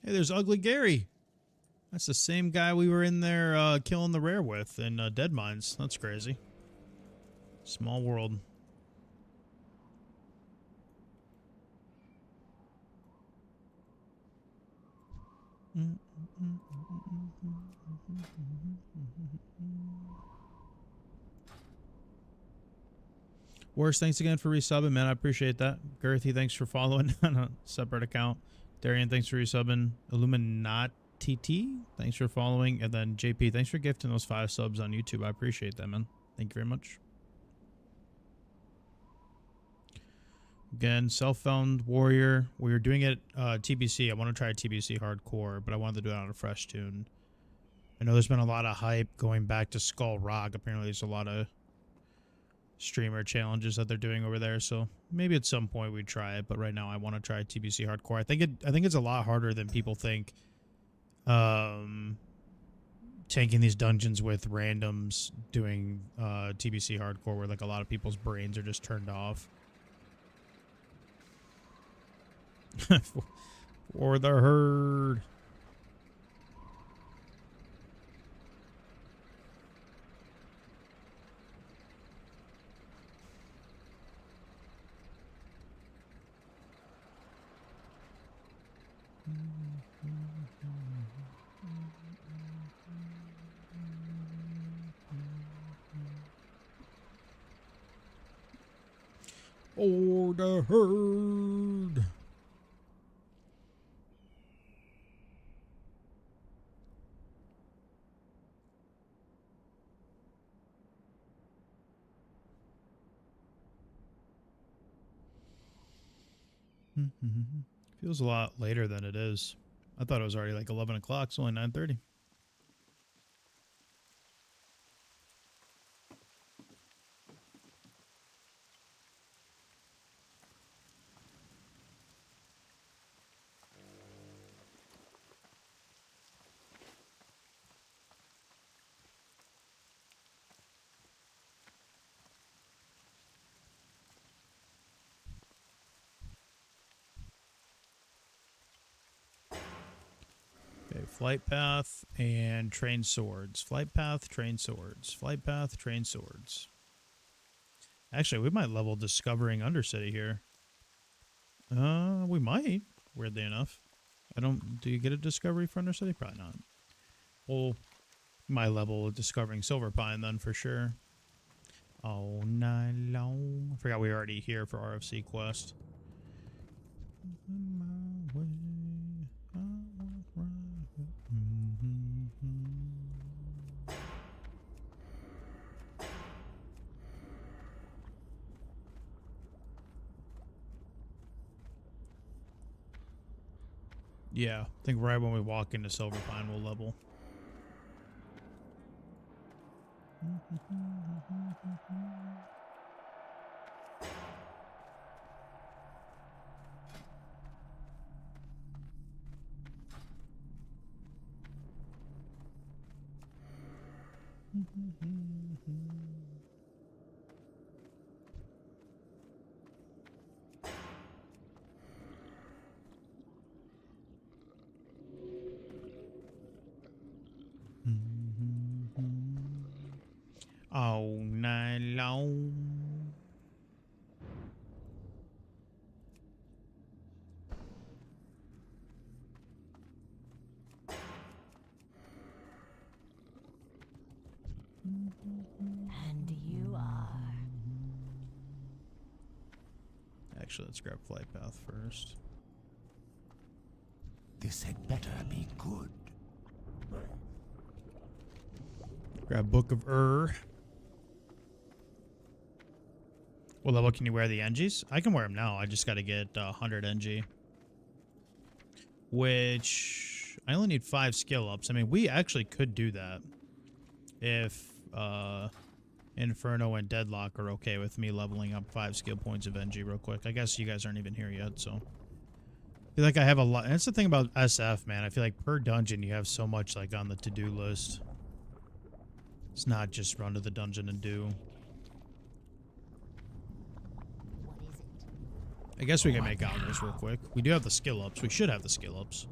Hey, there's Ugly Gary. That's the same guy we were in there killing the rare with in Deadmines. That's crazy. Small world. Worst, thanks again for resubbing, man. I appreciate that. Girthy, thanks for following on a separate account. Darian, thanks for resubbing. Illuminati, thanks for following. And then JP, thanks for gifting those 5 subs on YouTube. I appreciate that, man. Thank you very much. Again, Self-Found Warrior. We were doing it TBC. I want to try TBC Hardcore, but I wanted to do it on a fresh tune. I know there's been a lot of hype going back to Skull Rock. Apparently there's a lot of streamer challenges that they're doing over there, so maybe at some point we'd try it, but right now I want to try TBC Hardcore. I think it's a lot harder than people think. Tanking these dungeons with randoms doing TBC Hardcore, where like a lot of people's brains are just turned off. For the herd. For the herd. Feels a lot later than it is. I thought it was already like 11 o'clock. It's only 9:30. Okay, flight path and train swords. Flight path, train swords. Flight path, train swords. Actually, we might level discovering Undercity here. We might, weirdly enough. Do you get a discovery for Undercity? Probably not. Well, my level of discovering Silverpine then for sure. All night long. I forgot we were already here for RFC quest. Yeah, I think right when we walk into Silverpine, we'll level. All night long. And you are. Actually, let's grab flight path first. This had better be good. Grab Book of What level can you wear the NGs? I can wear them now. I just got to get 100 NG. Which, I only need 5 skill ups. I mean, we actually could do that. If Inferno and Deadlock are okay with me leveling up 5 skill points of NG real quick. I guess you guys aren't even here yet, so. I feel like I have a lot. That's the thing about SF, man. I feel like per dungeon you have so much like on the to-do list. It's not just run to the dungeon and do. I guess we can make goggles real quick. We do have the skill ups. We should have the skill ups.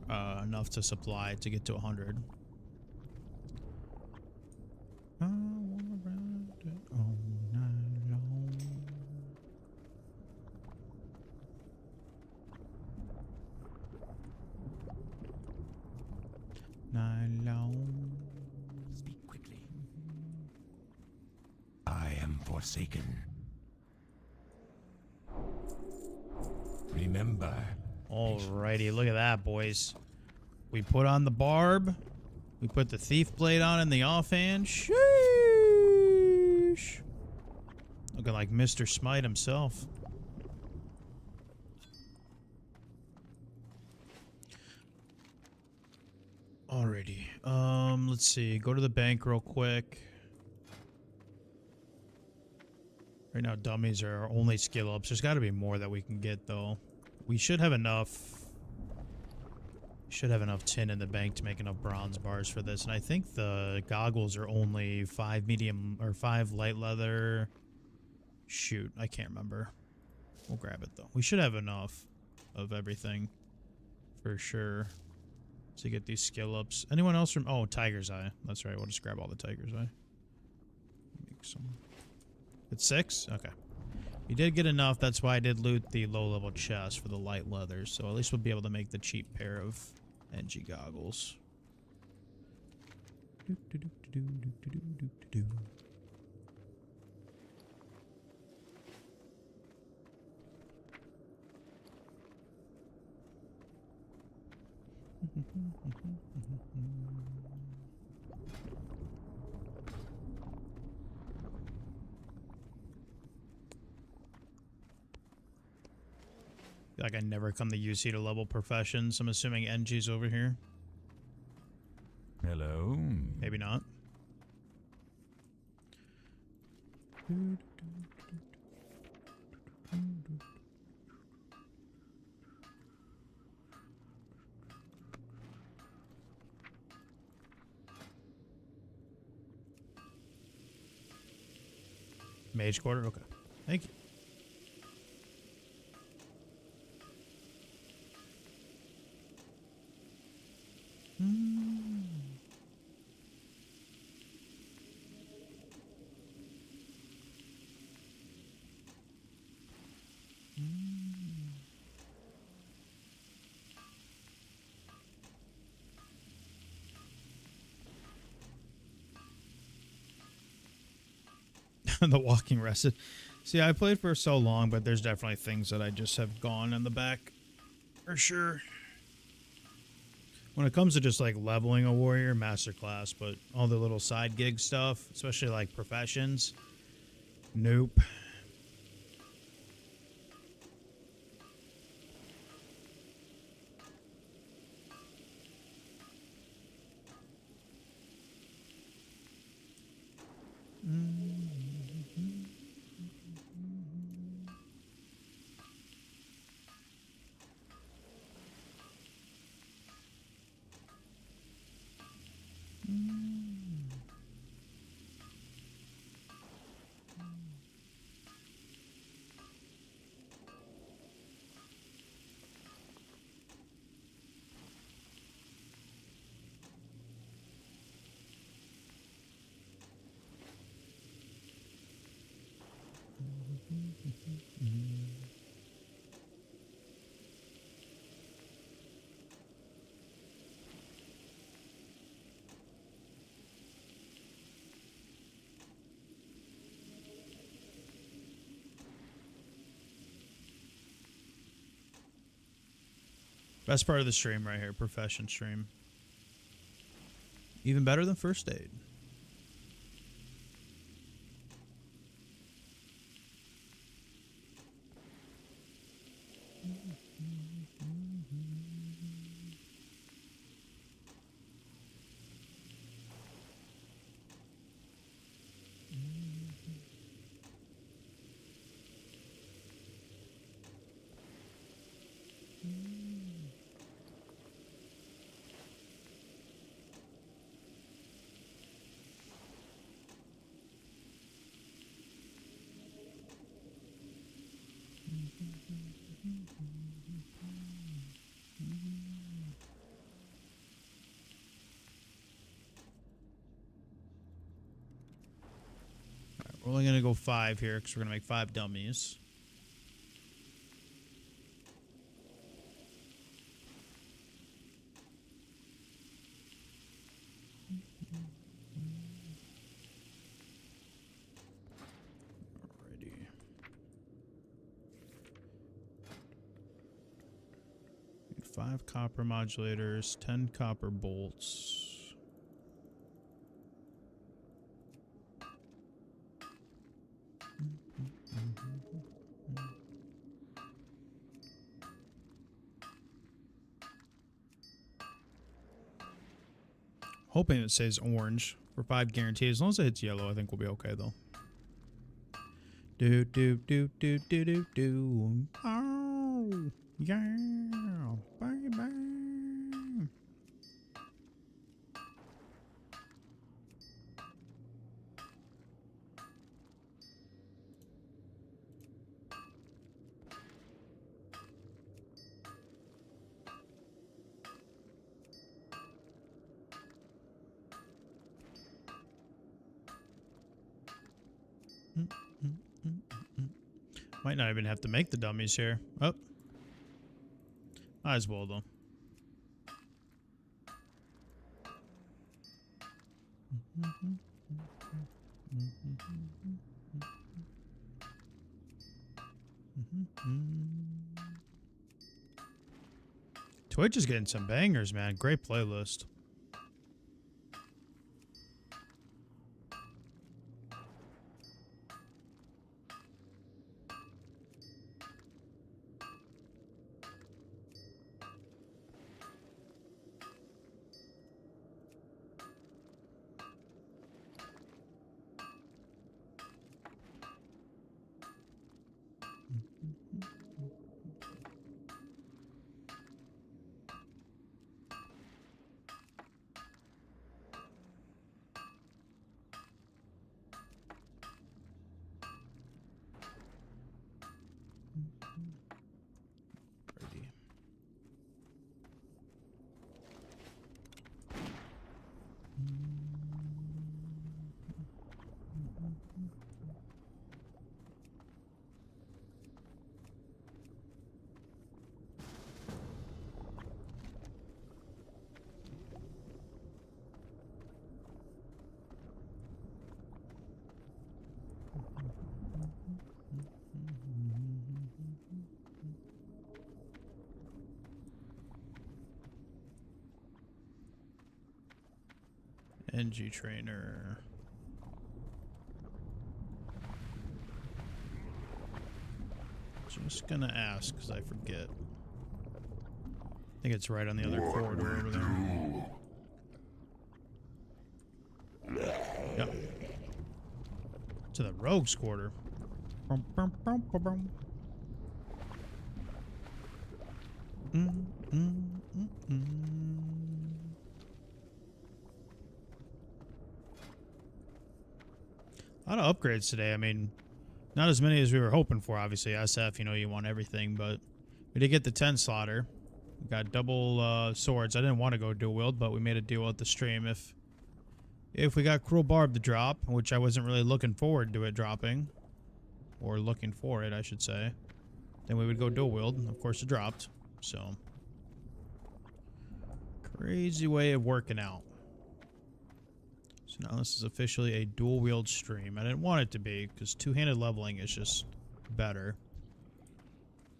Enough to supply to get to 100. I wanna ride it all night long. Night long. Speak quickly. I am forsaken. Remember. Alrighty, look at that, boys. We put on the barb. We put the thief blade on in the offhand. Sheesh. Looking like Mr. Smite himself. Alrighty. Let's see. Go to the bank real quick. Right now, dummies are our only skill ups. There's got to be more that we can get, though. We should have enough. Should have enough tin in the bank to make enough bronze bars for this. And I think the goggles are only 5 medium or 5 light leather. Shoot, I can't remember. We'll grab it, though. We should have enough of everything for sure to get these skill ups. Anyone else from... Oh, Tiger's Eye. That's right. We'll just grab all the Tiger's Eye. Make some... It's 6? Okay. We did get enough. That's why I did loot the low-level chest for the light leathers. So at least we'll be able to make the cheap pair of NG goggles. Like I never come to UC to level professions. I'm assuming NG's over here. Hello. Maybe not. Mage quarter? Okay. Thank you. The walking rested. See, I played for so long, but there's definitely things that I just have gone in the back. For sure. When it comes to just like leveling a warrior, masterclass, but all the little side gig stuff, especially like professions, nope. Best part of the stream right here, profession stream. Even better than first aid. We're only gonna go 5 here because we're gonna make 5 dummies. Alrighty. Need 5 copper modulators, 10 copper bolts. Hoping it says orange for 5 guaranteed. As long as it hits yellow, I think we'll be okay though. Do do do do do do do. Oh yeah, baby. Might not even have to make the dummies here. Oh. Might as well, though. Twitch is getting some bangers, man. Great playlist. NG trainer. Just gonna ask because I forget. I think it's right on the other corridor over there. Yep. To the rogues quarter. Brum, brum, brum, brum, brum. A lot of upgrades today. I mean, not as many as we were hoping for, obviously. SF, you know, you want everything, but we did get the 10 slaughter. We got double swords. I didn't want to go dual wield, but we made a deal at the stream. If we got Cruel Barb to drop, which I wasn't really looking forward to it dropping, or looking for it, I should say, then we would go dual wield. Of course, it dropped. So, crazy way of working out. So now this is officially a dual wield stream. I didn't want it to be because two-handed leveling is just better.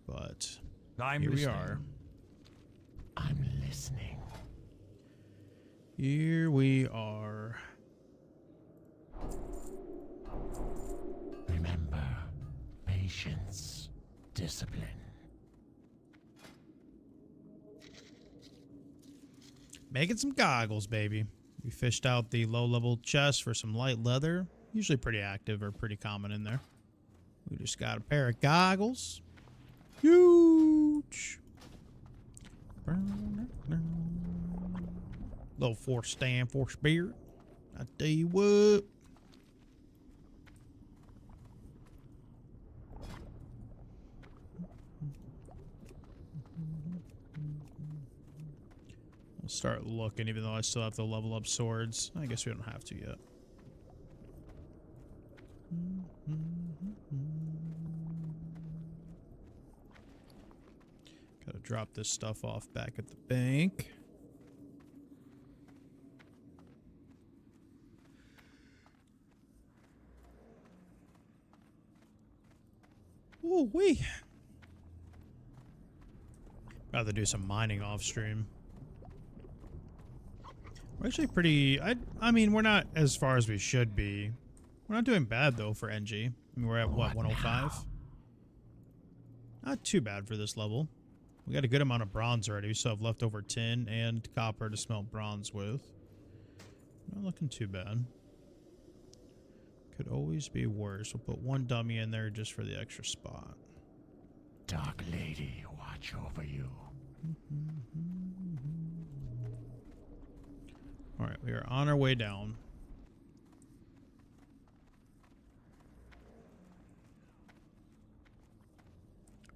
But here we are. I'm listening. Here we are. Remember, patience, discipline. Making some goggles, baby. We fished out the low-level chest for some light leather. Usually pretty active or pretty common in there. We just got a pair of goggles. Huge. Little force stand for spirit. I tell you what. We'll start looking, even though I still have to level up swords. I guess we don't have to yet. Gotta drop this stuff off back at the bank. Ooh wee. Rather do some mining off stream. We're actually pretty. I mean, we're not as far as we should be. We're not doing bad though for NG. I mean, we're at what, 105? Not too bad for this level. We got a good amount of bronze already. We still have leftover tin and copper to smelt bronze with. Not looking too bad. Could always be worse. We'll put one dummy in there just for the extra spot. Dark Lady, watch over you. Alright, we are on our way down.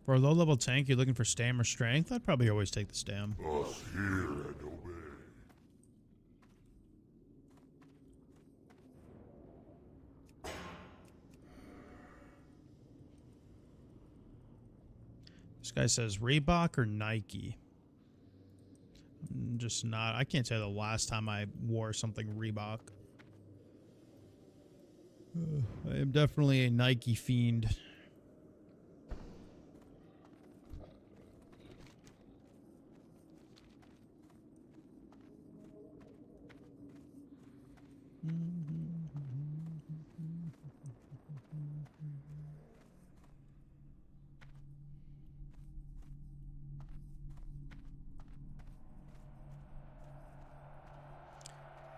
For a low-level tank, you're looking for stam or strength? I'd probably always take the stam. Us hear and obey. This guy says Reebok or Nike. I'm just not. I can't tell you the last time I wore something Reebok. I am definitely a Nike fiend.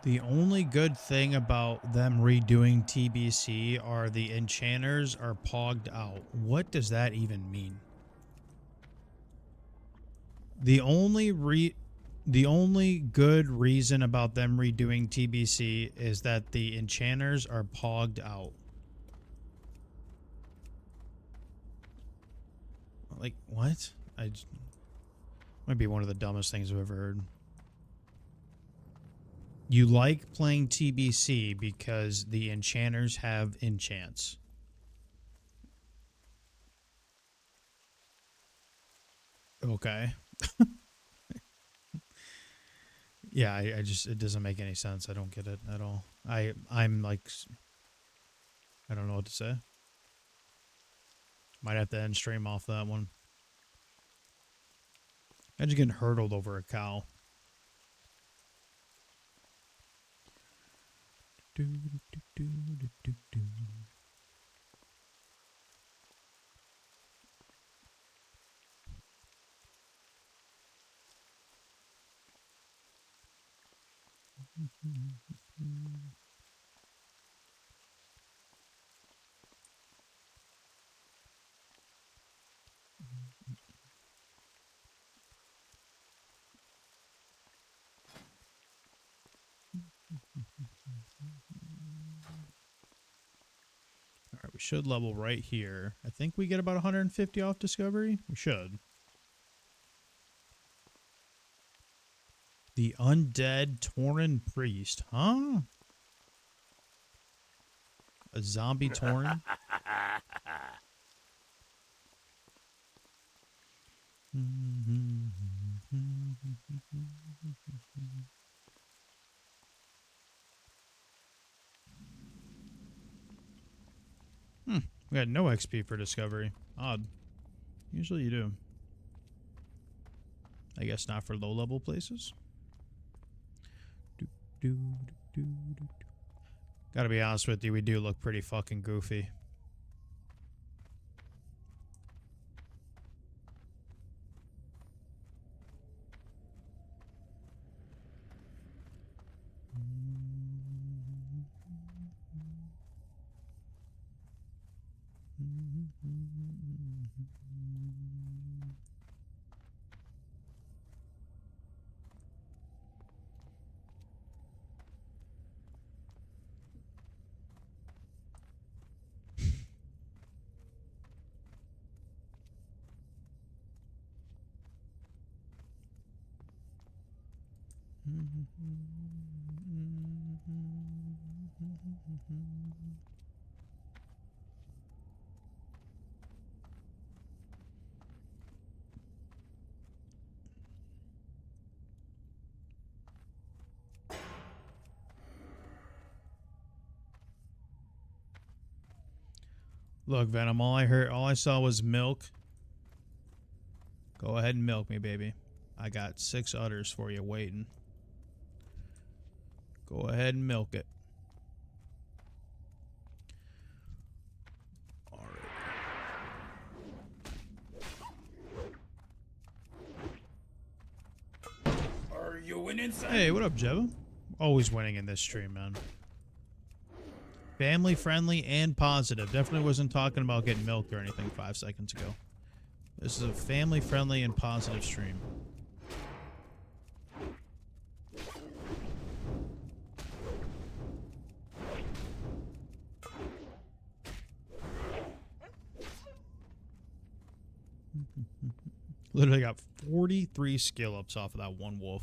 The only good thing about them redoing TBC are the enchanters are pogged out. What does that even mean? The only good reason about them redoing TBC is that the enchanters are pogged out. Like, what? Might be one of the dumbest things I've ever heard. You like playing TBC because the enchanters have enchants. Okay. Yeah, I just, it doesn't make any sense. I don't get it at all. I'm like, I don't know what to say. Might have to end stream off that one. Imagine getting hurdled over a cow. Do, do, do, do, do, do. Alright, we should level right here. I think we get about 150 off discovery. We should. The undead Tauren priest, huh? A zombie Tauren? We had no XP for discovery. Odd. Usually you do. I guess not for low-level places. Gotta be honest with you, we do look pretty fucking goofy. Look, Venom, all I saw was milk. Go ahead and milk me, baby. I got 6 udders for you waiting. Go ahead and milk it. All right. Are you winning, son? Hey, what up, Jeva? Always winning in this stream, man. Family friendly and positive. Definitely wasn't talking about getting milked or anything 5 seconds ago. This is a family friendly and positive stream. Literally got 43 skill ups off of that one wolf.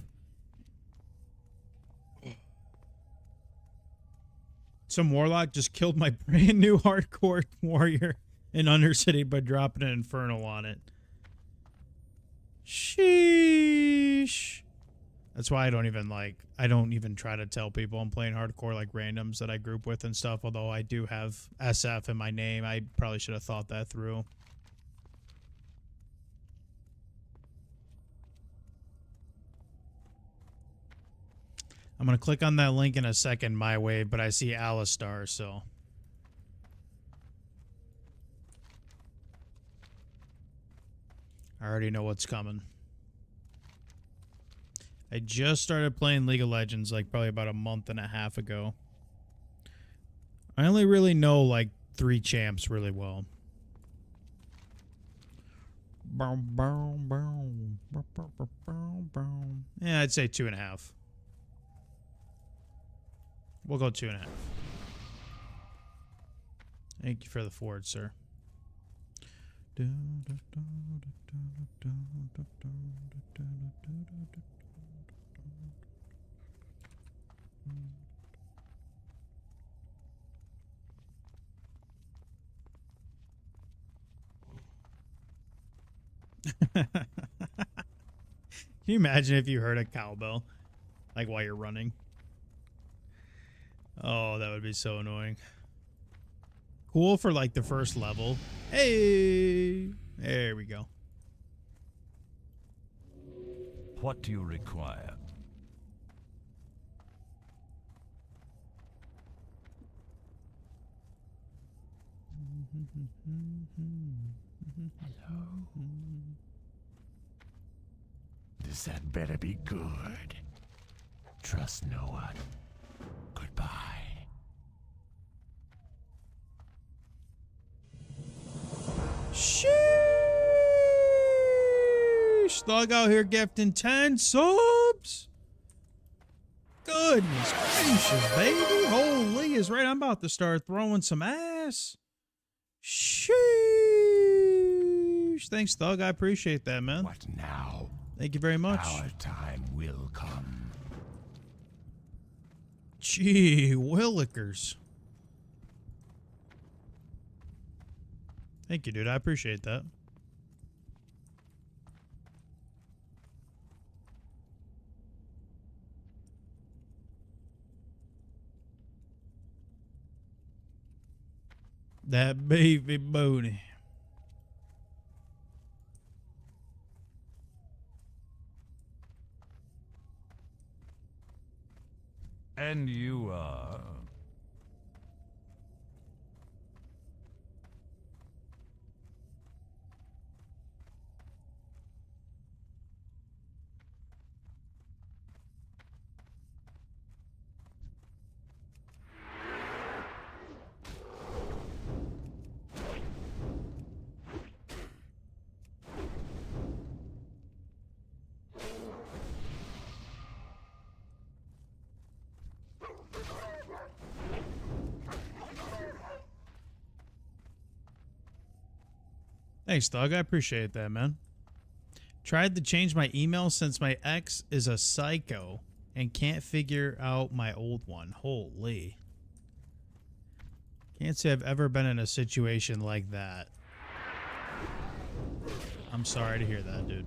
Some warlock just killed my brand new hardcore warrior in Undercity by dropping an infernal on it. Sheesh. That's why I don't even try to tell people I'm playing hardcore like randoms that I group with and stuff. Although I do have SF in my name. I probably should have thought that through. I'm going to click on that link in a second, my way, but I see Alistar, so. I already know what's coming. I just started playing League of Legends like probably about a month and a half ago. I only really know like 3 champs really well. Yeah, I'd say 2.5. We'll go 2.5. Thank you for the forward, sir. Can you imagine if you heard a cowbell like while you're running? Oh, that would be so annoying. Cool for like the first level. Hey, there we go. What do you require? Hello. This had better be good. Trust no one. Goodbye. Sheesh! Thug out here gifting 10 subs. Goodness gracious, baby. Holy is right. I'm about to start throwing some ass. Sheesh. Thanks, Thug. I appreciate that, man. What now? Thank you very much. Our time will come. Gee, Willikers. Thank you, dude. I appreciate that. That baby booty. And you are? Thanks, Doug. I appreciate that, man. Tried to change my email since my ex is a psycho and can't figure out my old one. Holy. Can't say I've ever been in a situation like that. I'm sorry to hear that, dude.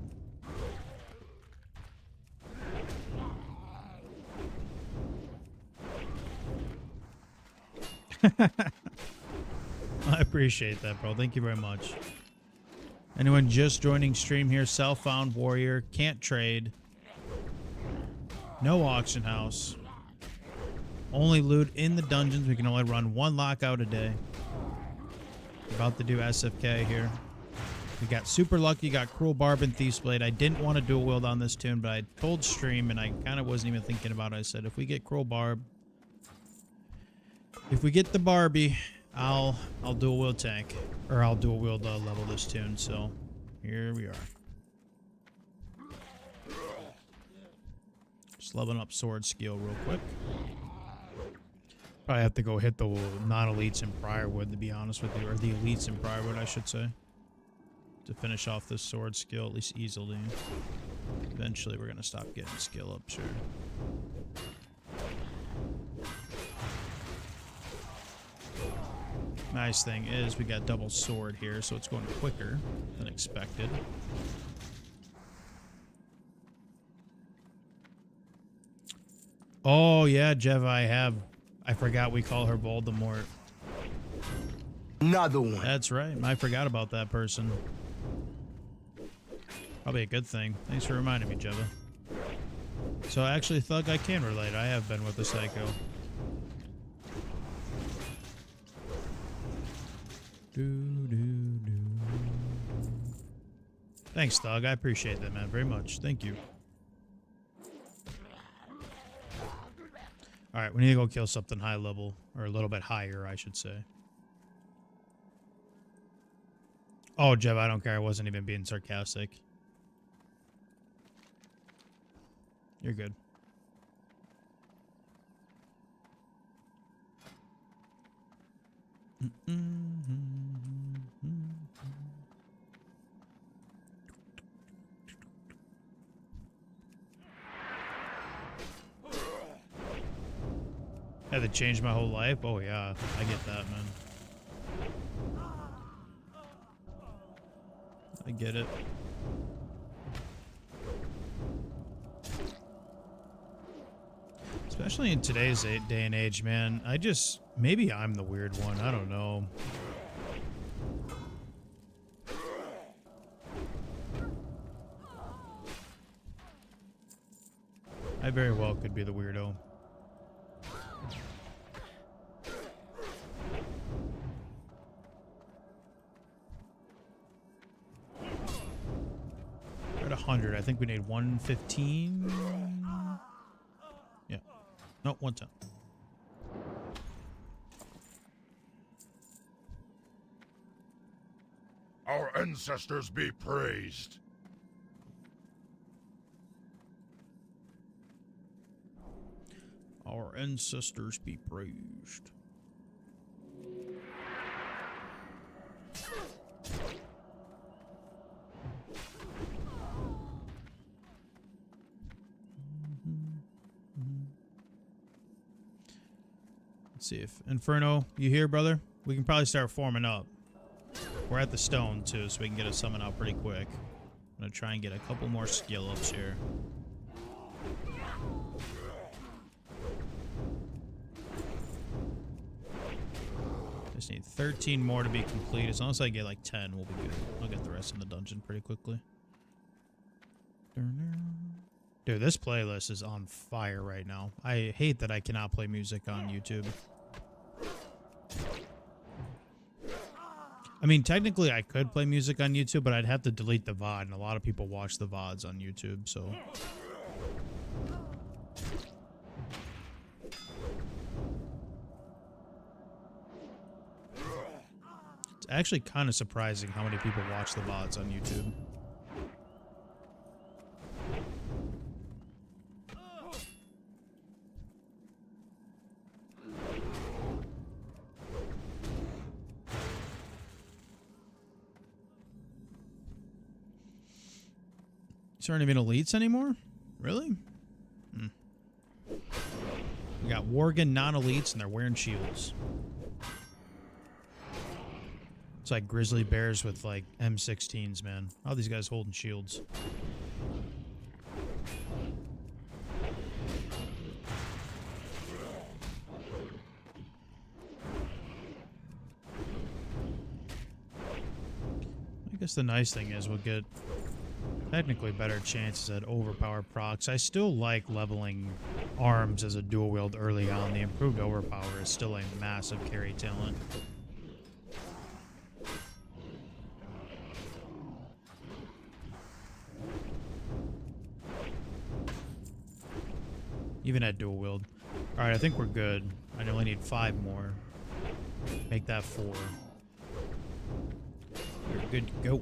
I appreciate that, bro. Thank you very much. Anyone just joining stream here, Self-Found Warrior, can't trade. No auction house. Only loot in the dungeons. We can only run 1 lockout a day. About to do SFK here. We got Super Lucky, got Cruel Barb and Thief's Blade. I didn't want to dual wield on this tune, but I told stream and I kind of wasn't even thinking about it. I said, if we get Cruel Barb, if we get the Barbie, I'll dual wield tank. Or I'll dual wield level this tune. So here we are. Just leveling up sword skill real quick. Probably have to go hit the non-elites in Briarwood, to be honest with you. Or the elites in Briarwood, I should say. To finish off this sword skill, at least easily. Eventually, we're going to stop getting skill up, sure. Nice thing is we got double sword here, so it's going quicker than expected. Oh, yeah, Jev, I forgot we call her Voldemort. Another one. That's right. I forgot about that person. Probably a good thing. Thanks for reminding me, Jeva. So actually, Thug, I can relate. I have been with the Psycho. Thanks, Thug. I appreciate that, man, very much. Thank you. Alright, we need to go kill something high level. Or a little bit higher, I should say. Oh, Jeff, I don't care. I wasn't even being sarcastic. You're good. Had to change my whole life? Oh yeah, I get that, man. I get it. Especially in today's day and age, man. Maybe I'm the weird one. I don't know. I very well could be the weirdo. We're at 100. I think we need 115. Yeah. No, 110. Our ancestors be praised. Our ancestors be praised. Let's see if Inferno, you here, brother? We can probably start forming up. We're at the stone too, so we can get a summon out pretty quick. I'm gonna try and get a couple more skill ups here. Just need 13 more to be complete. As long as I get like 10, we'll be good. I'll get the rest in the dungeon pretty quickly. Dude, this playlist is on fire right now. I hate that I cannot play music on YouTube. I mean, technically I could play music on YouTube, but I'd have to delete the VOD, and a lot of people watch the VODs on YouTube, so... It's actually kind of surprising how many people watch the VODs on YouTube. These aren't even elites anymore? Really? Hmm. We got Worgen non-elites and they're wearing shields. It's like grizzly bears with like M16s, man. How are these guys holding shields? guess the nice thing is we'll get technically better chances at overpower procs. I still like leveling arms as a dual wield early on. The improved overpower is still a massive carry talent. Even at dual wield. Alright, I think we're good. I only need 5 more. Make that 4. We're good to go.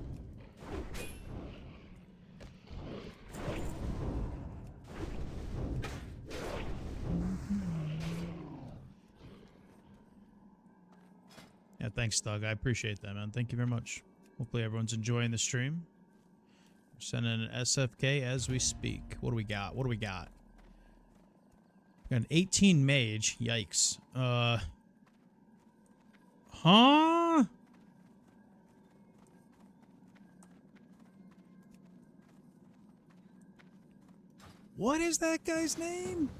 Yeah, thanks, Thug. I appreciate that, man. Thank you very much. Hopefully everyone's enjoying the stream. We're sending an SFK as we speak. What do we got? What do we got? Got an 18 mage. Yikes. Huh? What is that guy's name?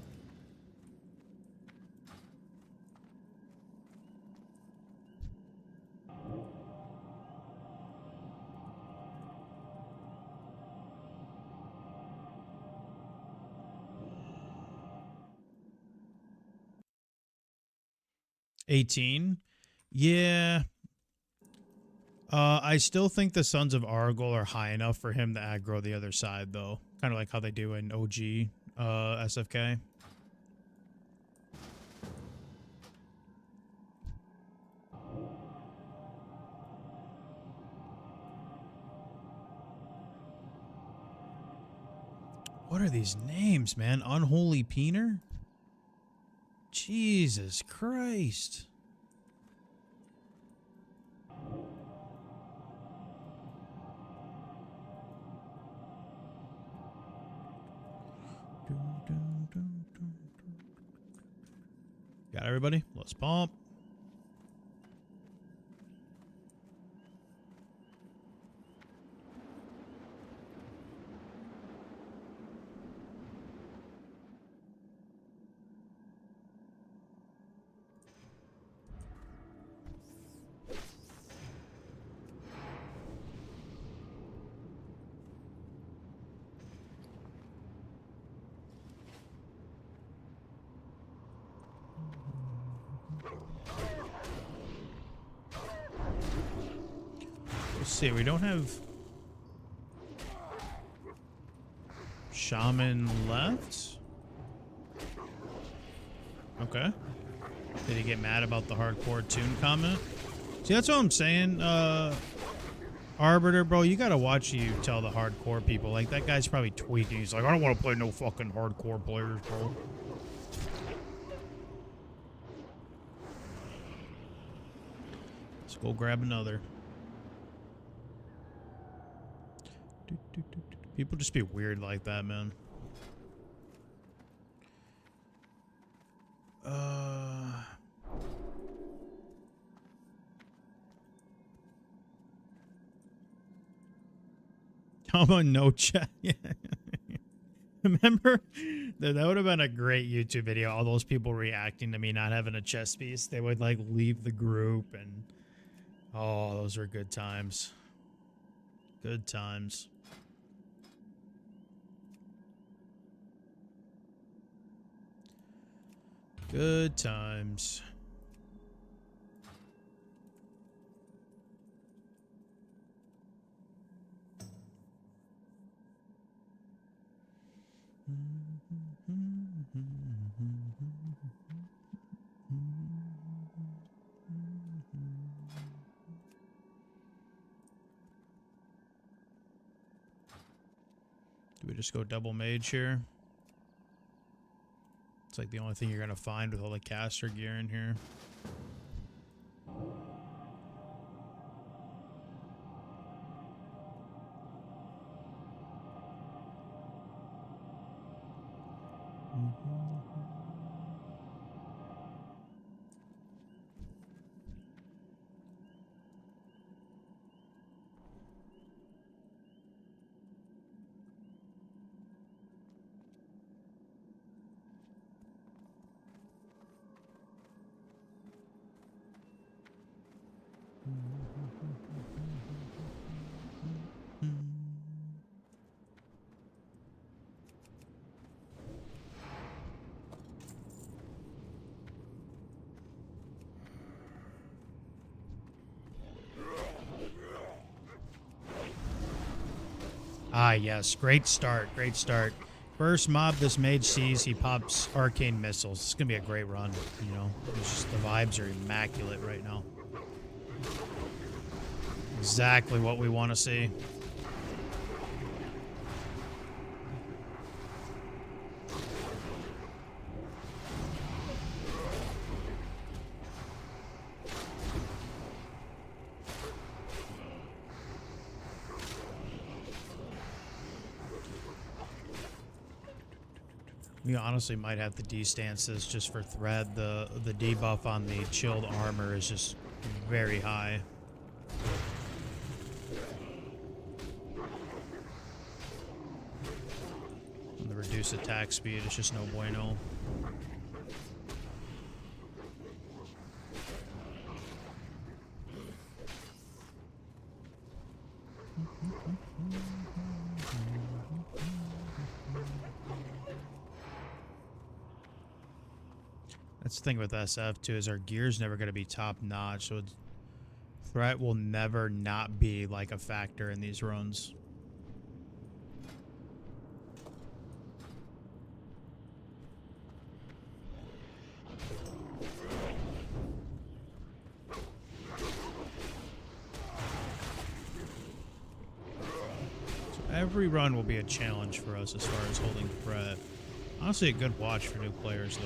$18. Yeah. I still think the Sons of Argol are high enough for him to aggro the other side, though. Kind of like how they do in OG SFK. What are these names, man? Unholy Peener? Jesus Christ. Got everybody? Let's pump. Let's see, we don't have Shaman left. Okay. Did he get mad about the hardcore tune comment? See, that's what I'm saying. Arbiter, bro, you gotta watch you tell the hardcore people. Like, that guy's probably tweaking. He's like, I don't want to play no fucking hardcore players, bro. Let's go grab another. People just be weird like that, man. How about no chat? Yeah. Remember? That would have been a great YouTube video. All those people reacting to me not having a chess piece. They would, like, leave the group and... Oh, those were good times. Good times. Good times. Do we just go double mage here? It's like the only thing you're gonna find with all the caster gear in here. Ah, yes. Great start. Great start. First mob this mage sees, he pops arcane missiles. It's going to be a great run, you know. It's just, the vibes are immaculate right now. Exactly what we want to see. We honestly might have to destance this just for thread. The debuff on the chilled armor is just very high. And the reduced attack speed is just no bueno. That's the thing with SF too, is our gear's never going to be top notch, so threat will never not be like a factor in these runs. So every run will be a challenge for us as far as holding threat. Honestly, a good watch for new players though.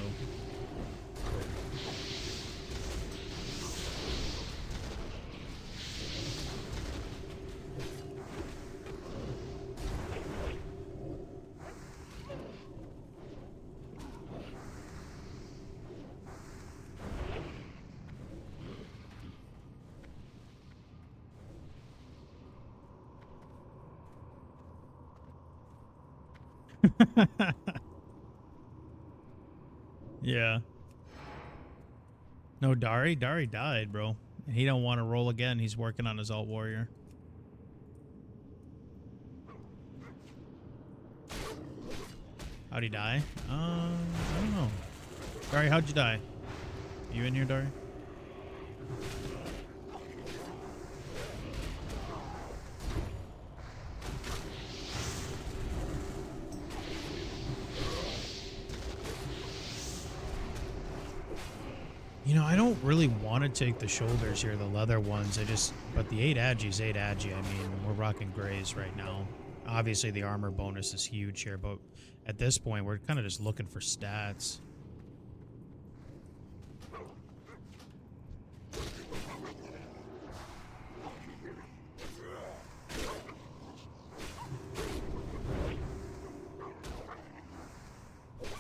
Yeah. No, Dari died, bro. He don't want to roll again. He's working on his alt warrior. How'd he die? I don't know. Dari, how'd you die? You in here, Dari? You know, I don't really want to take the shoulders here, the leather ones. But the 8 Agi's 8 Agi. I mean, we're rocking grays right now. Obviously, the armor bonus is huge here, but at this point, we're kind of just looking for stats.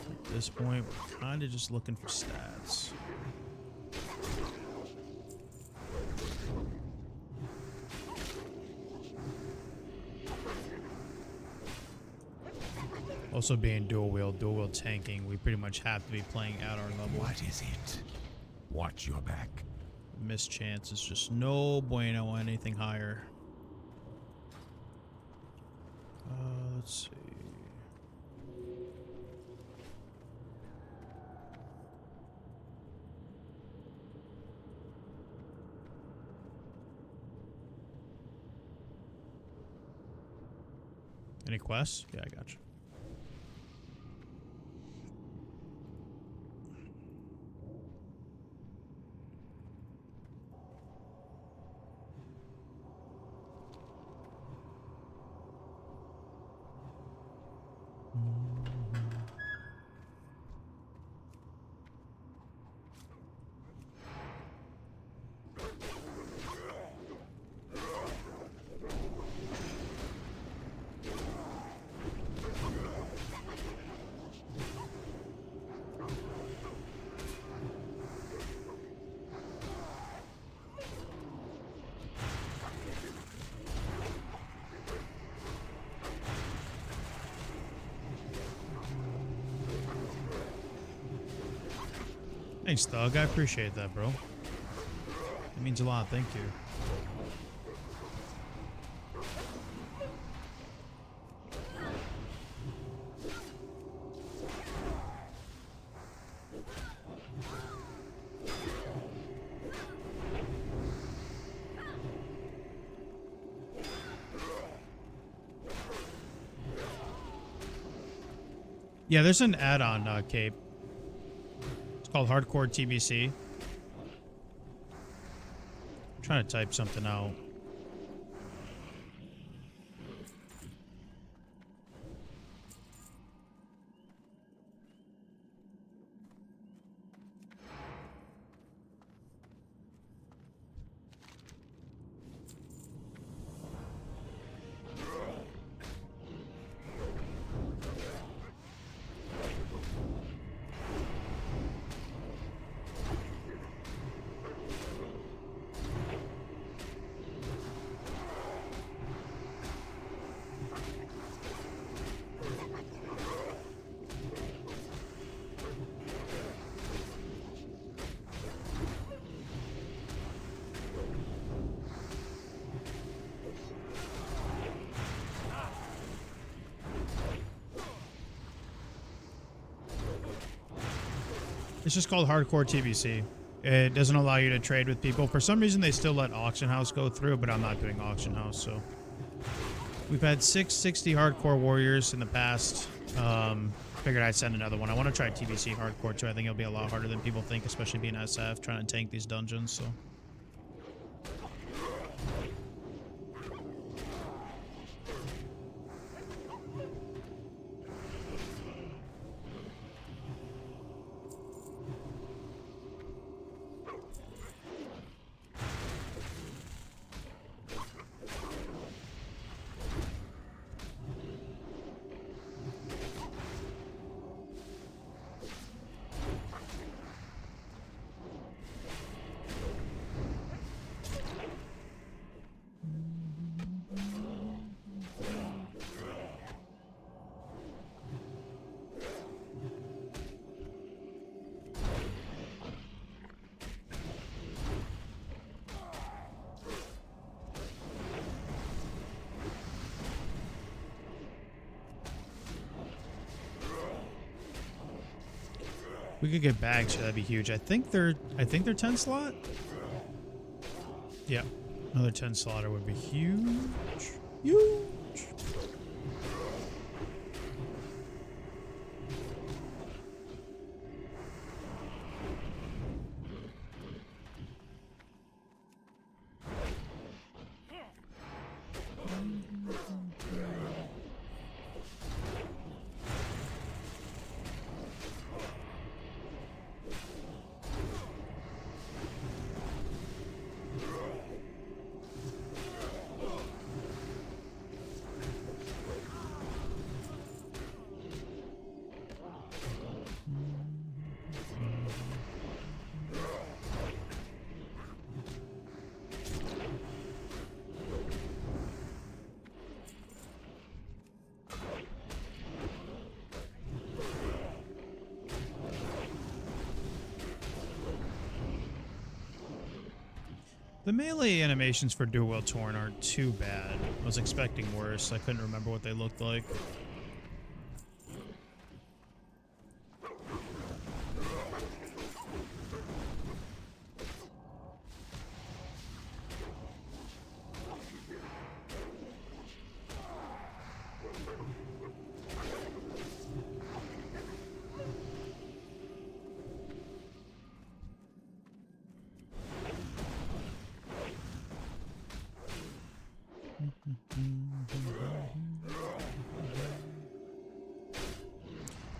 At this point, we're kind of just looking for stats. Also being dual wheel tanking, we pretty much have to be playing at our level. What is it? Watch your back. Miss chance is just no bueno anything higher. Let's see. Any quests? Yeah, I got you. Thanks, Thug. I appreciate that, bro. It means a lot. Thank you. Yeah, there's an add-on cape. It's called Hardcore TBC. I'm trying to type something out. It's just called Hardcore TBC. It doesn't allow you to trade with people. For some reason, they still let Auction House go through, but I'm not doing Auction House, so. We've had 660 Hardcore Warriors in the past. Figured I'd send another one. I want to try TBC Hardcore, too. I think it'll be a lot harder than people think, especially being SF, trying to tank these dungeons, so. We could get bags, so that'd be huge. I think they're 10 slot. Yeah, another 10 slotter would be huge. Huge. The melee animations for Dual Wield Torn aren't too bad. I was expecting worse. I couldn't remember what they looked like.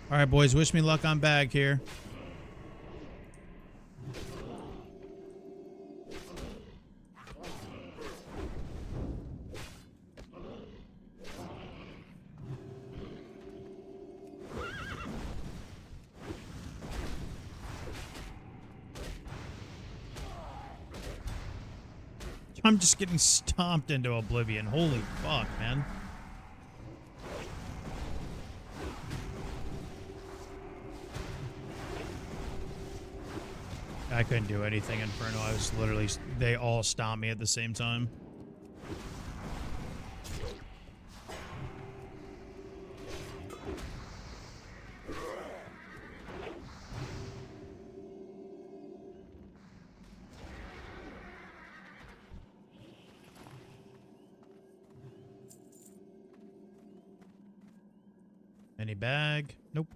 All right, boys, wish me luck on bag here. I'm just getting stomped into oblivion. Holy fuck, man. I couldn't do anything, Inferno. I was literally... They all stomped me at the same time. Mini bag. Nope.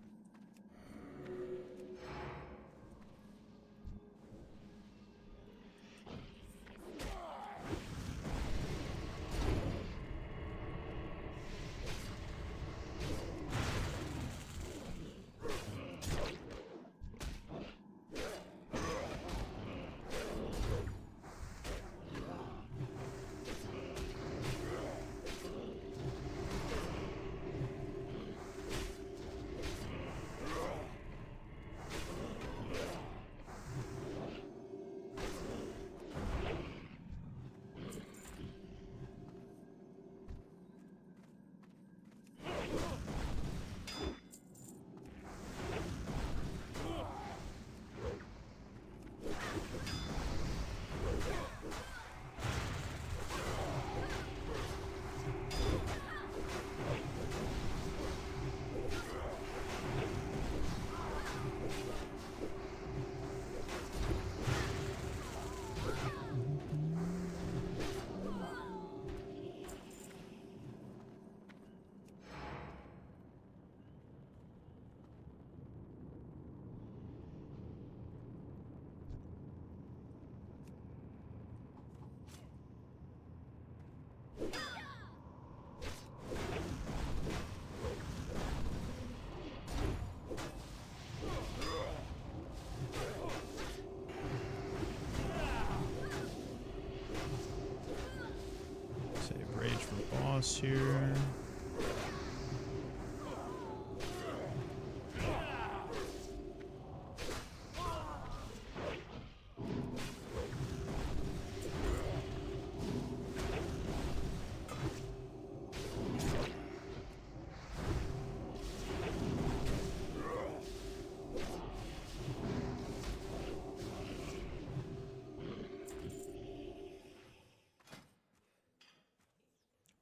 Save rage for boss here.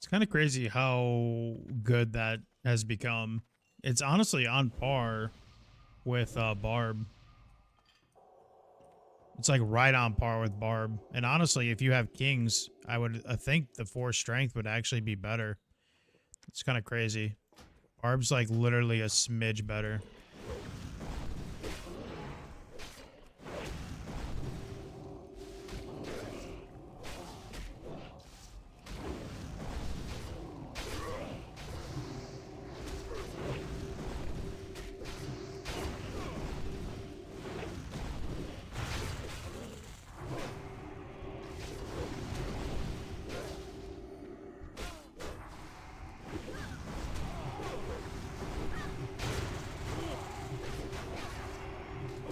It's kind of crazy how good that has become. It's honestly on par with Barb. It's like right on par with Barb. And honestly, if you have kings, I think the 4 strength would actually be better. It's kind of crazy. Barb's like literally a smidge better.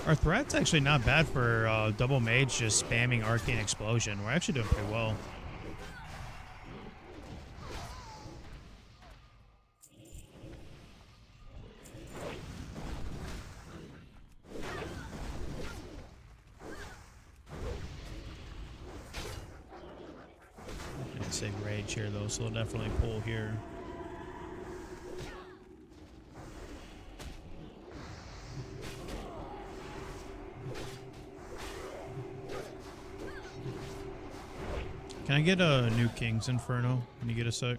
Our threat's actually not bad for double mage just spamming arcane explosion. We're actually doing pretty well. Can't save rage here though, so we'll definitely pull here. Can I get a new King's Inferno? Can you get a sec?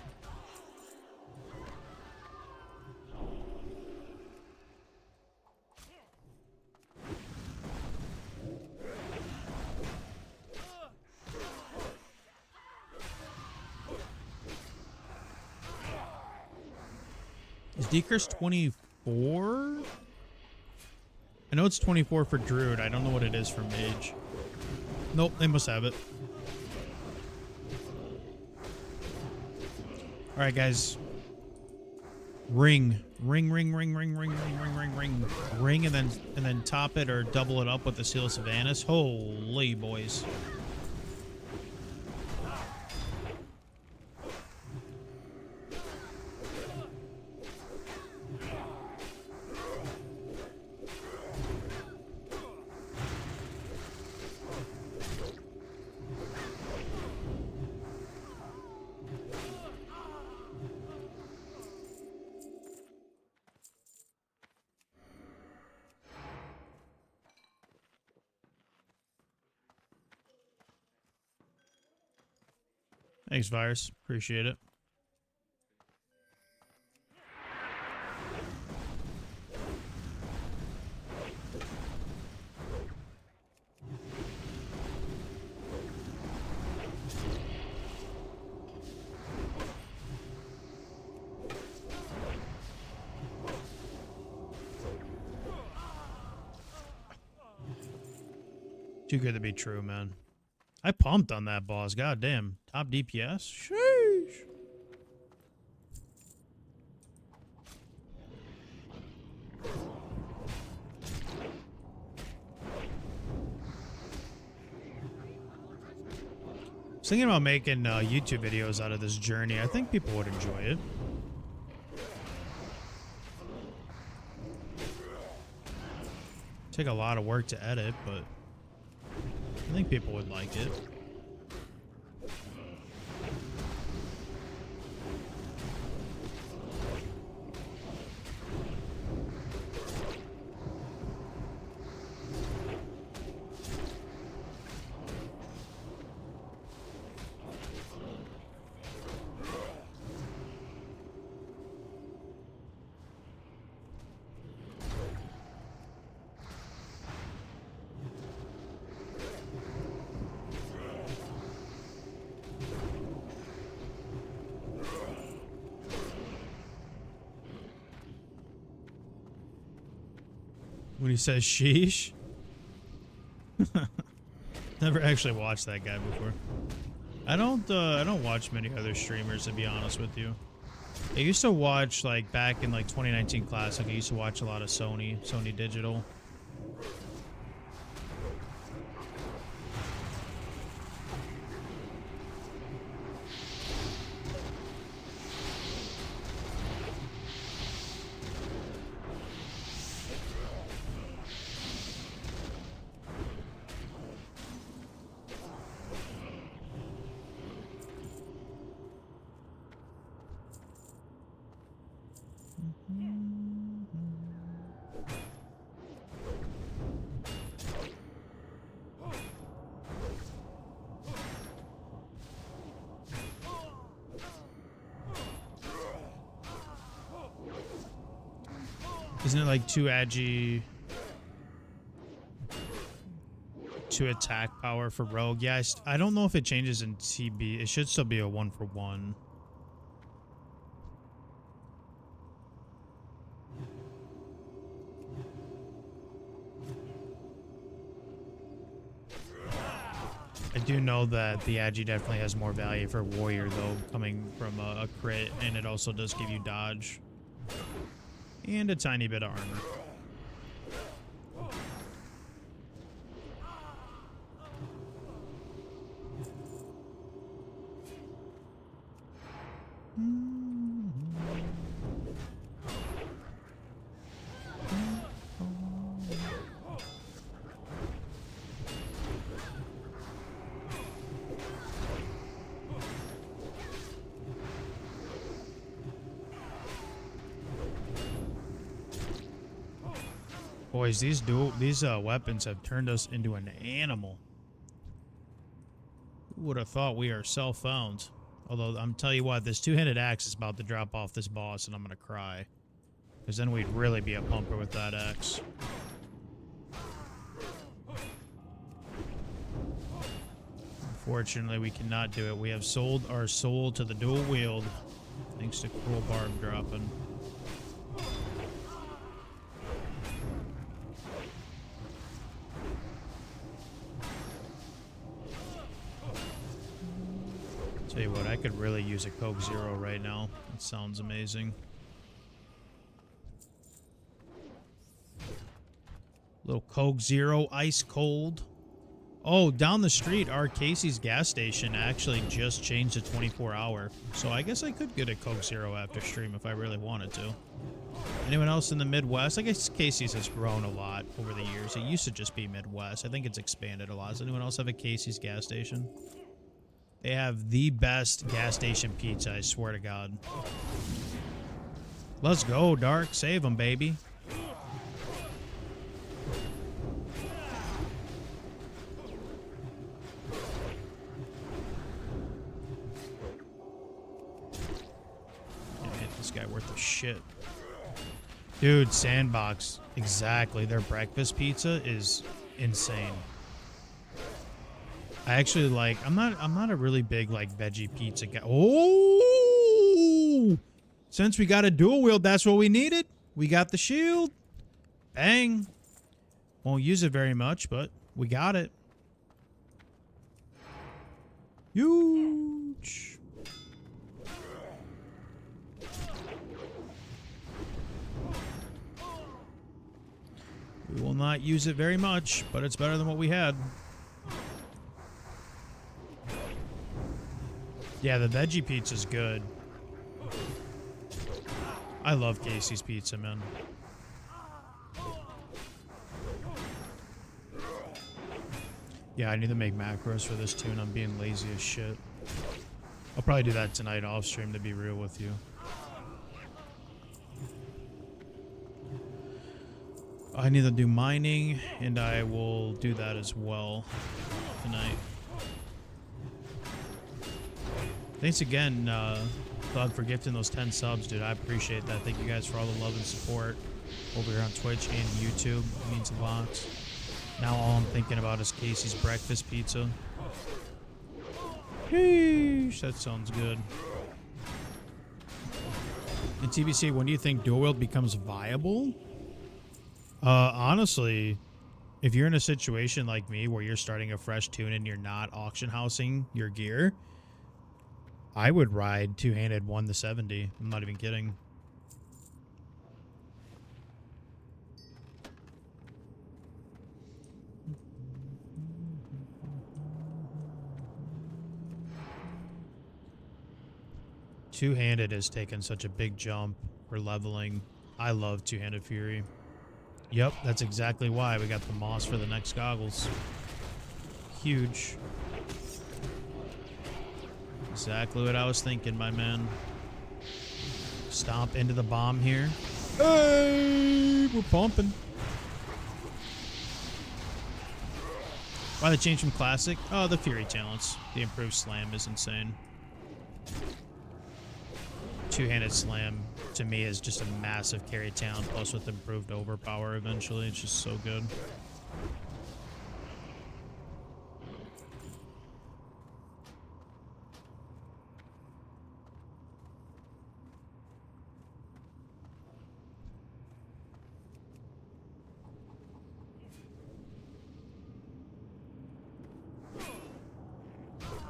Is Decurse 24? I know it's 24 for Druid. I don't know what it is for Mage. Nope, they must have it. All right, guys. Ring, ring, ring, ring, ring, ring, ring, ring, ring, ring, ring, and then top it or double it up with the Seal of Sylvanas. Holy boys! Thanks, Virus. Appreciate it. Too good to be true, man. I pumped on that boss. God damn. Top DPS? Sheesh. I was thinking about making YouTube videos out of this journey. I think people would enjoy it. Take a lot of work to edit, but I think people would like it. When he says sheesh. Never actually watched that guy before. I don't watch many other streamers, to be honest with you. I used to watch, like, back in like 2019 Classic, I used to watch a lot of Sony Digital. Isn't it like 2 agi, 2 attack power for rogue? Yeah, I don't know if it changes in TB. It should still be a 1-for-1. I do know that the agi definitely has more value for warrior, though, coming from a crit, and it also does give you dodge. And a tiny bit of armor. Boys, these weapons have turned us into an animal. Who would have thought we are self-found? Although, I'm telling you what, this two-handed axe is about to drop off this boss, and I'm gonna cry. Because then we'd really be a pumper with that axe. Unfortunately, we cannot do it. We have sold our soul to the dual wield, thanks to Cruel Barb dropping. Tell you what, I could really use a Coke Zero right now. It sounds amazing. Little Coke Zero, ice cold. Oh, down the street, our Casey's gas station actually just changed to 24-hour. So I guess I could get a Coke Zero after stream if I really wanted to. Anyone else in the Midwest? I guess Casey's has grown a lot over the years. It used to just be Midwest. I think it's expanded a lot. Does anyone else have a Casey's gas station? They have the best gas station pizza, I swear to God. Let's go, Dark. Save them, baby. Can't hit this guy worth a shit. Dude, Sandbox. Exactly. Their breakfast pizza is insane. I actually like, I'm not a really big like veggie pizza guy. Oh! Since we got a dual wield, that's what we needed. We got the shield. Bang. Won't use it very much, but we got it. Huge. We will not use it very much, but it's better than what we had. Yeah, the veggie pizza's good. I love Casey's Pizza, man. Yeah, I need to make macros for this too, and I'm being lazy as shit. I'll probably do that tonight off stream, to be real with you. I need to do mining, and I will do that as well tonight. Thanks again, Thug, for gifting those 10 subs, dude. I appreciate that. Thank you guys for all the love and support over here on Twitch and YouTube. It means a lot. Now all I'm thinking about is Casey's breakfast pizza. Sheesh, that sounds good. And TBC, when do you think dual wield becomes viable? Honestly, if you're in a situation like me where you're starting a fresh tune and you're not auction housing your gear, I would ride two-handed 1 to 70. I'm not even kidding. Two-handed has taken such a big jump for leveling. I love two-handed Fury. Yep, that's exactly why we got the moss for the next goggles. Huge. Exactly what I was thinking, my man. Stomp into the bomb here. Hey, we're pumping. Why they changed from classic? Oh, the Fury talents. The improved slam is insane. Two-handed slam to me is just a massive carry talent, plus with improved overpower eventually. It's just so good.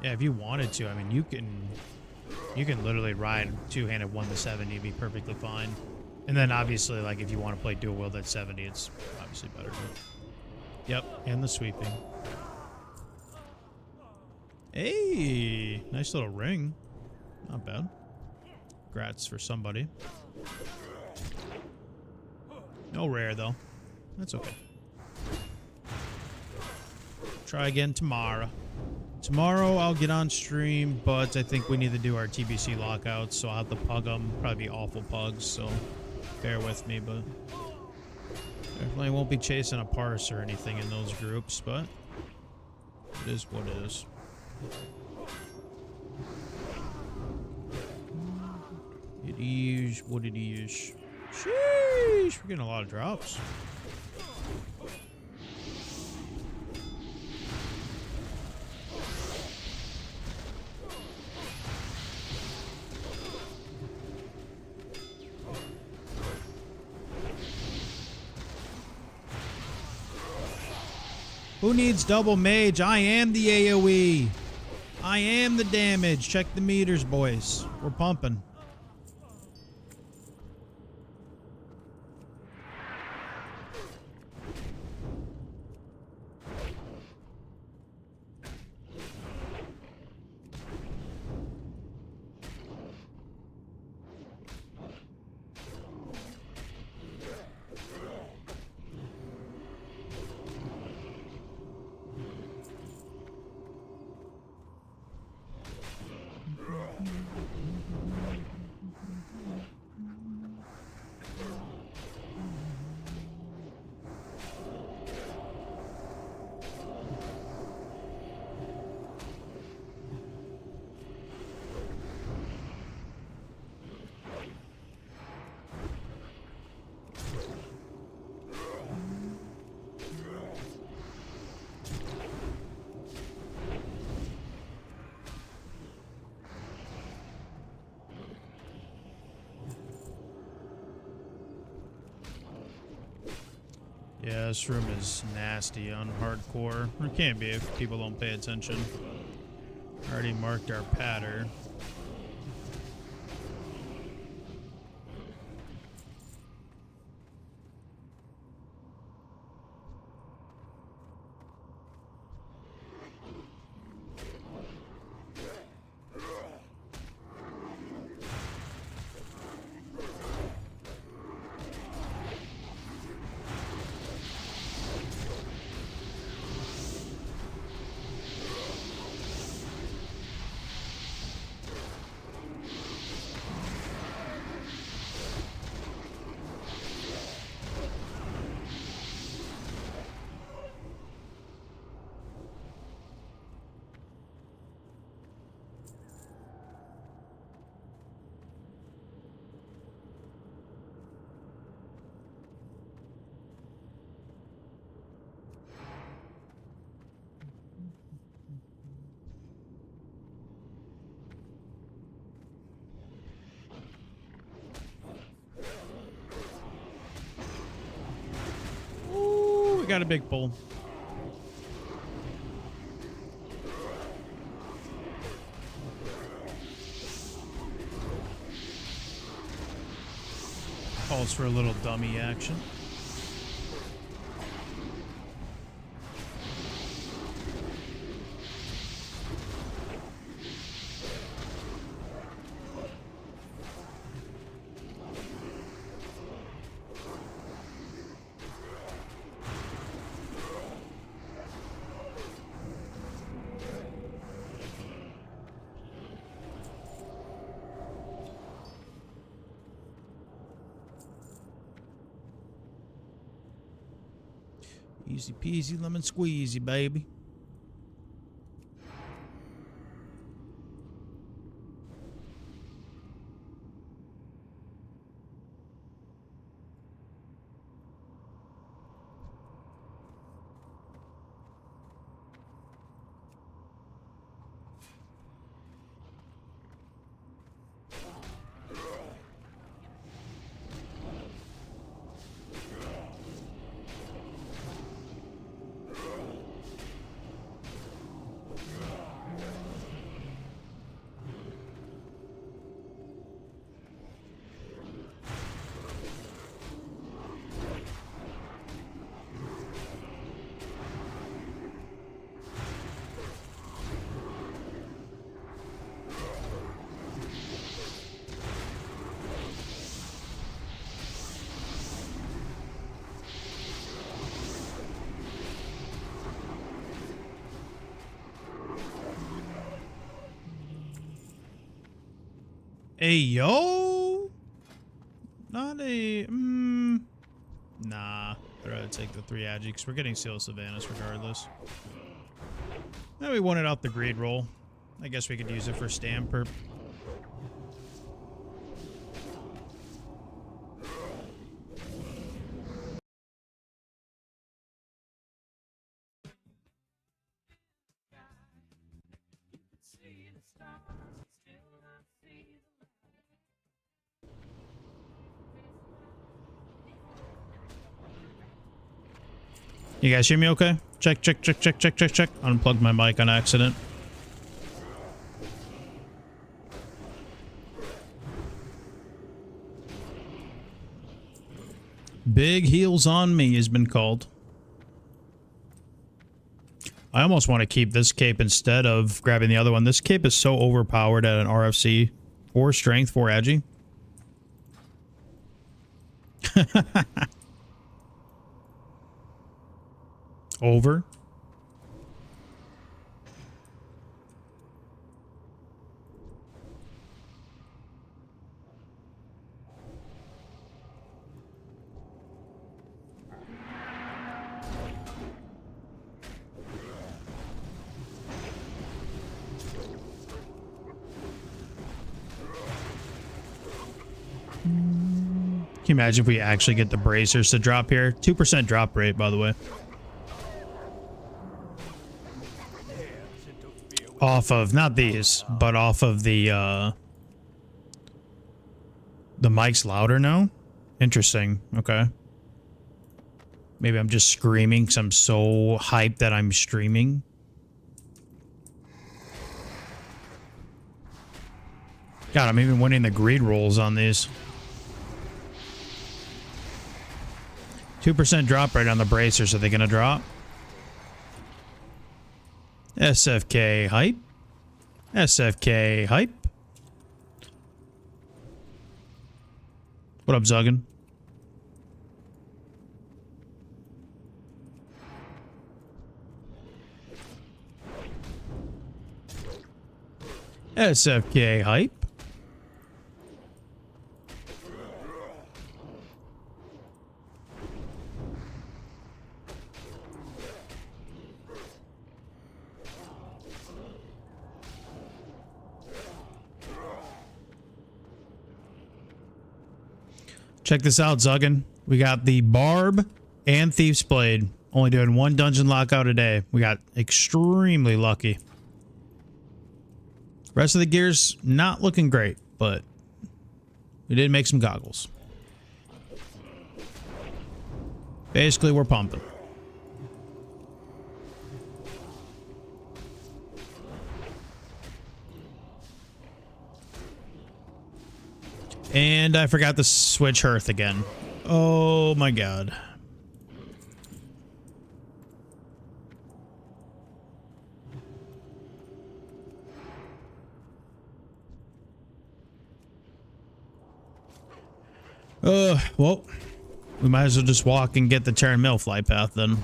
Yeah, if you wanted to, I mean, you can literally ride two-handed 1 to 70, be perfectly fine. And then obviously, like, if you want to play dual wield at 70, it's obviously better. Yep, and the sweeping. Hey, nice little ring. Not bad. Grats for somebody. No rare, though. That's okay. Try again tomorrow. Tomorrow I'll get on stream, but I think we need to do our TBC lockouts, so I'll have to pug them. Probably be awful pugs, so bear with me, but definitely won't be chasing a parse or anything in those groups, but it is what it is. It is what it is. Sheesh, we're getting a lot of drops. Who needs double mage? I am the AoE. I am the damage. Check the meters, boys. We're pumping. Yeah, this room is nasty on hardcore. It can't be if people don't pay attention. Already marked our pattern. Ooh, we got a big pull. Calls for a little dummy action. Easy peasy lemon squeezy, baby. Hey, yo! Not a... nah. I'd rather take the 3 agi, because we're getting Seal Savannahs regardless. Now we wanted out the greed roll. I guess we could use it for stand perp. You guys hear me okay? Check, check, check, check, check, check, check. Unplugged my mic on accident. Big heels on me has been called. I almost want to keep this cape instead of grabbing the other one. This cape is so overpowered at an RFC. 4 strength, 4 agi. Over. Can you imagine if we actually get the bracers to drop here? 2% drop rate, by the way. Off of, not these, but off of the mic's louder now? Interesting. Okay. Maybe I'm just screaming because I'm so hyped that I'm streaming. God, I'm even winning the greed rolls on these. 2% drop rate on the bracers. Are they going to drop? SFK hype. SFK hype. What up, Zuggin? SFK hype. Check this out, Zuggin. We got the Barb and Thief's Blade. Only doing one dungeon lockout a day. We got extremely lucky. Rest of the gear's not looking great, but we did make some goggles. Basically, we're pumping. And I forgot to switch Hearth again. Oh my god. Well, we might as well just walk and get the Terran Mill flight path then.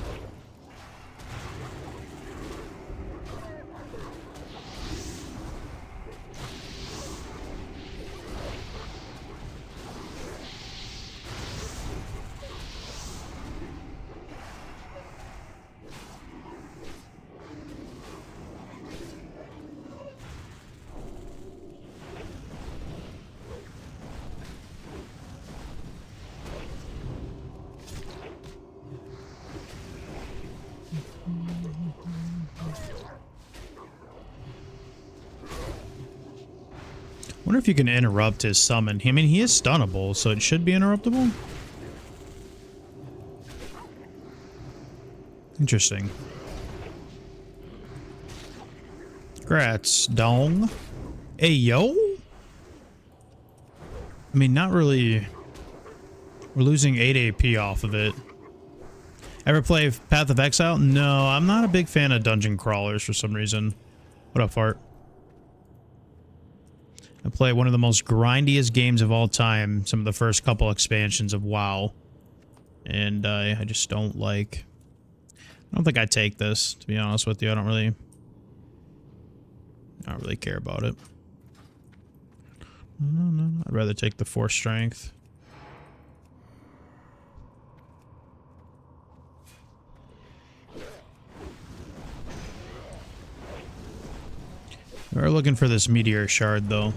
Wonder if you can interrupt his summon. I mean, he is stunnable, so it should be interruptible. Interesting. Grats, dong. Hey, yo. I mean, not really. We're losing 8 AP off of it. Ever play Path of Exile? No, I'm not a big fan of dungeon crawlers for some reason. What up, Fart? I play one of the most grindiest games of all time, some of the first couple expansions of WoW. And I just don't like... I don't think I take this, to be honest with you. I don't really care about it. No. I'd rather take the Force Strength. We're looking for this Meteor Shard, though.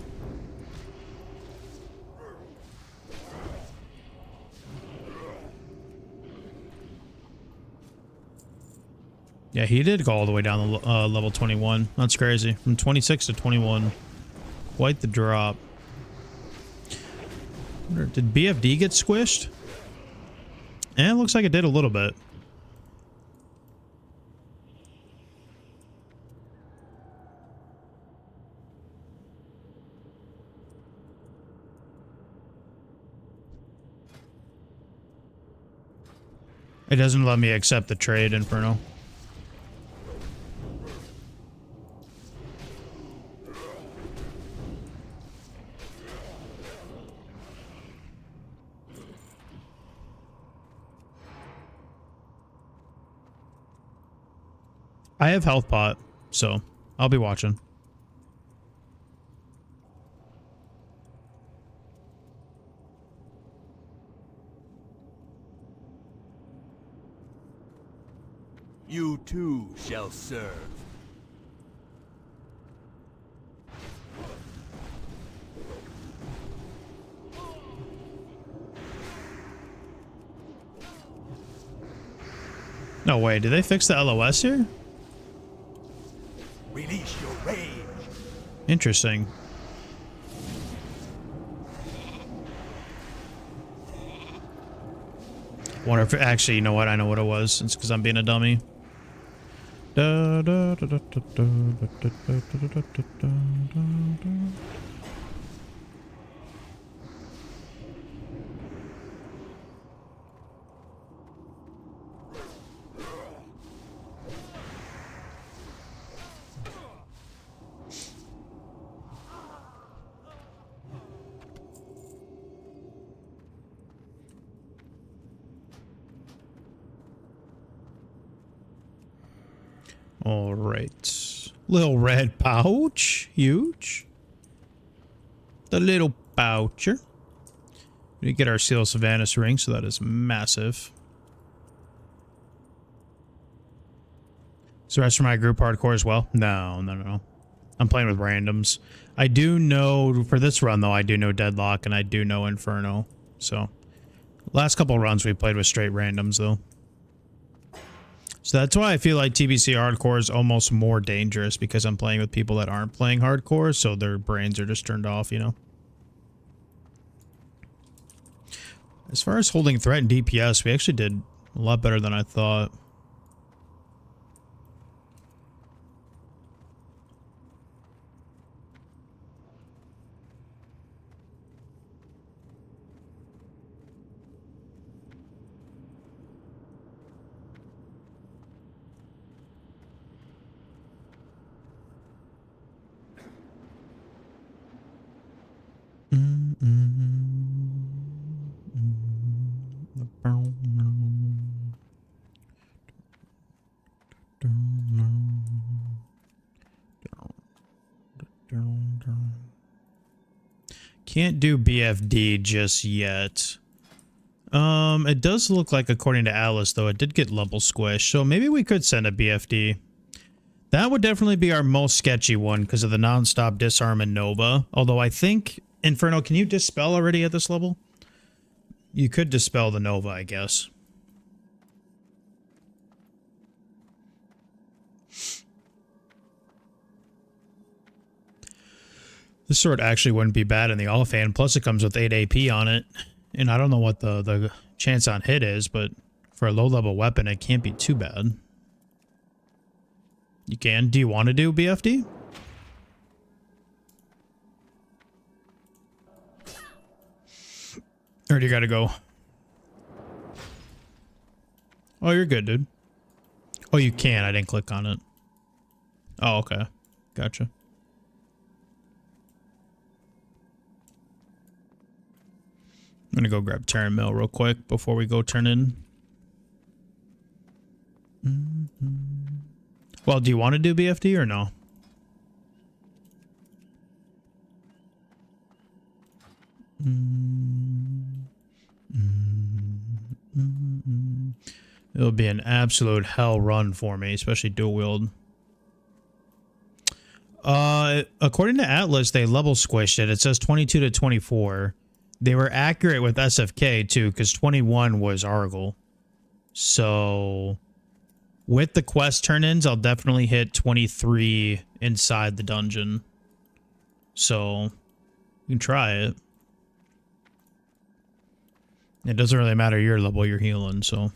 Yeah, he did go all the way down to level 21. That's crazy. From 26 to 21. Quite the drop. Did BFD get squished? Eh, it looks like it did a little bit. It doesn't let me accept the trade, Inferno. I have health pot, so I'll be watching. You too shall serve. No way, did they fix the LOS here? Release your rage. Interesting. Wonder if actually, you know what? I know what it was. It's because I'm being a dummy. All right. Little red pouch. Huge. The little poucher. We get our Seal Sylvanas ring, so that is massive. Is the rest of my group hardcore as well? No. I'm playing with randoms. I do know, for this run though, I do know Deadlock and I do know Inferno. So, last couple runs we played with straight randoms though. So that's why I feel like TBC Hardcore is almost more dangerous, because I'm playing with people that aren't playing hardcore, so their brains are just turned off, you know? As far as holding threat and DPS, we actually did a lot better than I thought. Can't do BFD just yet. It does look like, according to Alice, though, it did get level squish, so maybe we could send a BFD. That would definitely be our most sketchy one because of the non-stop disarm and Nova. Although I think, Inferno, can you dispel already at this level? You could dispel the Nova, I guess. This sword actually wouldn't be bad in the offhand, plus it comes with 8 AP on it. And I don't know what the chance on hit is, but for a low-level weapon, it can't be too bad. You can. Do you want to do BFD? Or do you gotta go? Oh, you're good, dude. Oh, you can. I didn't click on it. Oh, okay. Gotcha. I'm gonna go grab Terran Mill real quick before we go turn in. Well, do you want to do BFD or no? It'll be an absolute hell run for me, especially dual wield. According to Atlas, they level squished it. It says 22 to 24. They were accurate with SFK too, because 21 was Argyle. So with the quest turn-ins, I'll definitely hit 23 inside the dungeon. So you can try it. It doesn't really matter your level you're healing, so.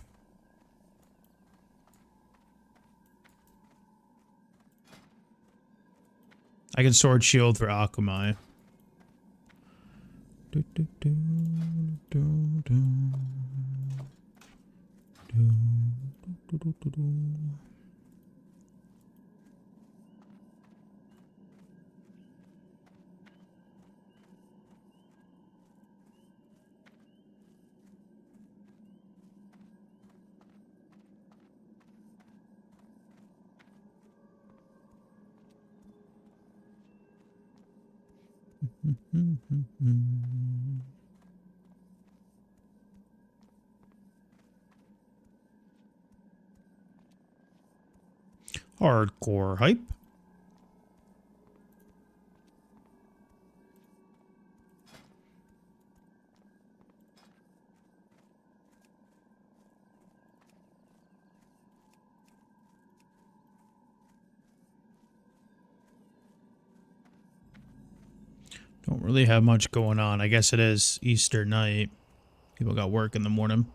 I can sword shield for Akamai. Hardcore hype. Don't really have much going on. I guess it is Easter night. People got work in the morning.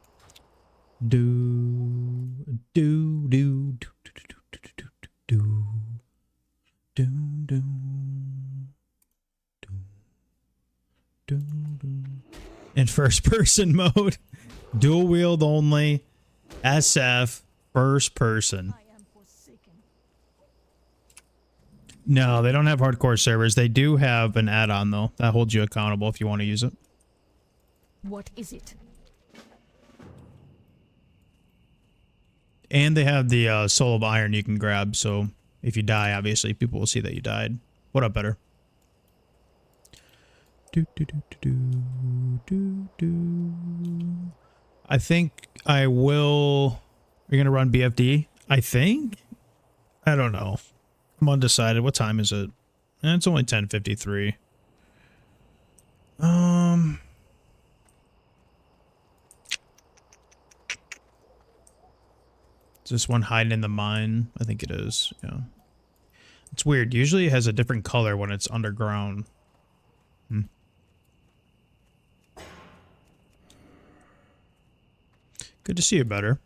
In first person mode. Dual wield only. SF. First person. No, they don't have hardcore servers. They do have an add-on though. That holds you accountable if you want to use it. What is it? And they have the Soul of Iron you can grab, so if you die, obviously, people will see that you died. What up, better? I think I will... You're going to run BFD? I think? I don't know. I'm undecided. What time is it? It's only 10:53. Is this one hiding in the mine? I think it is, yeah. It's weird. Usually it has a different color when it's underground. Good to see you better.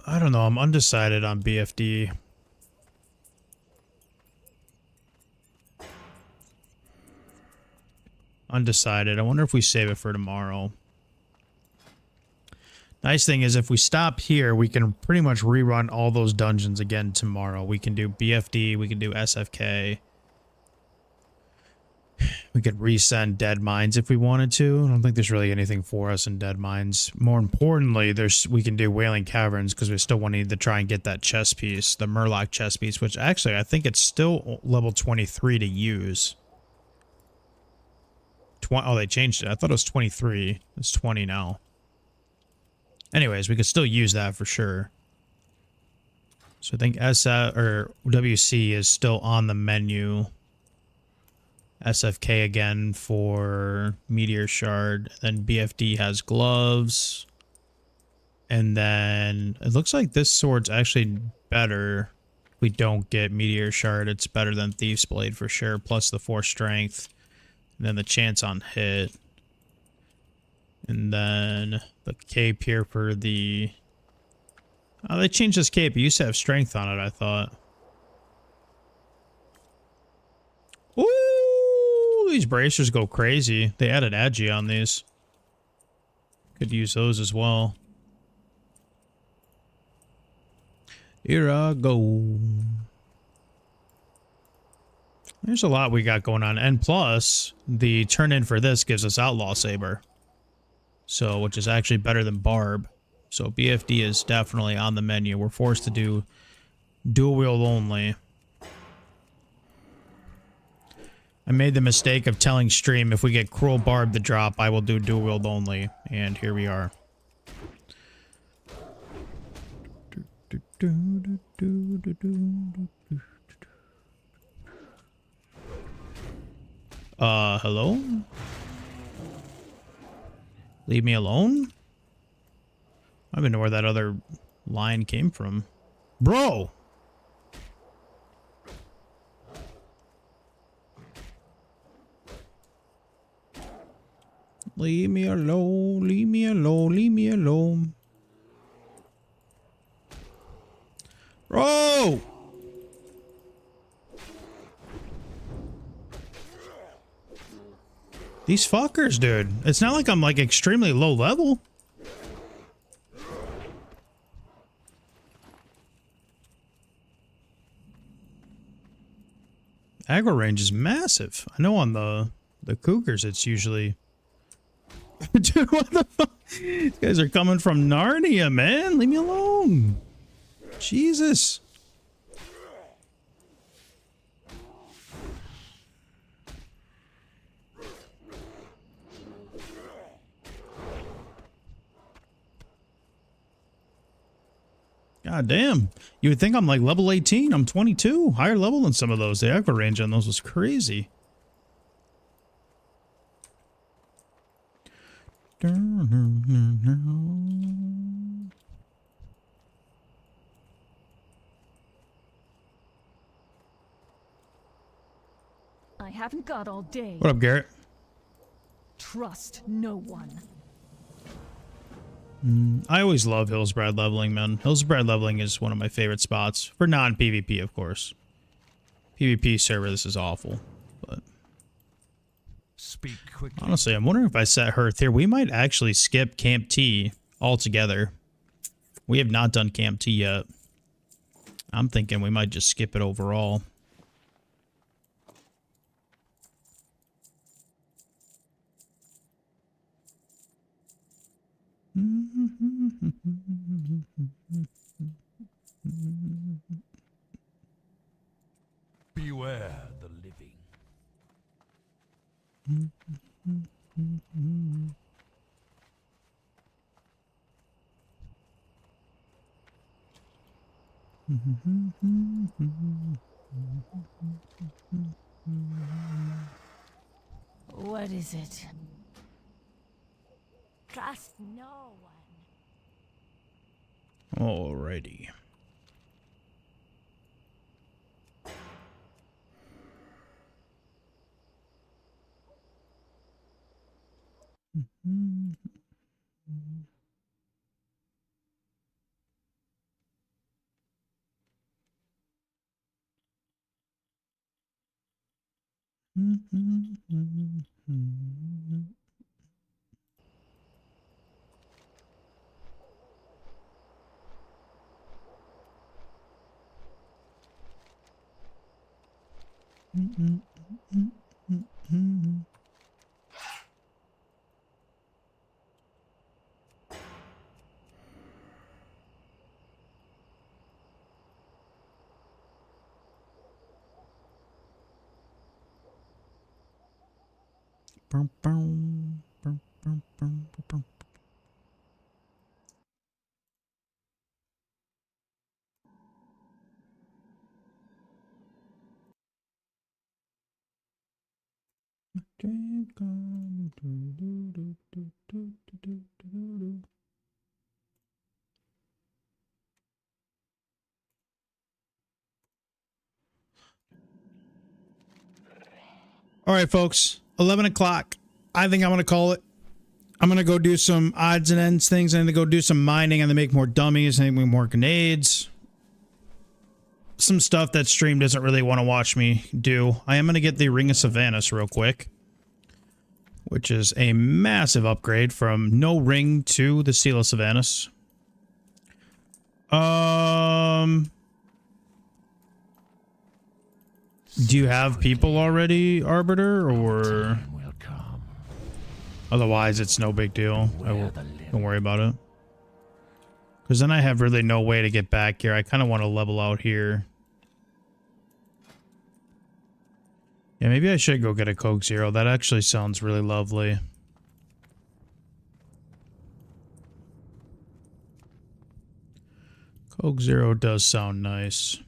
I don't know. I'm undecided on BFD. Undecided. I wonder if we save it for tomorrow. Nice thing is if we stop here, we can pretty much rerun all those dungeons again tomorrow. We can do BFD, we can do SFK. We could resend Deadmines if we wanted to. I don't think there's really anything for us in Deadmines. More importantly, we can do Wailing Caverns because we still wanted to try and get that chess piece, the Murloc chess piece, which actually I think it's still level 23 to use. Oh, they changed it. I thought it was 23. It's 20 now. Anyways, we could still use that for sure. So I think SF or WC is still on the menu. SFK again for Meteor Shard. Then BFD has gloves. And then it looks like this sword's actually better. If we don't get Meteor Shard, it's better than Thief's Blade for sure. Plus the 4 strength. And then the chance on hit. And then the cape here for the... Oh, they changed this cape. It used to have strength on it, I thought. Ooh, these bracers go crazy. They added agi on these. Could use those as well. Here I go. There's a lot we got going on. And plus, the turn-in for this gives us Outlaw Saber. So, which is actually better than Barb. So, BFD is definitely on the menu. We're forced to do dual wield only. I made the mistake of telling stream if we get Cruel Barb to drop, I will do dual wield only. And here we are. Hello? Leave me alone? I don't even know where that other line came from. Bro! Leave me alone, leave me alone, leave me alone. Bro! These fuckers, dude. It's not like I'm like extremely low level. Aggro range is massive. I know on the Cougars it's usually... Dude, what the fuck? These guys are coming from Narnia, man. Leave me alone. Jesus. God damn. You would think I'm like level 18. I'm 22. Higher level than some of those. The aggro range on those was crazy. I haven't got all day. What up, Garrett? Trust no one. I always love Hillsbrad leveling, man. Hillsbrad leveling is one of my favorite spots. For non-PvP, of course. PvP server, this is awful. But speak quickly. Honestly, I'm wondering if I set Hearth here. We might actually skip Camp T altogether. We have not done Camp T yet. I'm thinking we might just skip it overall. Beware the living. What is it? Trust no one. Alrighty. All right, folks, 11 o'clock. I think I'm going to call it. I'm going to go do some odds and ends things. I'm going to go do some mining and then make more dummies and make more grenades. Some stuff that stream doesn't really want to watch me do. I am going to get the Ring of Savannahs real quick, which is a massive upgrade from no ring to the Seal of Savannahs. Do you have people already, Arbiter, or otherwise it's no big deal? Don't worry about it. Because then I have really no way to get back here. I kind of want to level out here. Yeah, maybe I should go get a Coke Zero. That actually sounds really lovely. Coke Zero does sound nice.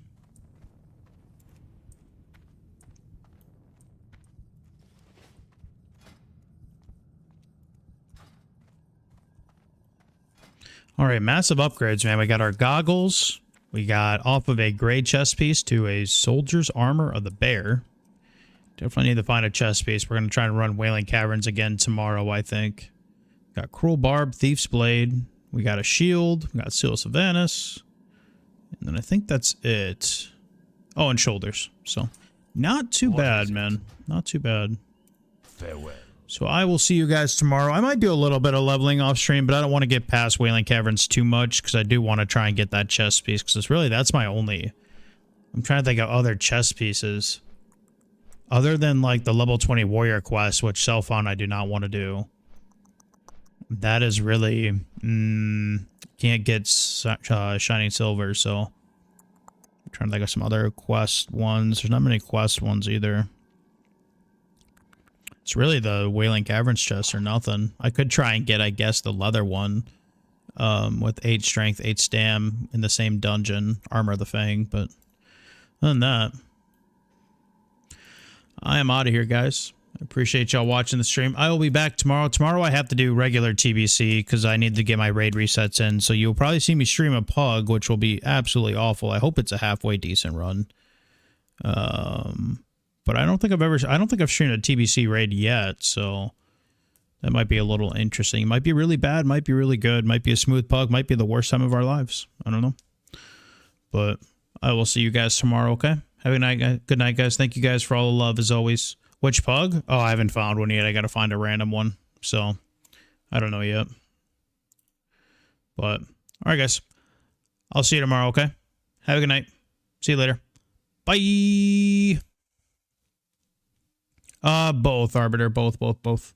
All right, massive upgrades, man. We got our goggles. We got off of a gray chest piece to a soldier's armor of the bear. Definitely need to find a chest piece. We're going to try and run Wailing Caverns again tomorrow, I think. Got Cruel Barb, Thief's Blade. We got a shield. We got Seal of Savannahs. And then I think that's it. Oh, and shoulders. So, not too bad, man. Not too bad. Farewell. So I will see you guys tomorrow. I might do a little bit of leveling off stream, but I don't want to get past Wailing Caverns too much because I do want to try and get that chest piece because it's really, that's my only... I'm trying to think of other chest pieces. Other than like the level 20 warrior quest, which self-found I do not want to do. That is really... can't get Shining Silver, so... I'm trying to think of some other quest ones. There's not many quest ones either. It's really the Wailing Caverns chest or nothing. I could try and get, I guess, the leather one with 8 strength, 8 stam in the same dungeon, Armor of the Fang. But other than that, I am out of here, guys. I appreciate y'all watching the stream. I will be back tomorrow. Tomorrow I have to do regular TBC because I need to get my raid resets in. So you'll probably see me stream a Pug, which will be absolutely awful. I hope it's a halfway decent run. But I don't think I've streamed a TBC raid yet, so that might be a little interesting. It might be really bad, might be really good, might be a smooth Pug, might be the worst time of our lives. I don't know. But I will see you guys tomorrow, okay? Have a night, good night, guys. Thank you guys for all the love, as always. Which Pug? Oh, I haven't found one yet. I gotta find a random one. So, I don't know yet. But, alright, guys. I'll see you tomorrow, okay? Have a good night. See you later. Bye! Both, Arbiter. Both.